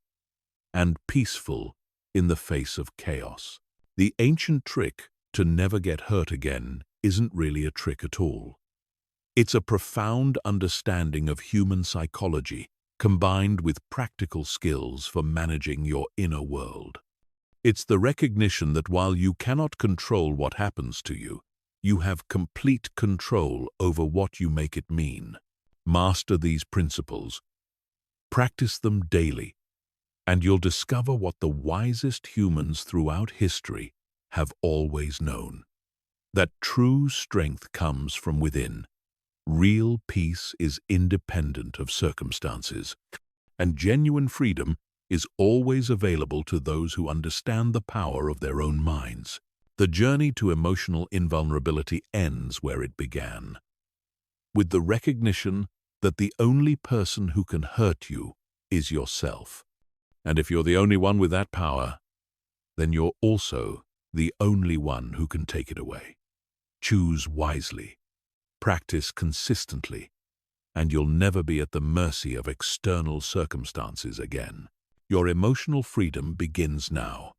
and peaceful in the face of chaos. The ancient trick to never get hurt again isn't really a trick at all. It's a profound understanding of human psychology combined with practical skills for managing your inner world. It's the recognition that while you cannot control what happens to you, you have complete control over what you make it mean. Master these principles, practice them daily, and you'll discover what the wisest humans throughout history have always known: that true strength comes from within. Real peace is independent of circumstances, and genuine freedom is always available to those who understand the power of their own minds. The journey to emotional invulnerability ends where it began, with the recognition that the only person who can hurt you is yourself. And if you're the only one with that power, then you're also the only one who can take it away. Choose wisely, practice consistently, and you'll never be at the mercy of external circumstances again. Your emotional freedom begins now.